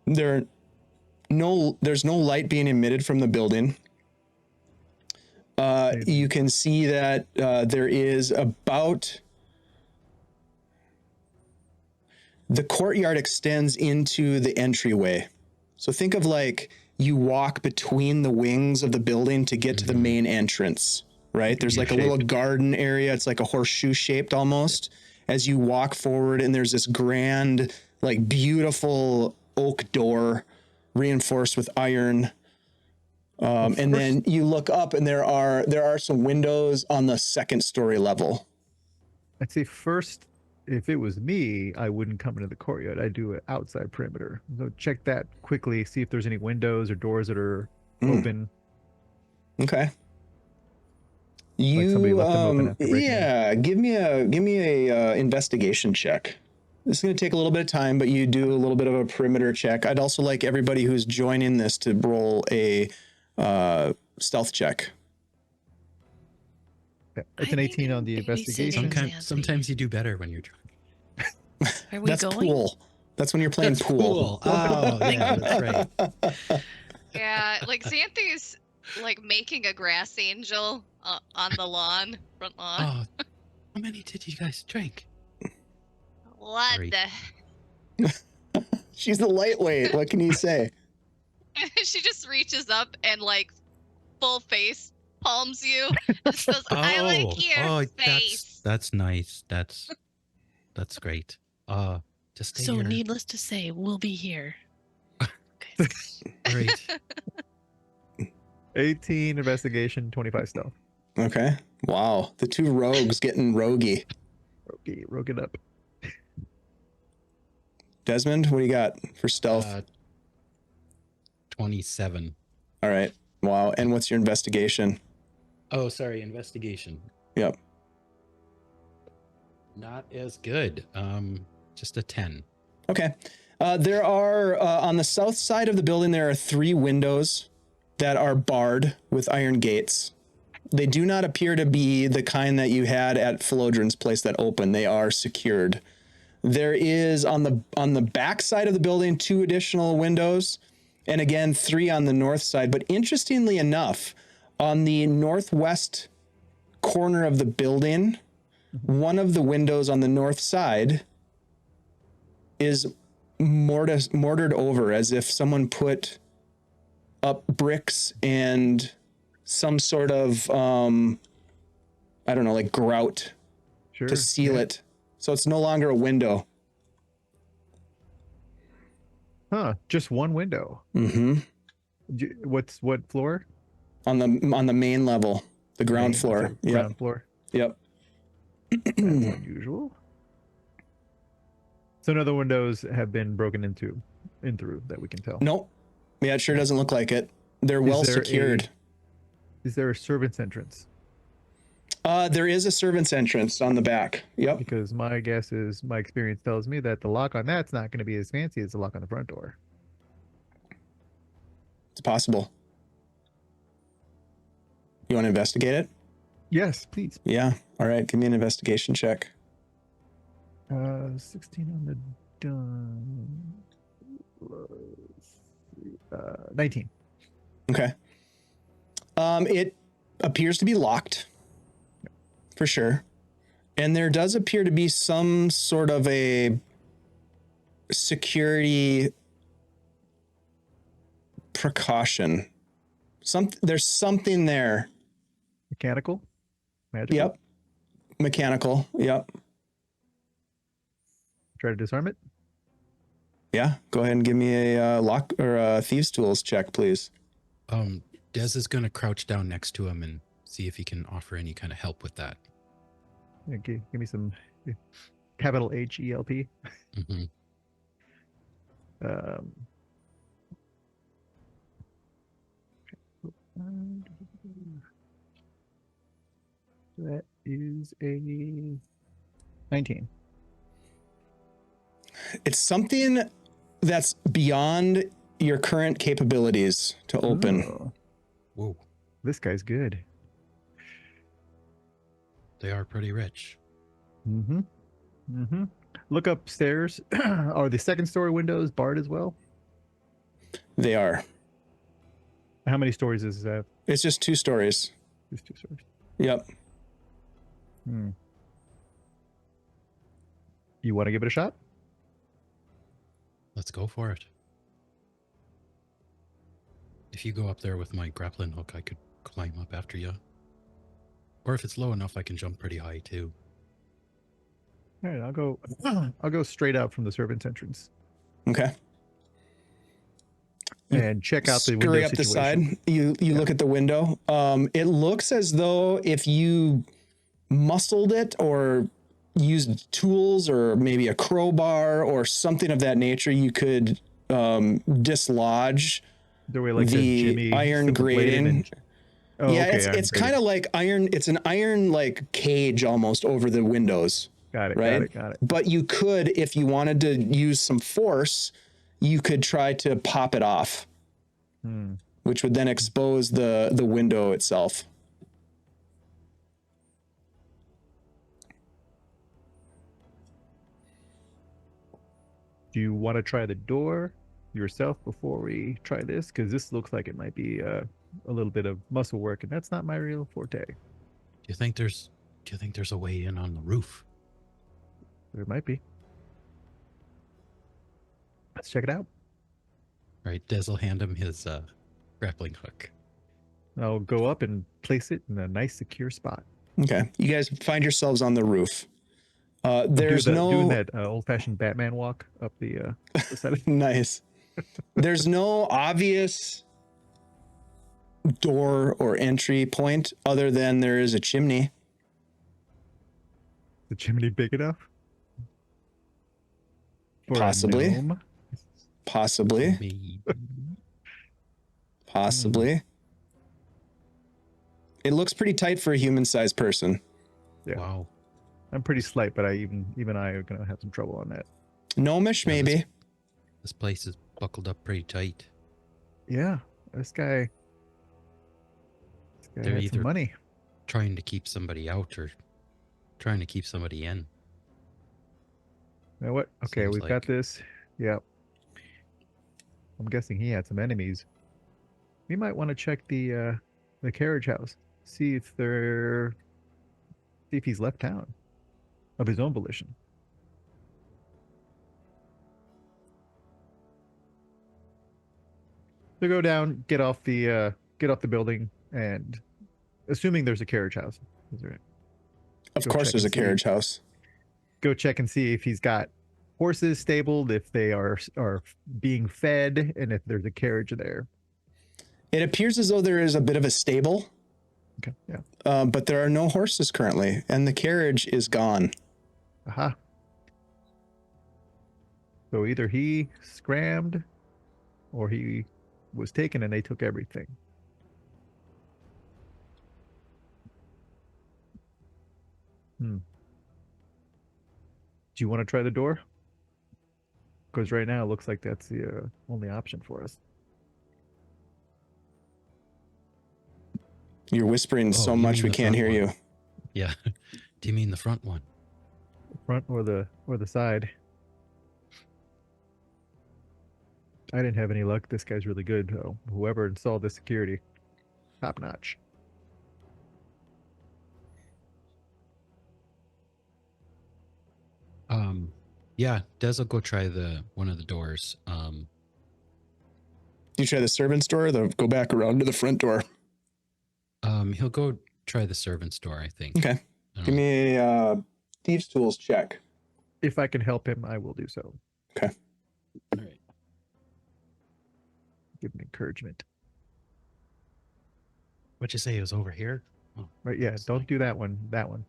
There's no light being emitted from the building. You can see that there is about the courtyard extends into the entryway. So think of like you walk between the wings of the building to get to the main entrance, right? There's like a little garden area. It's like a horseshoe shaped almost as you walk forward, and there's this grand, like beautiful oak door reinforced with iron. And then you look up and there are some windows on the second story level. I'd say first, if it was me, I wouldn't come into the courtyard. I'd do an outside perimeter. So check that quickly, see if there's any windows or doors that are open. Okay. Like somebody left them open after breaking in. Yeah, give me a investigation check. This is going to take a little bit of time, but you do a little bit of a perimeter check. I'd also like everybody who's joining this to roll a stealth check. Yeah, it's an 18 on the investigation. Sometimes you do better when you're drunk. Are we That's going? pool. That's when you're playing That's pool. Oh, yeah, that's right. Yeah, like Xanthi's like making a grass angel on the lawn, front lawn. Oh, how many did you guys drink? What Sorry. the? She's the lightweight. What can you say? She just reaches up and like full face palms you. And says, "I like your face." That's nice. That's great. Just stay So here. needless to say, we'll be here. Great. 18 investigation, 25 stealth. Okay. Wow. The two rogues getting roguey. Okay, rogue it up. Desmond, what do you got for stealth? 27. All right. Wow. And what's your investigation? Oh, sorry, investigation. Yep. Not as good. Just a 10. Okay. There are, on the south side of the building, there are 3 windows that are barred with iron gates. They do not appear to be the kind that you had at Philodrin's place that open. They are secured. There is on the back side of the building 2 additional windows, and again 3 on the north side. But interestingly enough, on the northwest corner of the building, one of the windows on the north side is mortared over, as if someone put up bricks and some sort of I don't know, like grout Sure. to seal it. So it's no longer a window. Huh, just one window. Mm-hmm. What floor? On the main level, the ground Okay, floor. so ground floor. Yep. That's unusual. So none of the windows have been broken in through that we can tell. Nope. Yeah, it sure doesn't look like it. They're well there secured. Is there a servant's entrance? There is a servant's entrance on the back. Yep. Because my guess is, my experience tells me that the lock on that's not going to be as fancy as the lock on the front door. It's possible. You want to investigate it? Yes, please. Yeah. All right. Give me an investigation check. 16 on the done. 19. Okay. It appears to be locked, for sure. And there does appear to be some sort of a security precaution. There's something there. Mechanical? Magical? Yep. Mechanical. Yep. Try to disarm it? Yeah. Go ahead and give me a lock or a thieves tools check, please. Des is going to crouch down next to him and see if he can offer any kind of help with that. Okay, give me some capital HELP. Mm-hmm. That is a 19. It's something that's beyond your current capabilities to open. Oh, Whoa, this guy's good. they are pretty rich. Mm-hmm. Mm-hmm. Look upstairs. Are the second story windows barred as well? They are. How many stories is that? It's just 2 stories. Just 2 stories. Yep. You want to give it a shot? Let's go for it. If you go up there with my grappling hook, I could climb up after you. Or if it's low enough, I can jump pretty high too. All right, I'll go straight out from the servant's entrance Okay. and check out the window Scurry up situation. the side. You look at the window. It looks as though if you muscled it or used tools or maybe a crowbar or something of that nature, you could dislodge The way like the Jimmy iron simple bladed grating. and oh, yeah, okay, it's iron it's grated. kind of like iron. It's an iron like cage almost over the windows, got it, right? got it. But you could, if you wanted to use some force, you could try to pop it off, which would then expose the window itself. Do you want to try the door yourself before we try this? Because this looks like it might be a little bit of muscle work, and that's not my real forte. Do you think there's a way in on the roof? There might be. Let's check it out. All right, Des will hand him his grappling hook. I'll go up and place it in a nice secure spot. Okay, you guys find yourselves on the roof. There's doing that old-fashioned Batman walk up the side. Nice. There's no obvious door or entry point other than there is a chimney. The chimney big enough? For a Possibly. gnome? Possibly. Maybe. Possibly. It looks pretty tight for a human-sized person. Yeah. Wow. I'm pretty slight, but even I are gonna have some trouble on that. Gnomish, Yeah, maybe. This place is buckled up pretty tight. Yeah, this guy They're had either- some money. Trying to keep somebody out or trying to keep somebody in. You know what? Okay, Seems we've got like- this. Yep. I'm guessing he had some enemies. We might want to check the carriage house. See if he's left town of his own volition. So go down, get off the building, and assuming there's a carriage house. Is there? Of Go course check there's a and see. carriage house. Go check and see if he's got horses stabled, if they are being fed, and if there's a carriage there. It appears as though there is a bit of a stable, Okay, yeah. but there are no horses currently, and the carriage is gone. Aha. So either he scrammed or he was taken and they took everything. Do you want to try the door? Because right now it looks like that's the only option for us. You're whispering Oh, so you much mean we the can't front hear one. you. Yeah. Do you mean the front one? Front or the side. I didn't have any luck. This guy's really good, though. Whoever installed the security, top notch. Yeah, Des will go try one of the doors. You try the servant's door, or go back around to the front door. He'll go try the servant's door, I think. Okay. I don't Give know. me a thieves tools check. If I can help him, I will do so. All right. Give him encouragement. What'd you say? It was over here? Oh, Right? Yeah. Don't do that one. That one.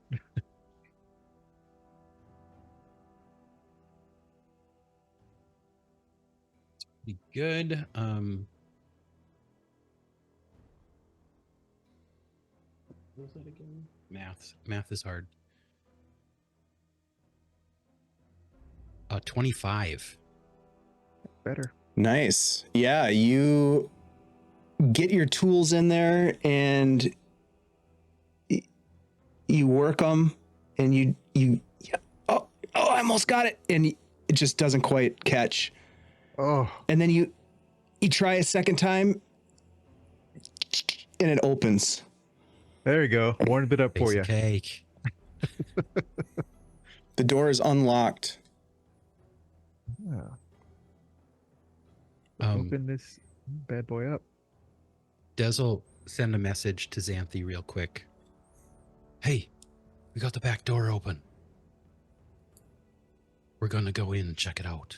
pretty good. What was that again? Math is hard. 25. Better. Nice. Yeah, you get your tools in there and you work them, and you I almost got it, and it just doesn't quite catch. Oh, And then you try a second time, and it opens. there you go. Warmed it up Piece for you. of cake. The door is unlocked. Yeah. Um, Open this bad boy up. Des will send a message to Xanthi real quick. Hey, we got the back door open. We're gonna go in and check it out.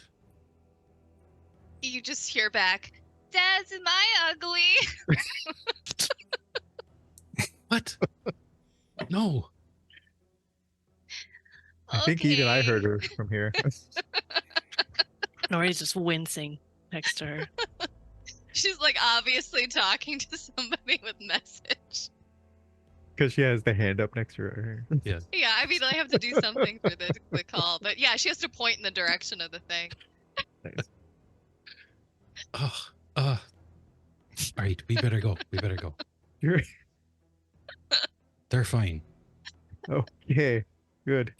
You just hear back, Dad, am I ugly? What? No. I think even I heard her from here. Nori's just wincing next to her. She's like obviously talking to somebody with message. Because she has the hand up next to her. Yeah. Yeah, I mean I have to do something for the call, but yeah, she has to point in the direction of the thing. Nice. Oh, all right, we better go. We better go. You're- They're fine. Okay, good.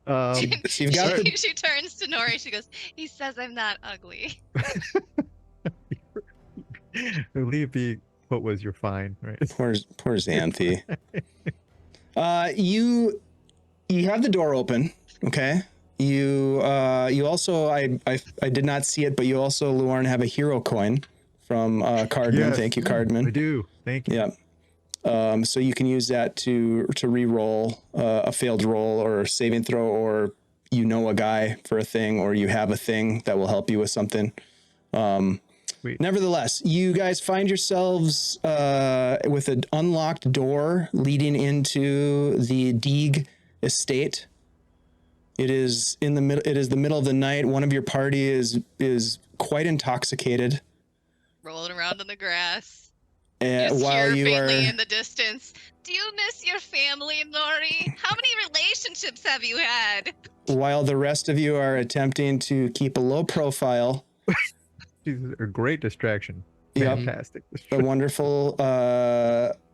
You've got the, She turns to Nori. She goes, "He says I'm not ugly." Leave the what was your fine, right? poor Xanthi. You have the door open, okay? You also I did not see it, but you also, Luarn, have a hero coin from Cardman. Yes, Thank you, Cardman. I do. Thank you. Yeah. So you can use that to re-roll a failed roll or saving throw, or you know a guy for a thing, or you have a thing that will help you with something. Nevertheless, you guys find yourselves with an unlocked door leading into the Deeg estate. It is in the middle. It is the middle of the night. One of your party is quite intoxicated. Rolling around in the grass. While you are faintly in the distance. Do you miss your family, Nori? How many relationships have you had? while the rest of you are attempting to keep a low profile. She's a great distraction. Yep. Fantastic. A wonderful,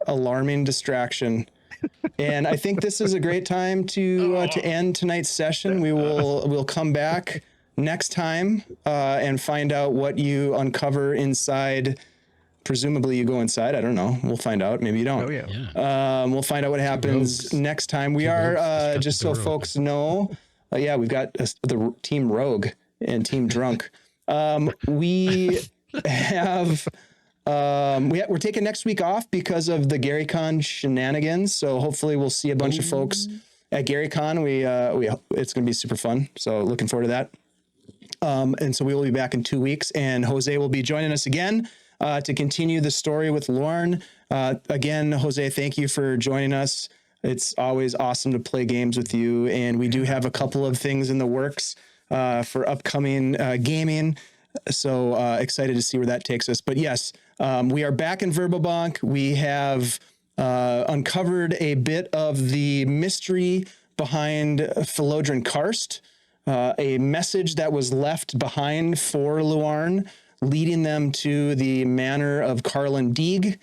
alarming distraction. And I think this is a great time to end tonight's session. We'll come back next time and find out what you uncover inside. Presumably you go inside. I don't know. We'll find out. Maybe you don't. Oh yeah. Yeah. We'll find out what happens rogues. next time. We Two rogues are, just just got so the door folks know, we've got the Team Rogue and Team Drunk. We have, we're taking next week off because of the GaryCon shenanigans. So hopefully we'll see a bunch of folks at GaryCon. It's going to be super fun. So looking forward to that. And so we will be back in 2 weeks, and Jose will be joining us again to continue the story with Lorne. Again, Jose, thank you for joining us. It's always awesome to play games with you, and we do have a couple of things in the works for upcoming gaming. So excited to see where that takes us. But yes, we are back in Verbobonk. We have uncovered a bit of the mystery behind Philodrin Karst, a message that was left behind for Luarn, leading them to the manor of Carlin Deeg,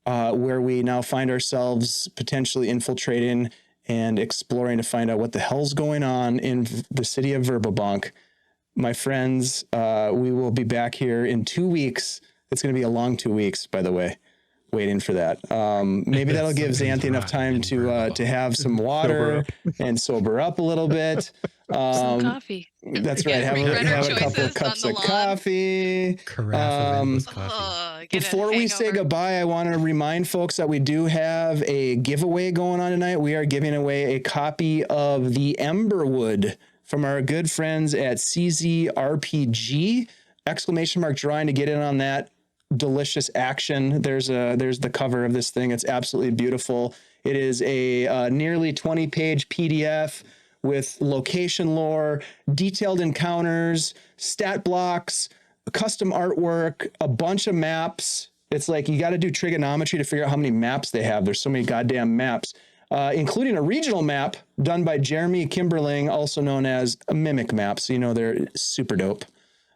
where we now find ourselves potentially infiltrating and exploring to find out what the hell's going on in the city of Verbobonk. My friends, we will be back here in 2 weeks. It's going to be a long 2 weeks, by the way, waiting for that. Maybe that'll give Something's Xanthi enough rotten time in to have some water and sober up a little bit. Some coffee. That's right. Yeah, Have regret a our couple of choices on cups the of lawn. coffee. Carafe of endless coffee. Get a Before we say hangover. goodbye, I want to remind folks that we do have a giveaway going on tonight. We are giving away a copy of the Emberwood from our good friends at CZRPG. ! Trying to get in on that delicious action. There's the cover of this thing. It's absolutely beautiful. It is a nearly 20-page PDF with location lore, detailed encounters, stat blocks, custom artwork, a bunch of maps. It's like you got to do trigonometry to figure out how many maps they have. There's so many goddamn maps, including a regional map done by Jeremy Kimberling, also known as a Mimic Map. So, they're super dope.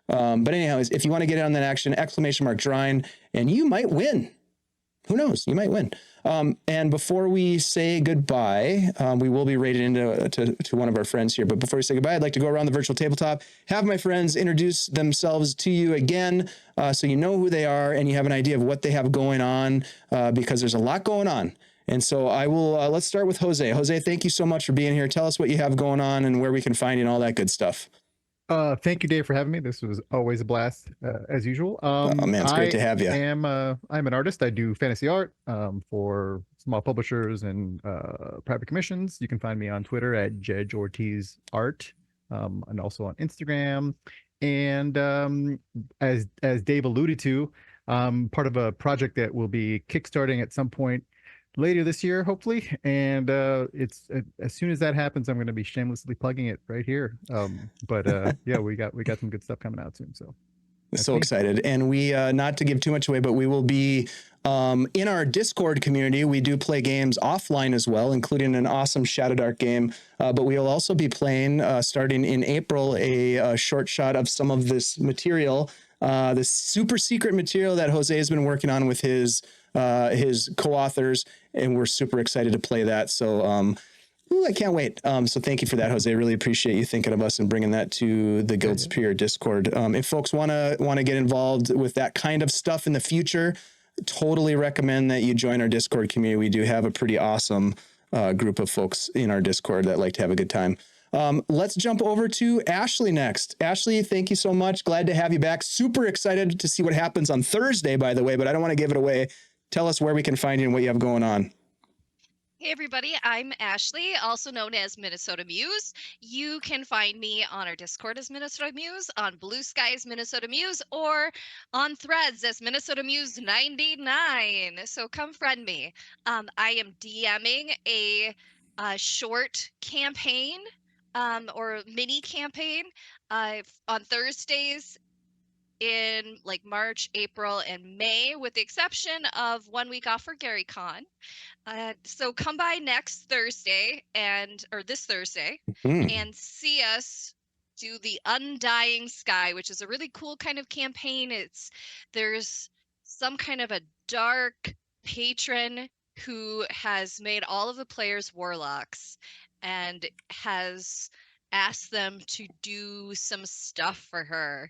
But anyways, if you want to get in on that action, ! Drine, and you might win. Who knows? You might win. And before we say goodbye, we will be rated into to one of our friends here. But before we say goodbye, I'd like to go around the virtual tabletop, have my friends introduce themselves to you again, so you know who they are and you have an idea of what they have going on, because there's a lot going on. And so I will, let's start with Jose. Jose, thank you so much for being here. Tell us what you have going on and where we can find you and all that good stuff. Thank you, Dave, for having me. This was always a blast, as usual. Oh man, it's great to have you. I'm an artist. I do fantasy art for small publishers and private commissions. You can find me on Twitter at Judge Ortiz Art, and also on Instagram. And as Dave alluded to, part of a project that will be kickstarting at some point later this year, hopefully. And it's as soon as that happens, I'm going to be shamelessly plugging it right here. But yeah, we got some good stuff coming out soon. So So me. excited. And we, not to give too much away, but we will be in our Discord community. We do play games offline as well, including an awesome Shadow Dark game. But we will also be playing, starting in April, a short shot of some of this material, this super secret material that Jose has been working on with his co-authors. And we're super excited to play that. So, I can't wait. So thank you for that, Jose. Really appreciate you thinking of us and bringing that to the Guild Superior Discord. If folks want to get involved with that kind of stuff in the future, totally recommend that you join our Discord community. We do have a pretty awesome group of folks in our Discord that like to have a good time. Let's jump over to Ashley next. Ashley, thank you so much. Glad to have you back. Super excited to see what happens on Thursday, by the way, but I don't want to give it away. Tell us where we can find you and what you have going on. Hey everybody, I'm Ashley, also known as Minnesota Muse. You can find me on our Discord as Minnesota Muse, on Blue Sky as Minnesota Muse, or on Threads as Minnesota Muse 99. So come friend me. I am DMing a short campaign or mini campaign on Thursdays in like March, April, and May, with the exception of 1 week off for Gary Con. So come by next Thursday or this Thursday and see us do the Undying Sky, which is a really cool kind of campaign. There's some kind of a dark patron who has made all of the players warlocks and has asked them to do some stuff for her.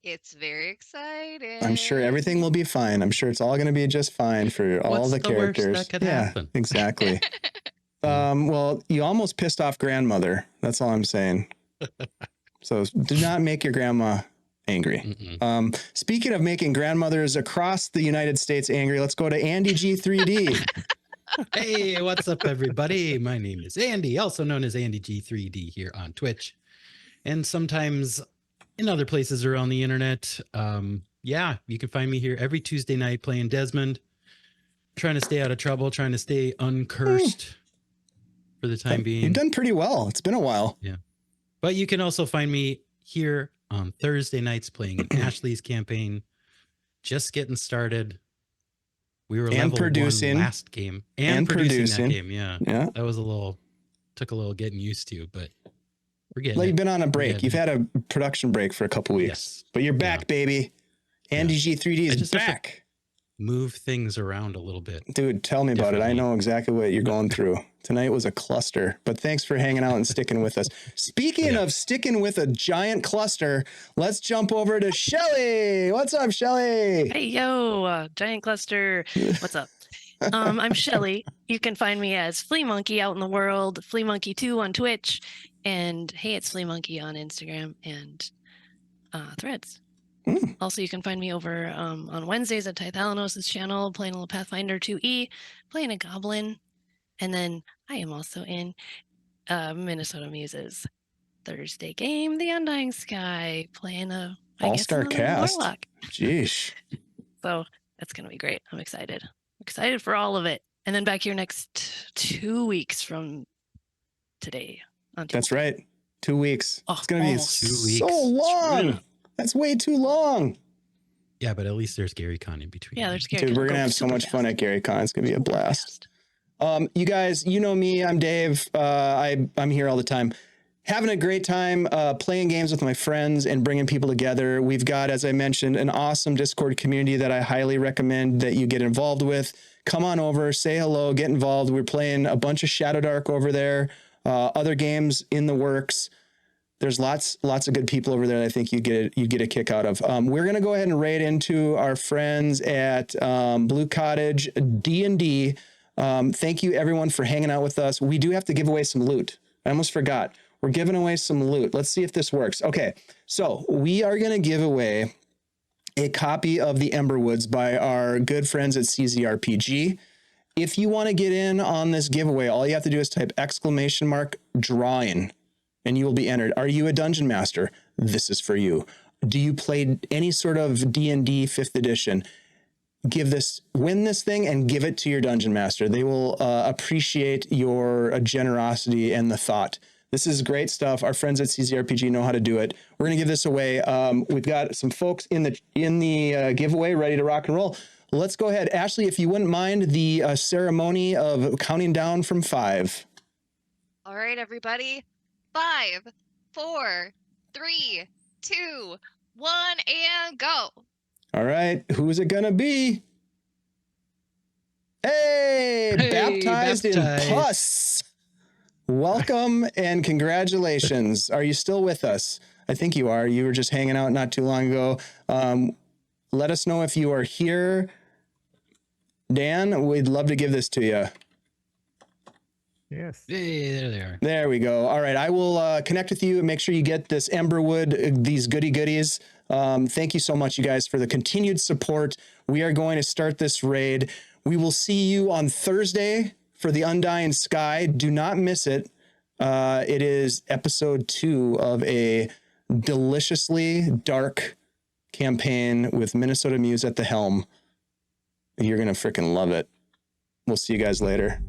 It's very exciting. I'm sure everything will be fine. I'm sure it's all going to be just fine for all What's the worst characters. that could happen? Exactly. Well, you almost pissed off grandmother. That's all I'm saying. So do not make your grandma angry. Speaking of making grandmothers across the United States angry, let's go to Andy G3D. Hey, what's up, everybody? My name is Andy, also known as Andy G3D here on Twitch, and sometimes in other places around the internet. Yeah, you can find me here every Tuesday night playing Desmond, trying to stay out of trouble, trying to stay uncursed for the time being. You've done pretty well. It's been a while. Yeah. But you can also find me here on Thursday nights playing in Ashley's campaign, just getting started. We were level producing 1 last game and producing that game. Yeah. That was took a little getting used to, but we're getting You've been on a break. You've had a production break for a couple weeks, yes. But you're back, baby. Andy G3D is back. Move things around a little bit. Dude, tell me about it. I know exactly what you're going through. Tonight was a cluster, but thanks for hanging out and sticking with us. Speaking of sticking with a giant cluster, let's jump over to Shelly. What's up, Shelly? Hey, yo, giant cluster. What's up? I'm Shelly. You can find me as Flea Monkey out in the world, Flea Monkey 2 on Twitch, and hey, it's Flea Monkey on Instagram and Threads. Also, you can find me over on Wednesdays at Tithalanos' channel, playing a little Pathfinder 2E, playing a goblin, and then I am also in Minnesota Muse's Thursday game, The Undying Sky, playing a all-star cast. Warlock. Jeez. So that's gonna be great. I'm excited. Excited for all of it. And then back here next 2 weeks from today. That's right. 2 weeks. Oh, it's gonna be 2 weeks. so long. That's way too long. Yeah, but at least there's Gary Con in between. Yeah, there's Gary. Dude, we're gonna have so much fun at Gary Con. It's gonna be a blast. You guys, you know me. I'm Dave. I'm here all the time, having a great time playing games with my friends and bringing people together. We've got, as I mentioned, an awesome Discord community that I highly recommend that you get involved with. Come on over, say hello, get involved. We're playing a bunch of Shadow Dark over there. Other games in the works. There's lots of good people over there that I think you get a kick out of. We're gonna go ahead and raid into our friends at Blue Cottage D&D. Thank you everyone for hanging out with us. We do have to give away some loot. I almost forgot. We're giving away some loot. Let's see if this works. Okay, so we are gonna give away a copy of the Emberwoods by our good friends at CZRPG. If you want to get in on this giveaway, all you have to do is type !drawing and you will be entered. Are you a dungeon master? This is for you. Do you play any sort of D&D 5th edition? Win this thing and give it to your dungeon master. They will appreciate your generosity and the thought This is great stuff. Our friends at CZRPG know how to do it. We're going to give this away. We've got some folks in the giveaway ready to rock and roll. Let's go ahead. Ashley, if you wouldn't mind the ceremony of counting down from 5. All right, everybody. 5, 4, 3, 2, 1, and go. All right. Who's it going to be? Hey, baptized in pus. Welcome and congratulations. Are you still with us? I think you are. You were just hanging out not too long ago. Let us know if you are here. Dan, we'd love to give this to you. Yes. Hey, there they are. There we go. All right. I will connect with you and make sure you get this Emberwood, these goodies. Thank you so much, you guys, for the continued support. We are going to start this raid. We will see you on Thursday for the Undying Sky. Do not miss it. It is episode 2 of a deliciously dark campaign with Minnesota Muse at the helm. You're going to freaking love it. We'll see you guys later.